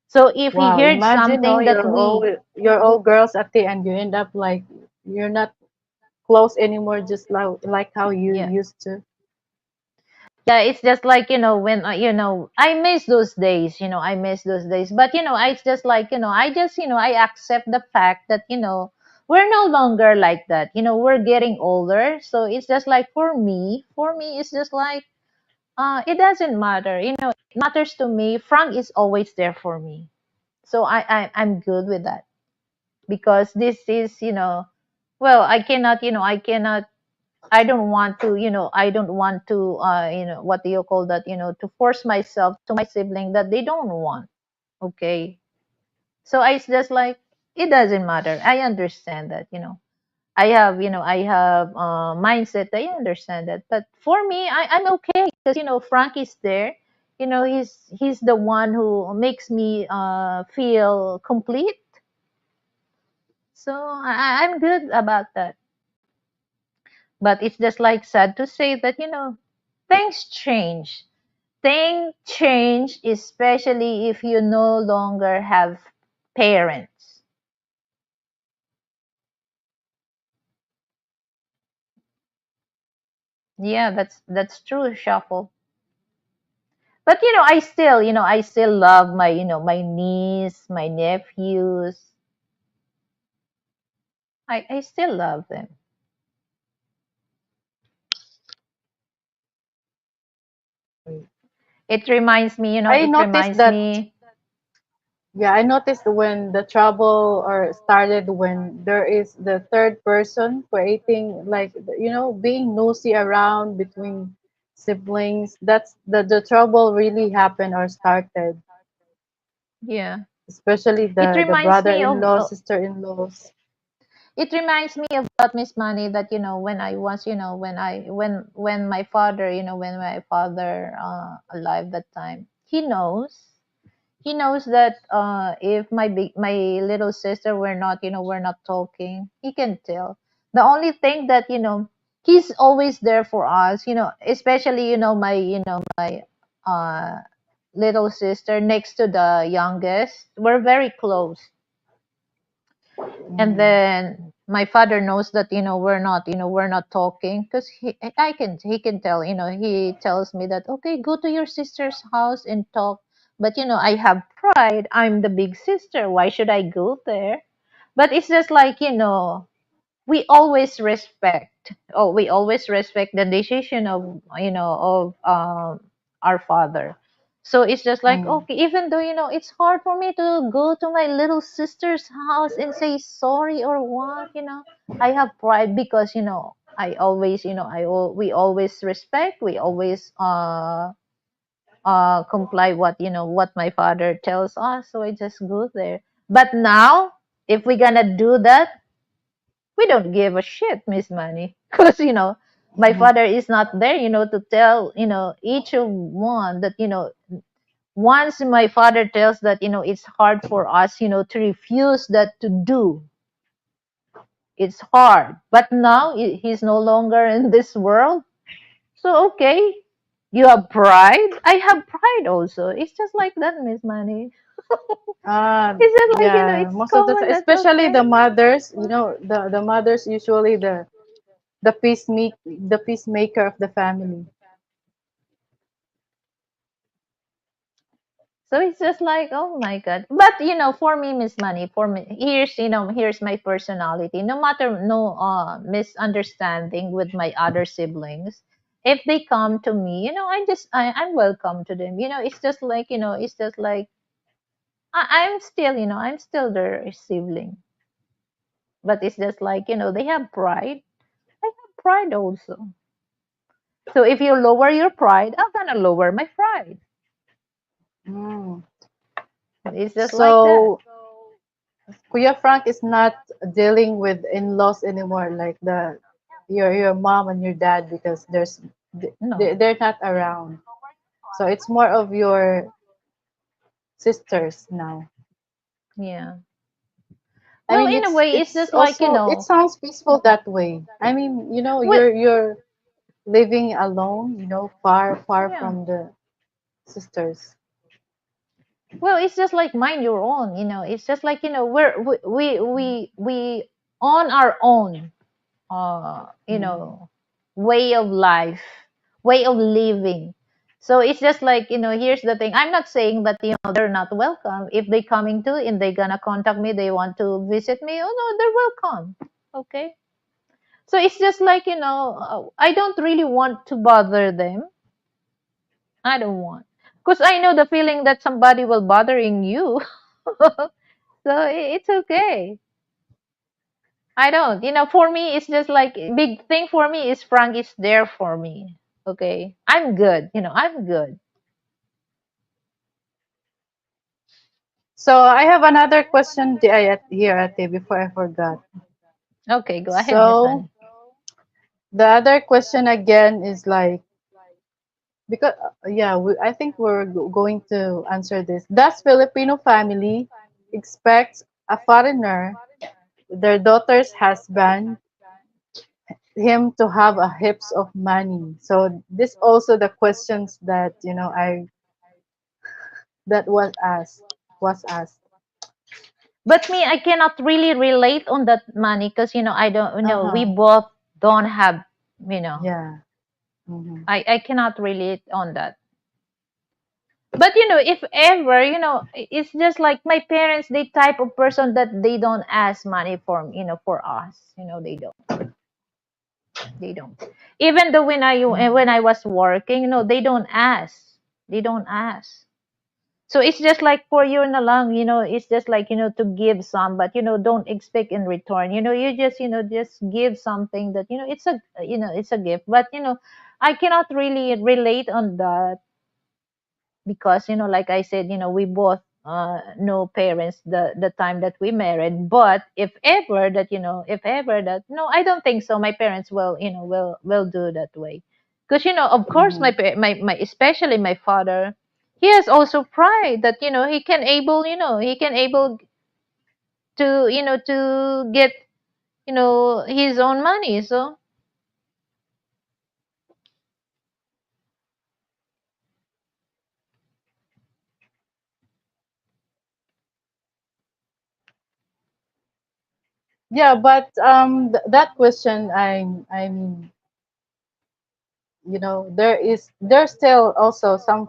So if he Wow. heard Imagine, no, something that we you're all girls at the end. You end up like you're not close anymore, just like how you yeah, used to. yeah, it's just like when I miss those days, I miss those days. But it's just like I just I accept the fact that we're no longer like that. We're getting older, so it's just like for me it's just like it doesn't matter. It matters to me. Frank is always there for me. So I'm good with that because this is, well, I don't want to, what do you call that, to force myself to my sibling that they don't want. Okay. So it's just like, it doesn't matter. I understand that, I have mindset. I understand that, but for me, I'm okay because Frank is there. He's the one who makes me feel complete. So I'm good about that. But it's just like sad to say that things change. Things change, especially if you no longer have parents. Yeah, that's true, Shuffle. But I still love my niece, my nephews. I still love them. It reminds me, I it noticed reminds that. me. Yeah, I noticed when the trouble or started when there is the third person creating like being nosy around between siblings. That's the trouble really happened or started, Yeah, especially it the reminds me of brother-in-law, sister-in-laws. it reminds me about Miss Money that when I was when my father when my father alive that time, he knows that if my little sister were not talking, he can tell. The only thing that he's always there for us, especially my uh little sister next to the youngest. We're very close. And Mm. then my father knows that we're not talking, because he can tell, he tells me that, okay, go to your sister's house and talk. But I have pride. I'm the big sister. Why should I go there? But it's just like, we always respect the decision of, our father. So it's just like, Mm. okay, even though, it's hard for me to go to my little sister's house and say sorry or what, I have pride, because I always, we always respect, we always comply what my father tells us. So I just go there. But now, if we're gonna do that, we don't give a shit, Miss Money, because my Mhm. father is not there, to tell each of one that, once my father tells that, it's hard for us, to refuse that to do. It's hard, but now he's no longer in this world. So okay, you have pride, I have pride also. It's just like that, Miss Money. It's just like, Yeah, it's most of the common. time, That's especially okay. the mothers, the mothers usually the peacemaker of the family. So it's just like, oh my God. But for me, Miss Money, for me, here's my personality. No matter, no misunderstanding with my other siblings, if they come to me, I'm welcome to them. It's just like, I'm still their sibling. But it's just like, they have pride. I have pride also. So if you lower your pride, I'm gonna lower my pride. Mm. It's just like that. So Kuya Frank is not dealing with in-laws anymore, like your mom and your dad, because No. they're not around. So it's more of your sisters now. Yeah. I Well, mean, in a way, it's it's just like, also it sounds peaceful that way. I mean, well, you're living alone, far yeah. from the sisters. Well, it's just like mind your own. It's just like, we on our own, Mm. way of life, way of living. So it's just like, here's the thing. I'm not saying that, they're not welcome. If they coming to and they gonna contact me, they want to visit me. Oh no, they're welcome. Okay. So it's just like, I don't really want to bother them. I don't want. Because I know the feeling that somebody will bothering you. So it's okay. I don't. For me, it's just like, big thing for me is Frank is there for me. Okay. I'm good. I'm good. So I have another question here, Ate, before I forgot. Okay, go ahead, Miss So Honey. the other question again is like, because yeah, I think we're going to answer this. Does Filipino family expect a foreigner, their daughter's husband, him to have a heaps of money? So this also the questions that I that was asked. But me, I cannot really relate on that money, because, I don't know. We Uh-huh. both don't have, you know, Yeah. Mm-hmm. I cannot relate on that. But, if ever, it's just like my parents, they type of person that they don't ask money for us. They don't. They don't. Even though when I was working, they don't ask. They don't ask. So it's just like for you na lang, it's just like, to give some, but don't expect in return. You just give something that, it's a gift. But I cannot really relate on that, because like I said, we both know parents the time that we married. But if ever that, no, I don't think so, my parents will do that way. Because of course, Mm-hmm. my especially my father, he has also pride that he can able to get his own money. So Yeah, but that question, I mean, there's still also some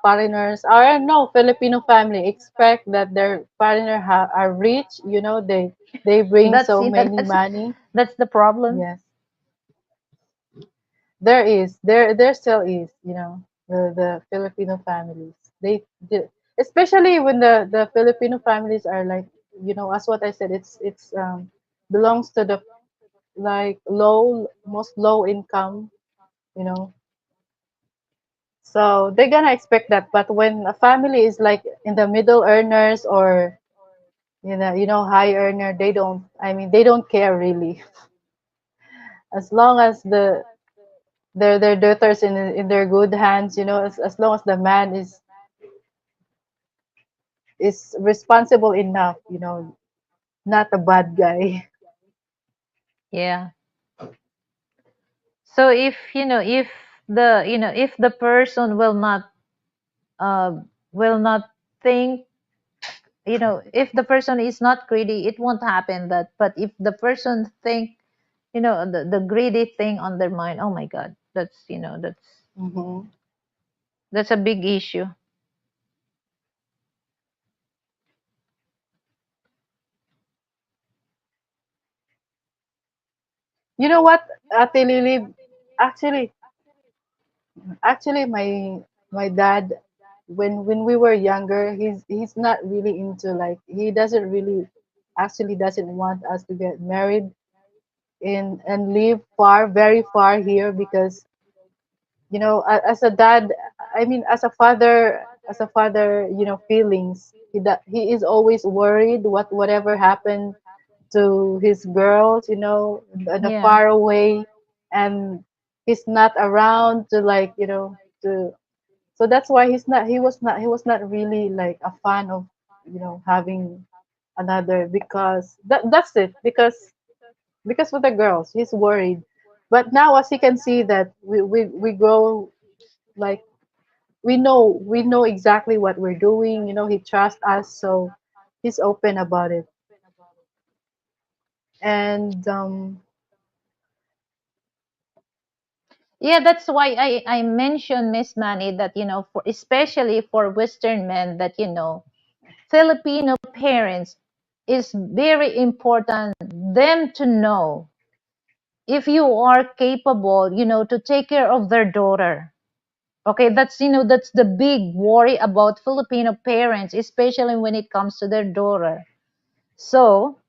foreigners or no Filipino family expect that their are rich. They bring That's so many money. that's the problem. Yes, there still is. The Filipino families. They especially when the Filipino families are like, as what I said, it's belongs to the like most low income. You know, So they're gonna expect that. But when a family is like in the middle earners or high earner, they don't. I mean, they don't care really. As long as their daughters in their good hands, as long as the man is responsible enough, not a bad guy. Yeah. So if if if the person uh will not think, if the person is not greedy, it won't happen that. But if the person think, the greedy thing on their mind, oh my god, hmm that's a big issue. You know what, Ate Lily? Actually, actually, my dad, when we were younger, he's not really into like he doesn't really actually doesn't want us to get married in and live far, very far here because as a dad, I mean as a father, feelings. He is always worried whatever happened to his girls, in a Yeah. far away, and he's not around to like to so that's why he was not really like a fan of having another because that's it because with the girls he's worried. But now as you can see that we grow like we know exactly what we're doing. He trusts us, so he's open about it. And Yeah, that's why I mentioned, Miss Manny, that for especially for Western men, that Filipino parents is very important them to know if you are capable, to take care of their daughter. Okay, that's the big worry about Filipino parents, especially when it comes to their daughter. So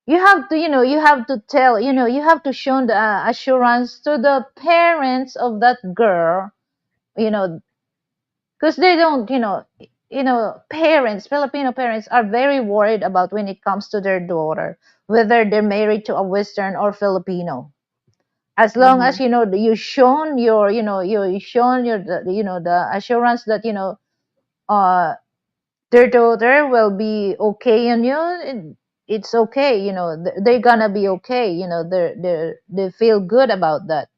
you have to tell, you have to show the assurance to the parents of that girl, you know, because they don't, parents, Filipino parents are very worried about when it comes to their daughter, whether they're married to a Western or Filipino. As long as mhm, you shown your the assurance that uh their daughter will be okay on you, it's okay, they're gonna be okay, they feel good about that.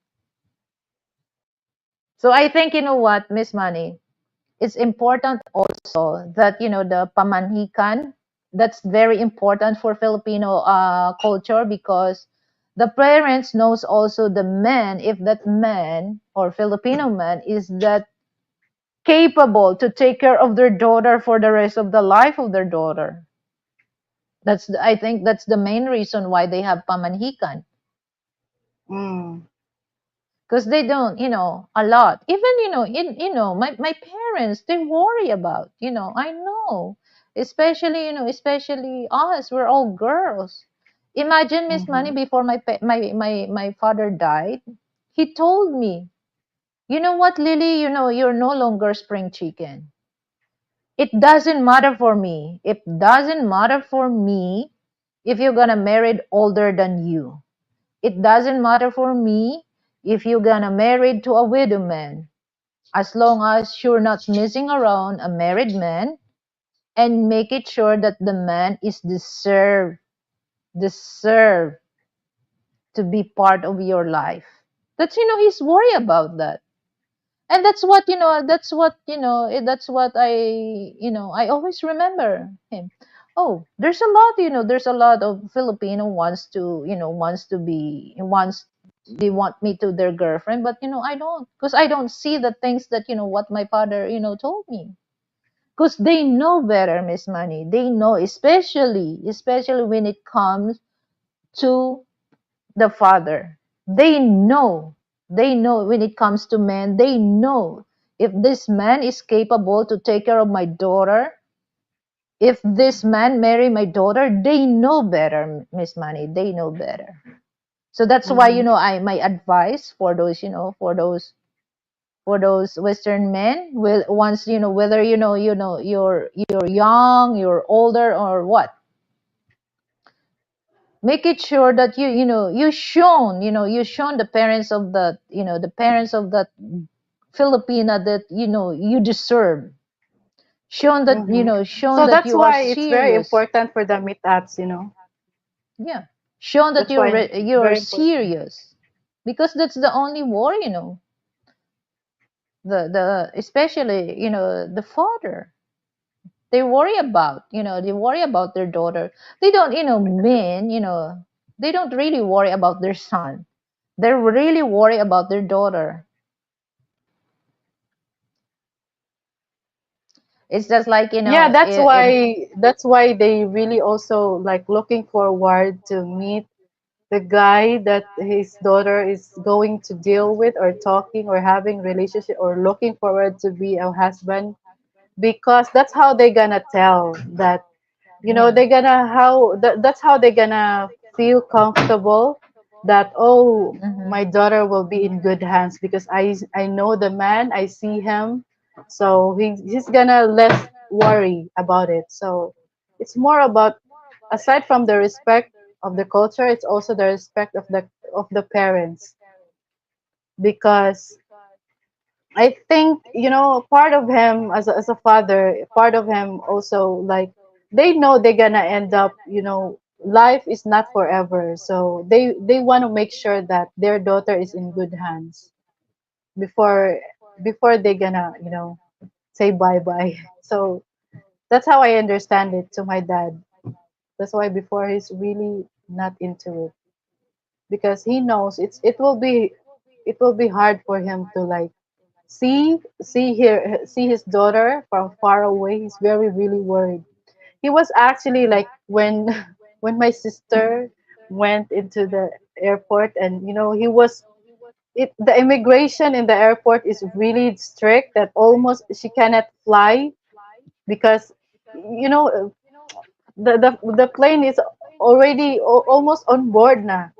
So I think, what, Miss Money, it's important also that the pamanhikan, that's very important for Filipino culture, because the parents knows also the man, if that man or Filipino man is that capable to take care of their daughter for the rest of the life of their daughter. I think that's the main reason why they have pamanhikan, mm, because they don't, a lot. Even, my parents, they worry about, I know, especially us, we're all girls. Imagine, Miss Money, mhm, before my father died, he told me, you know what, Lily, you're no longer spring chicken. It doesn't matter for me. It doesn't matter for me if you're gonna marry older than you. It doesn't matter for me if you're gonna marry to a widow man. As long as you're not messing around a married man, and make it sure that the man is deserve to be part of your life. That's, he's worried about that. And that's what I always remember him. Oh, there's a lot, there's a lot of Filipino wants to, wants they want me to their girlfriend, but I don't, because I don't see the things that what my father told me, because they know better, Miss Money. They know, especially when it comes to the father. They know. They know when it comes to men. They know if this man is capable to take care of my daughter. If this man marry my daughter, they know better, Miss Money. They know better. So that's why Mm-hmm. I my advice for those for those Western men will once whether you're young, you're older, or what, make it sure that you shown the parents of that Filipina that you deserve, Mm-hmm. shown So that that's you are why it's very serious. important for the meetups. Yeah, shown that That's why it's you're very important. serious, because that's the only war, the especially the father, they worry about their daughter. They don't, men, they don't really worry about their son. They really worry about their daughter. It's just like, Yeah, it. that's why they really also like looking forward to meet the guy that his daughter is going to deal with or talking or having relationship or looking forward to be a husband, because that's how they gonna tell that Yeah. they're gonna that's how they're gonna feel comfortable that, oh, Hmm. my daughter will be in good hands because I know the man, I see him, so he's gonna less worry about it. So it's more about, aside from the respect of the culture, it's also the respect of the parents, because I think, part of him as a father, part of him also, like, they know they're gonna end up, life is not forever. So they want to make sure that their daughter is in good hands before they gonna, say bye bye. So that's how I understand it to my dad. That's why before he's really not into it, because he knows it will be hard for him to like see his daughter from far away. He's very really worried. He was actually like when when my sister went into the airport, and he was it the immigration in the airport is really strict that almost she cannot fly, because you know the plane is already almost on board now,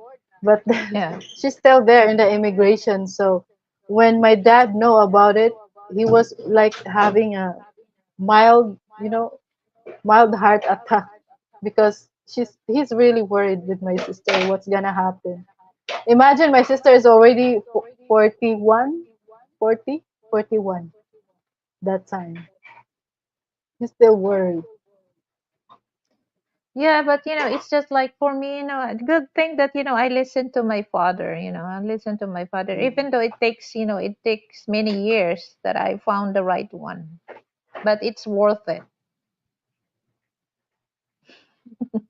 but Yeah. she's still there in the immigration. So when my dad know about it, he was like having a mild mild heart attack, because he's really worried with my sister what's gonna happen. Imagine, my sister is already 41, 40, 41 that time. He's still worried. Yeah, but it's just like for me, good thing that I listen to my father. I listen to my father, even though it takes many years that I found the right one, but it's worth it.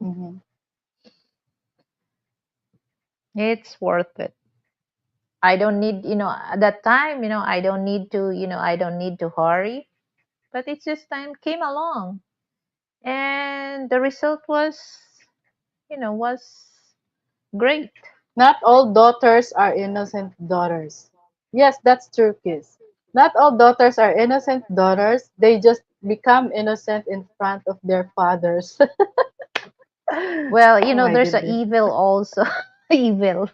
Mm-hmm. It's worth it. I don't need, at that time, I don't need to hurry, but it's just time came along, and the result was great. Not all daughters are innocent daughters. Yes, that's true, Kiss. Not all daughters are innocent daughters. They just become innocent in front of their fathers. Well, Oh my there's a goodness. evil also. Evil.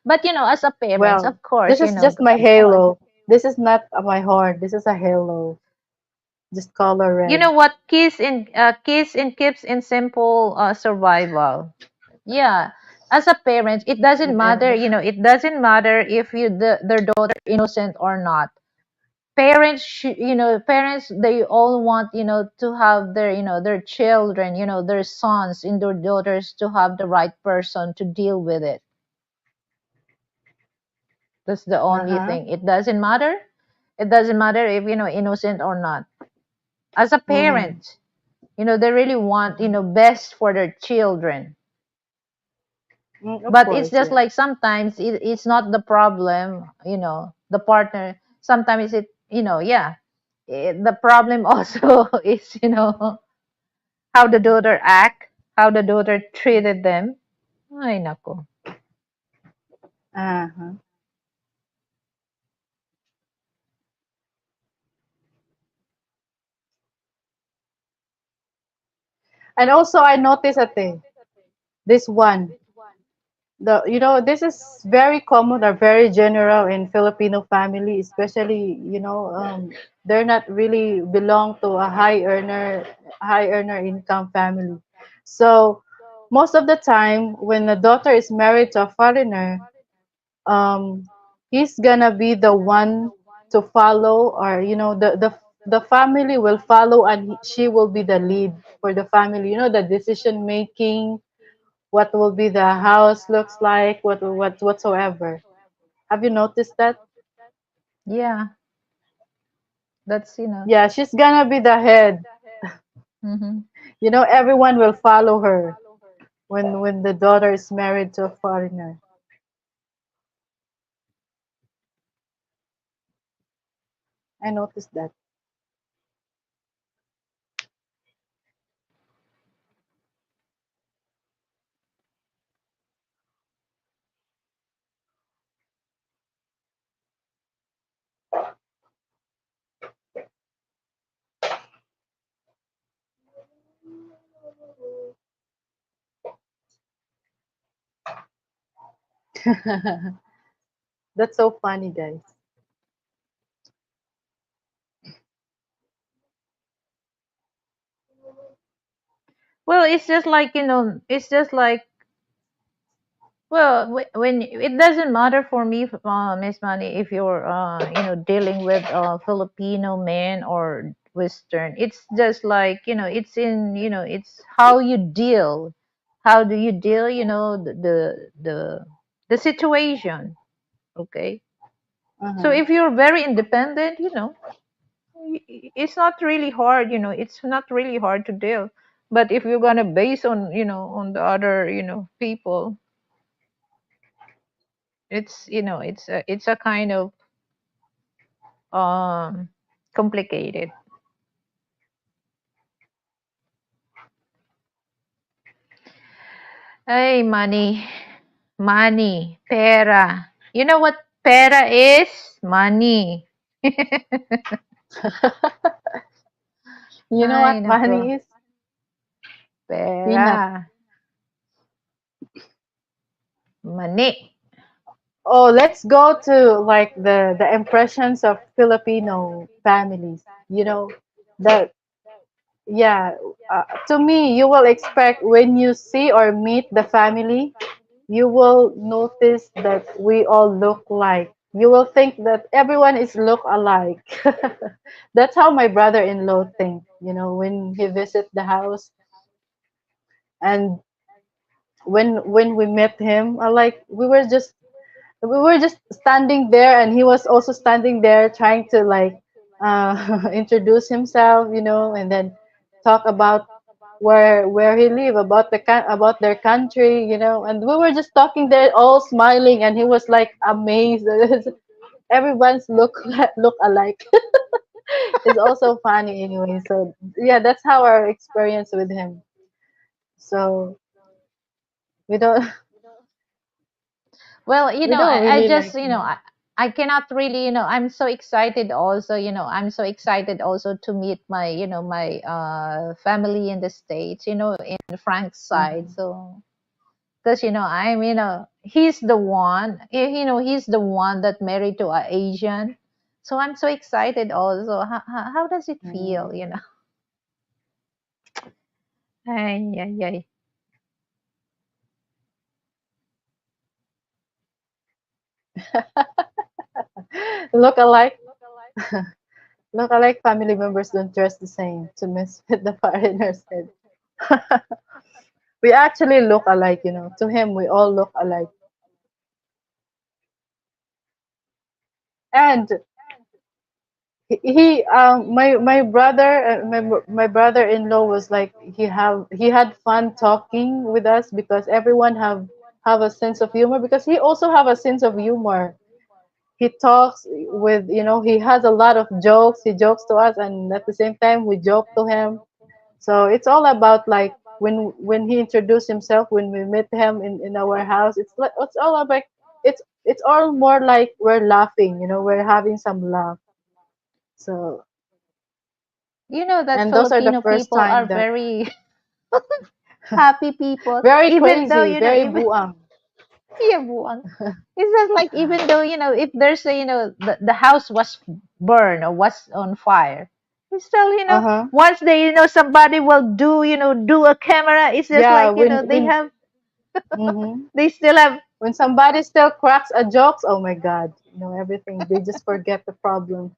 But as a parents, Well, of course, this is just my halo. This is not my horn. This is a halo. Just color you red. know what, kiss and keeps in simple survival. Yeah, as a parent, it doesn't matter, Whatever. it doesn't matter if their daughter innocent or not. Parents, they all want, to have their children, their sons and their daughters to have the right person to deal with it. That's the only Uh-huh. thing. It doesn't matter if innocent or not. As a Mm-hmm. parent, They really want, best for their children. Of But it's course, just yeah. like sometimes it's not the problem, the partner. Sometimes yeah, the problem also is, how the daughter act, how the daughter treated them. Ay, nako. Uh-huh. And also, I noticed a thing. This one, this is very common or very general in Filipino family, especially, they're not really belong to a high earner income family. So most of the time, when the daughter is married to a foreigner, um, he's gonna be the one to follow, or the family will follow, and she will be the lead for the family. The decision making, what will be the house looks like, what whatsoever. Have you noticed that? Yeah, that's Yeah, she's gonna be the head. hmm Everyone will follow her when the daughter is married to a foreigner. I noticed that. That's so funny, guys. well, it's just like, it's just like, well, when it doesn't matter for me, Miss Manny, if you're dealing with Filipino men or Western. It's just like, it's in, it's how you deal. How do you deal, the situation, okay? So Uh-huh. if you're very independent, it's not really hard, it's not really hard to deal. But if you're gonna base on, on the other, people, it's a kind of um complicated. Hey, money, pera. You know what pera is? Money. You know Ay, what nako. money is? Peanut. Pera. Money. Oh, let's go to like the impressions of Filipino families. That yeah, to me, you will expect when you see or meet the family, you will notice that we all look like. You will think that everyone is look alike. That's how my brother-in-law think. When he visit the house, and when we met him, we were just standing there, and he was also standing there trying to like introduce himself, and then talk about where he live, about their country, and we were just talking there, all smiling, and he was like amazed that everyone's look alike. It's also funny anyway. So yeah, that's how our experience with him. So we don't Well, we don't I really just, like him. I cannot really, I'm so excited also, I'm so excited also to meet my, my family in the States, in Frank's side. Mhm. So, because, he's the one, he's the one that married to a Asian. So I'm so excited also. How does it feel, Mm. Ay, ay, ay. Look alike. Look-alike family members don't dress the same to mess with the foreigners head. We actually look alike, To him, we all look alike. And My brother, my brother-in-law was like, he had fun talking with us because everyone have a sense of humor, because he also have a sense of humor. He talks with, he has a lot of jokes. He jokes to us, and at the same time we joke to him. So it's all about like when he introduced himself, when we met him in our house, it's all about, it's all more like we're laughing, we're having some laugh. So, You know that and those are the Filipino first people time are that very happy people, very even though, crazy, you know, very even buang. yeah, buwan. It's just like, even though, if there's a, the house was burned or was on fire, it's still, Uh-huh. once they, somebody will do a camera, it's just Yeah, like, when hmm they still have. when somebody still cracks a jokes, oh my God, everything. They just forget the problem.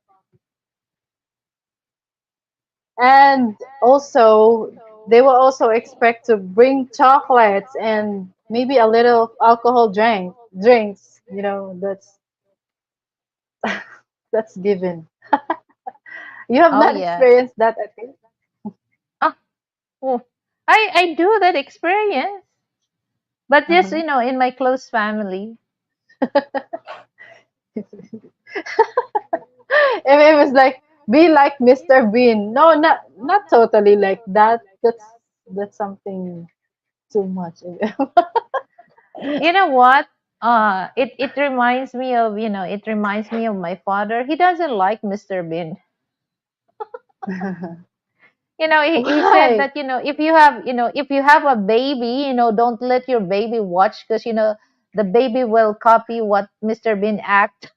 And also, they will also expect to bring chocolates and maybe a little alcohol drinks. That's given. You have Oh not yeah. experienced that, I think. Ah, oh, I do that experience, but just, Uh-huh. in my close family. If it was like, be like Mr. Bean. No, not totally like that. That's something too much. You know what? It reminds me of, my father. He doesn't like Mr. Bean. He said Why? that, if you have a baby, don't let your baby watch, because, the baby will copy what Mr. Bean act.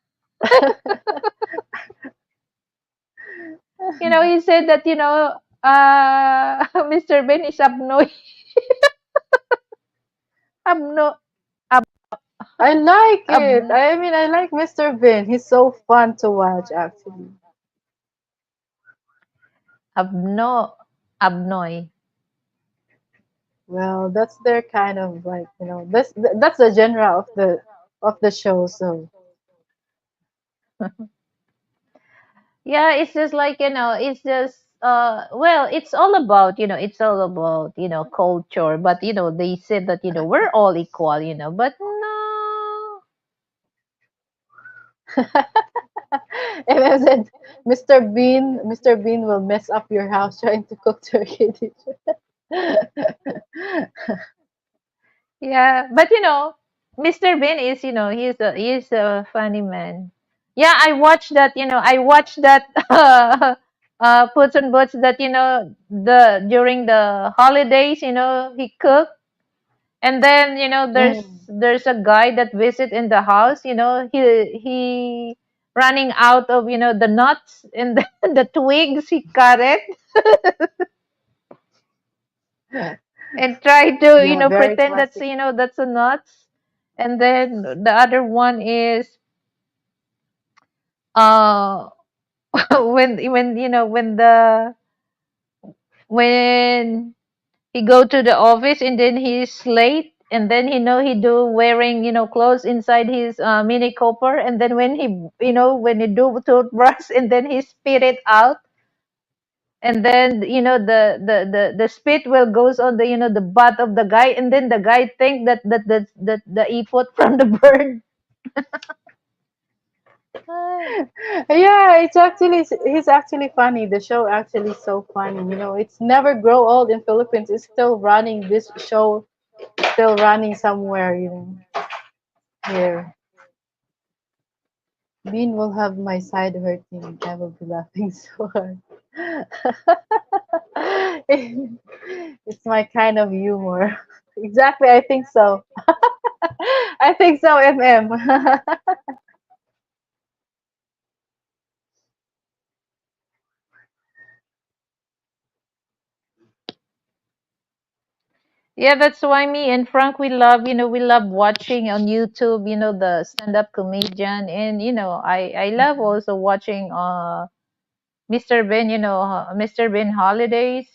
He said that, Mr. Bean is abno, ab, I like ab, it. I mean, I like Mr. Bean. He's so fun to watch, actually. abno, abnoy. Well, that's their kind of like, that's the genre of the show. So, Yeah, it's just like, it's just, well, it's all about culture, but, they said that, we're all equal, but no. and I said, Mr. Bean will mess up your house trying to cook turkey dish. Yeah, but, Mr. Bean is, he's a funny man. Yeah, I watched that puts and boots that, the during the holidays, he cooked. And then, there's Mm. there's a guy that visit in the house. He running out of, the nuts and the twigs. He cut it and try to, Yeah, very pretend that's, classic. that's a nuts. And then the other one is, uh when he go to the office and then he's late, and then he do wearing, clothes inside his mini cooper, and then when he do toothbrush and then he spit it out, and then, the spit will goes on the, the butt of the guy, and then the guy think that the e-foot from the bird. Ay, Yeah, he's actually funny. The show actually is so funny. It's never grow old in Philippines. It's still running. This show still running somewhere, here. Bean will have my side hurting. I will be laughing so hard. It's my kind of humor. Exactly, I think so. I think so, MM. yeah, that's why me and Frank, we love watching on YouTube, the stand-up comedian, and, I love also watching Mr. Bean, Mr. Bean holidays,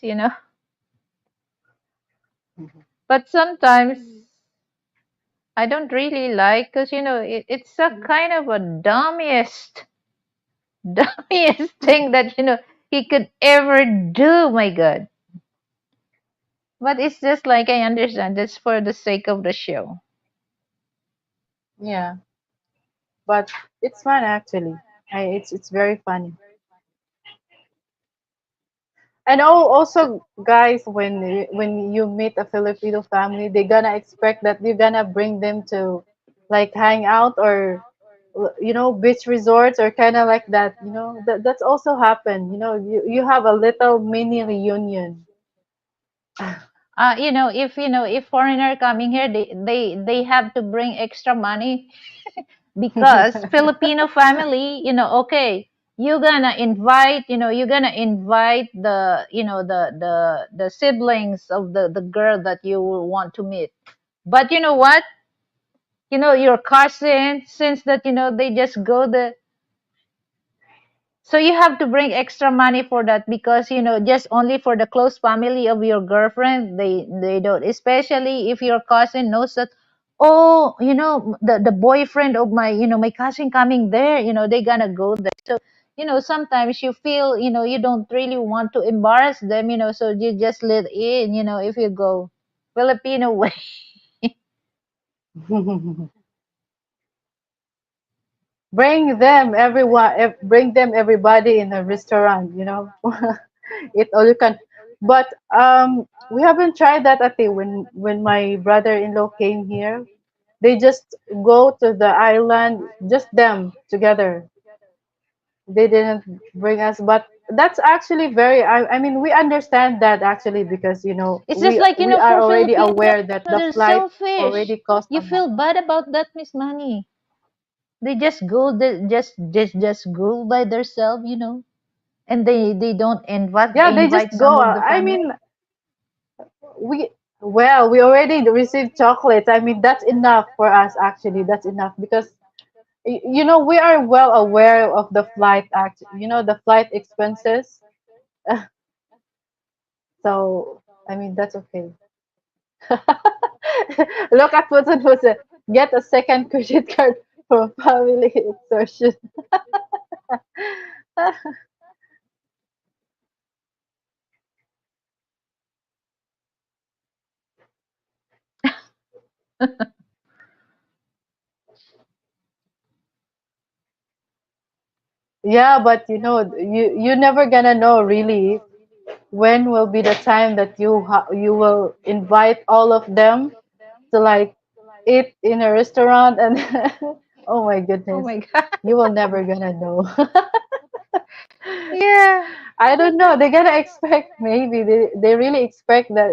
but sometimes I don't really like, because, it's a kind of a dumbest. Dummiest thing that he could ever do. My God. But it's just like I understand. That's for the sake of the show. Yeah, but it's fun actually. It's very funny. And also, guys, when you meet a Filipino family, they gonna expect that you're gonna bring them to like hang out or beach resorts or kind of like that. That's also happened. You have a little mini reunion. If foreigner coming here, they have to bring extra money because Filipino family, okay, you're gonna invite the siblings of the girl that you will want to meet. But you know what? Your cousin, since that they just go the so you have to bring extra money for that because just only for the close family of your girlfriend they don't, especially if your cousin knows that, oh, the boyfriend of my cousin coming there, they gonna go there. So sometimes you feel you don't really want to embarrass them, so you just let in, if you go Filipino way. Bring them everybody in a restaurant. Eat all you can. But we haven't tried that at when my brother-in-law came here. They just go to the island, just them together. They didn't bring us, but that's actually very. I mean, we understand that actually because It's just we like, we are for already Filipinos, aware that the they're flight selfish. already cost You a lot. feel bad about that, Miss Money. They just go, just go by themselves, and they don't Yeah, they just invite go. some of the I family. mean, we we already received chocolates. I mean, that's enough for us actually. That's enough because we are well aware of the flight act. The flight expenses. So I mean, that's okay. Look at what's it was it. Get a second credit card for family extortion. Yeah, but you never gonna know really when will be the time that you will invite all of them to like eat in a restaurant and oh my Oh goodness, my God. you will never gonna know. Yeah. I don't know. They're gonna expect maybe they really expect that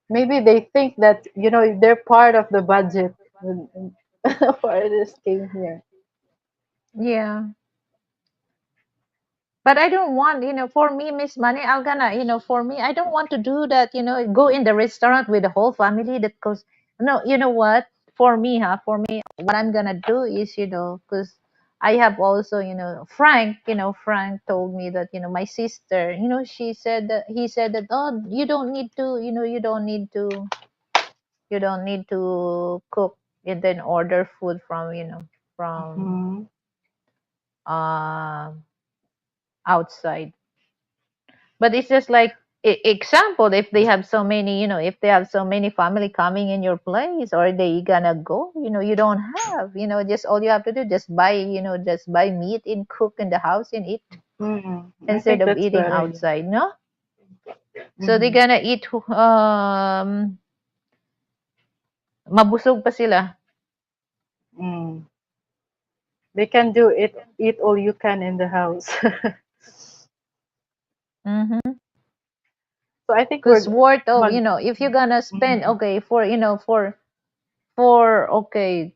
maybe they think that they're part of the budget when foreigners came here. Yeah. But I don't want, for me, Miss Money, I'm gonna, for me, I don't want to do that, go in the restaurant with the whole family that goes, no, you know what? For me, what I'm gonna do is, because I have also, Frank told me that, my sister, he said that, oh, you don't need to cook and then order food from, from, Hmm. um outside. But it's just like, example, if they have so many, if they have so many family coming in your place, or they gonna go, you don't have, just all you have to do, just buy meat and cook in the house and eat Hmm. I instead think of that's eating better. Yeah. outside, no? So they're Hmm. gonna eat, mabusog pa sila. Mm. They can do it. Eat all you can in the house. Mm-hmm. So I think Because worth of, mag. if you're gonna spend, Mhm. okay, for okay,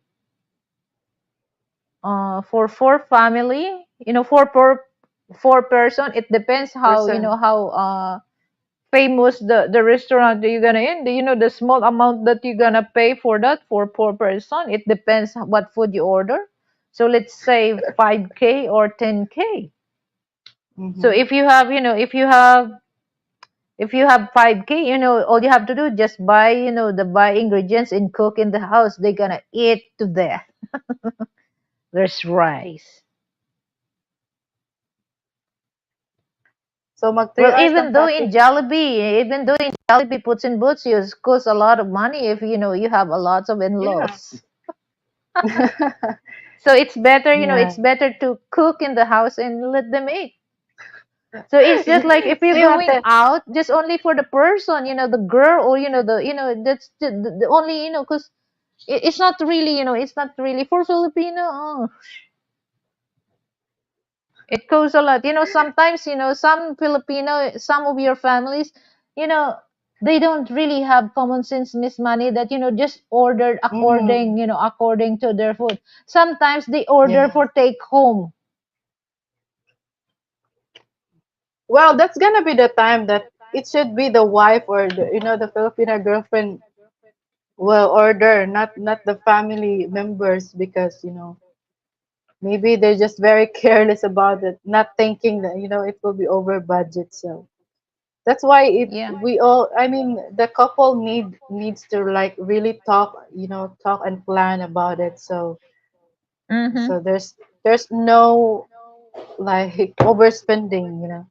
for four family, four person, it depends how, Person. famous the restaurant that you're gonna in. The small amount that you're gonna pay for that for per person, it depends what food you order. So let's say 5K or 10K. So Hmm. if you have 5K, all you have to do, just buy, buy ingredients and cook in the house. They're gonna eat to death. There's rice. So mag 3 Well, hours lang tate. Even though in Jollibee puts in boots, you cost a lot of money if you have a lot of Yeah. in-laws. So it's better, Yeah. it's better to cook in the house and let them eat. So it's just like if you're See, going ate. out, just only for the person, the girl, or that's the only, because it's not really, it's not really for Filipino. Oh, it goes a lot. Sometimes, some of your families, you know, they don't really have common sense, Miss Money, that, just ordered Mm, according to their food. Sometimes they order yeah. for take home. Well, that's gonna be the time that it should be the wife or the Filipino girlfriend will order, not the family members, because maybe they're just very careless about it, not thinking that it will be over budget. So that's why Yeah. I mean, the couple needs to like really talk and plan about it. So Mm-hmm. there's no like overspending.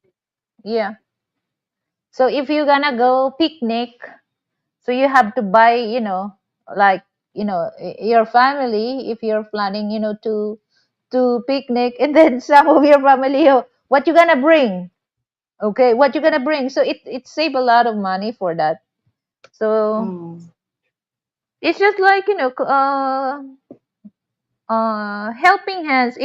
Yeah. So if you're gonna go picnic, so you have to buy, like, your family, if you're planning, to picnic, and then some of your family, what you gonna bring? Okay, what you gonna bring? So it save a lot of money for that. So Mm. it's just like, helping hands.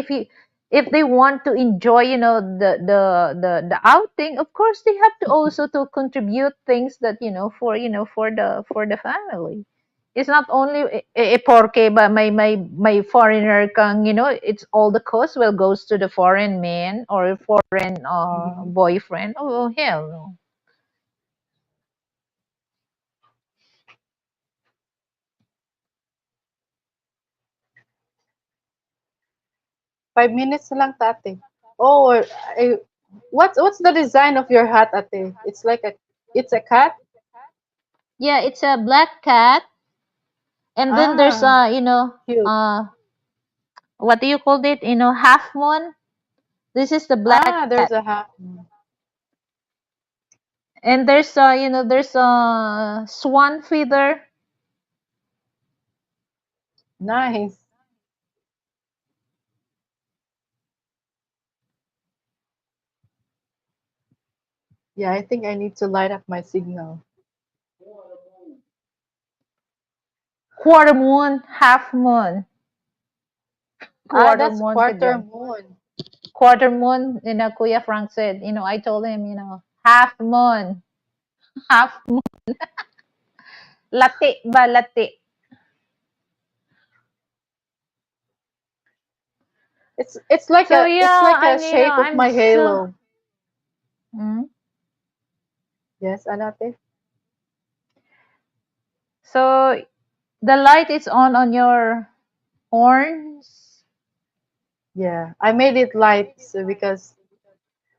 If they want to enjoy, the outing, of course they have to also to contribute things that, for the family. It's not only porque ba may foreigner kang, it's all the cost will goes to the foreign man or foreign Mhm. boyfriend. Oh, hell no. 5 minutes na lang, tate. Oh, what's the design of your hat, ate? It's a cat? Yeah, it's a black cat, and then there's Ah, cute. what do you call it? Half moon. This is the black Ah, there's cat, a hat. and there's a swan feather. Nice. Yeah, I think I need to light up my signal. Quarter moon, half moon, Ah, quarter that's moon ka quarter dyan. moon. Quarter moon, Kuya Frank said, I told him, half moon, half moon. Lati ba, lati? It's like So yeah, a and shape of I'm my so, halo. mm, Yes, anate. so the light is on your horns. Yeah, I made it light because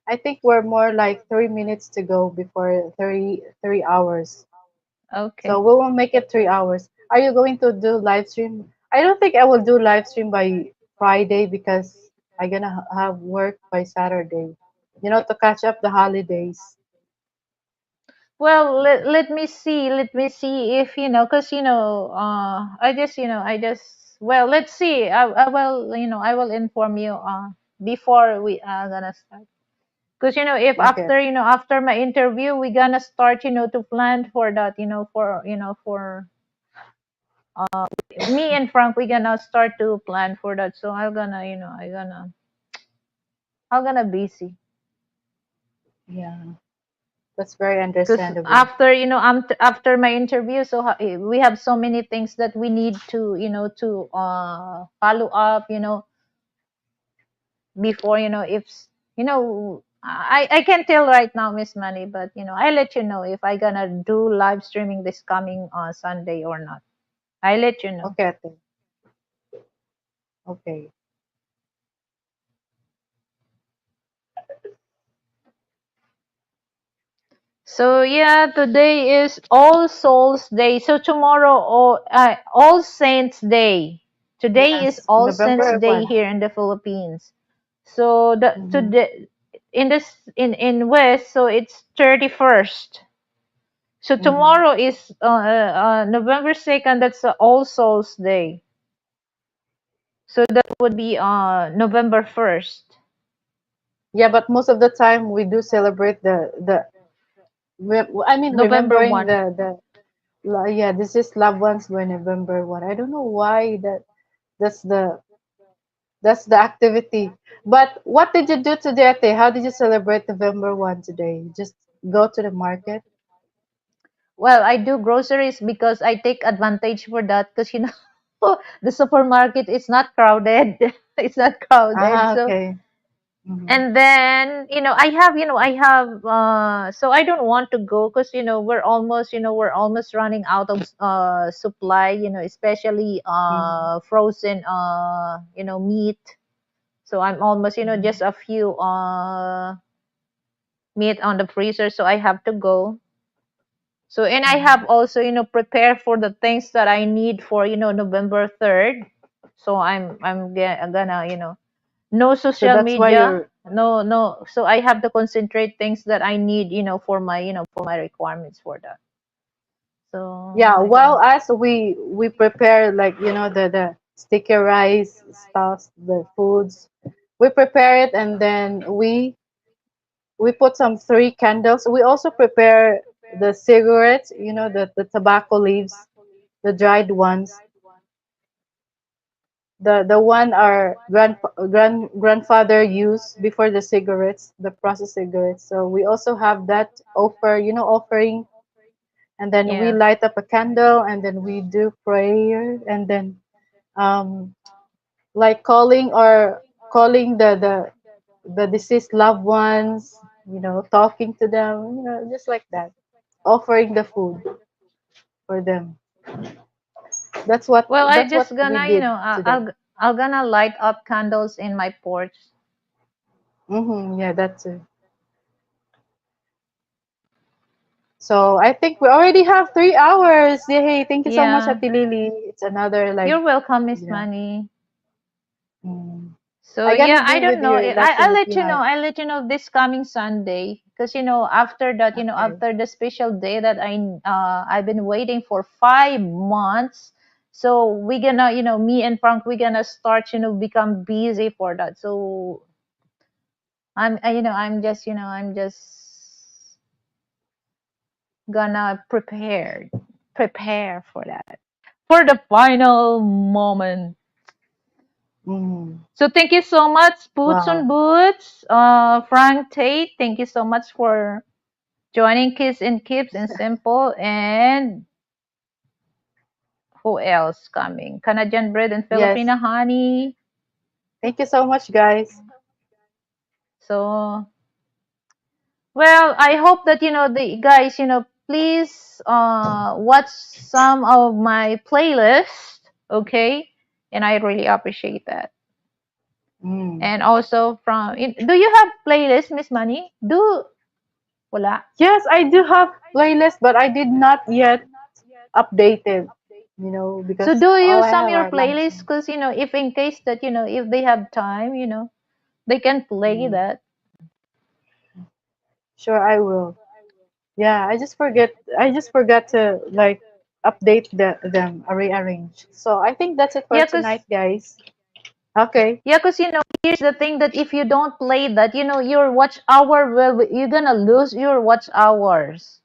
I think we're more like 3 minutes to go before 3 hours. So Okay. we will make it 3 hours. Are you going to do live stream? I don't think I will do live stream by Friday because I'm gonna have work by Saturday. To catch up the holidays. Well, let me see if, because, well, let's see. I will, I will inform you, before we are gonna start. Because, if Okay. after my interview, we gonna start, to plan for that, for me and Frank, we gonna start to plan for that. So I'm gonna busy. Yeah, that's very Because understandable. after after my interview, so we have so many things that we need to follow up, before, if I can't tell right now, Miss Money, but I let you know if I gonna do live streaming this coming Sunday or not. I let you know. Okay, ate. Okay. So yeah, today is All Souls Day. So tomorrow, All Saints Day. Today is Yes, All Saints November Day 1. here in the Philippines. So the Mm-hmm. today. in this in West, so it's 31st. So Mm-hmm. tomorrow is November 2nd. That's All Souls Day. So that would be November 1st. Yeah, but most of the time we do celebrate I mean, November remembering 1. yeah, this is loved ones by November 1. I don't know why that's the that's the activity. But what did you do today, Ate? How did you celebrate November 1 today? Just go to the market? Well, I do groceries because I take advantage for that because the supermarket is not crowded. It's not crowded. Ah, So okay. Mm-hmm. and then so I don't want to go because we're almost running out of supply, especially Mm-hmm. frozen meat. So I'm almost Mm-hmm. just a few meat on the freezer, so I have to go. So, and I Mm-hmm. have also, prepare for the things that I need for, November 3rd. So I'm gonna, no So social that's why media, you're no. So I have to concentrate things that I need, for my requirements for that. So yeah, I don't. while us we prepare like the sticky rice stuff, the foods. We prepare it and then we put some three candles. We also prepare the cigarettes, the tobacco leaves, the dried ones. The one our grandfather used before the cigarettes, the processed cigarettes. So we also have that offering, and then we Yeah. light up a candle, and then we do prayer, and then um like calling the deceased loved ones, talking to them, just like that, offering the food for them. That's what Well, I that's what just we gonna, did today. I'll gonna light up candles in my porch. Yeah, that's it. So I think we already have 3 hours. Yay! Thank you so much, Yeah. Ati Lily. It's another like You're welcome, you Miss know. Money. Mm. So I yeah, gonna I be don't with know. your lesson I'll if let you you know. have. I'll let you know this coming Sunday, because after that, Okay. after the special day that I've been waiting for 5 months. So we gonna, me and Frank, we gonna start, become busy for that. So I'm just gonna prepare for that, for the final moment. Mm. So thank you so much, Boots on Wow. Boots, Frank Tate. Thank you so much for joining Kids and Kips and Simple. And who else coming? Canadian Bread and Yes. Filipino Honey. Thank you so much, guys. So, well, I hope that, the guys, please watch some of my playlist, okay? And I really appreciate that. Mm. And also do you have playlist, Miss Money? Wala. Yes, I do have playlist, but I did not yet update it. So Because do all you I some have your are live playlist? songs. Because if in case that if they have time, they can play Mm. that. Sure, I will. Yeah, I just forgot to like update them, rearrange. So I think that's it for Yeah, tonight, guys. Okay. cause here's the thing, that if you don't play that, your watch hour you're gonna lose your watch hours.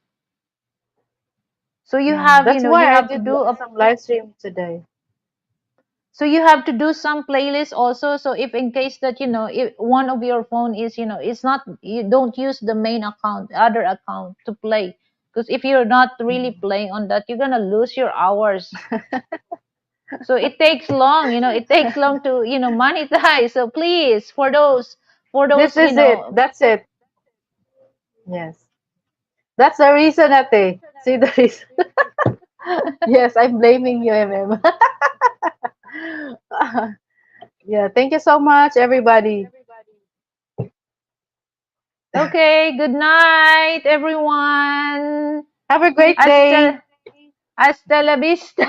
So you have That's you why I have to did do a some live stream today. so you have to do some playlist also. So if in case that if one of your phone is it's not, you don't use the main account, the other account to play. Because if you're not really Mm. playing on that, you're gonna lose your hours. So it takes long, it takes long to monetize. So please, for This those is it. That's it. Yes. That's the reason, Ate. See the reason. Yes, I'm blaming you, MM. Yeah, thank you so much, everybody. Okay, good night everyone. Have a great day. Hasta Hasta la vista.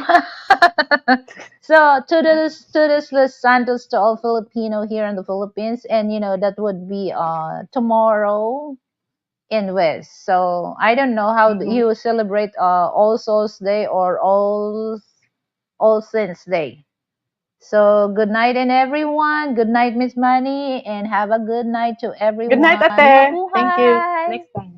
So to this Los Santos to all Filipino here in the Philippines, and that would be tomorrow in West. So I don't know how Mhm. you celebrate All Souls Day or All Saints Day. So good night and everyone. Good night, Miss Money, and have a good night to Good night, everyone. ate. Thank you. Mabuhay. Next time.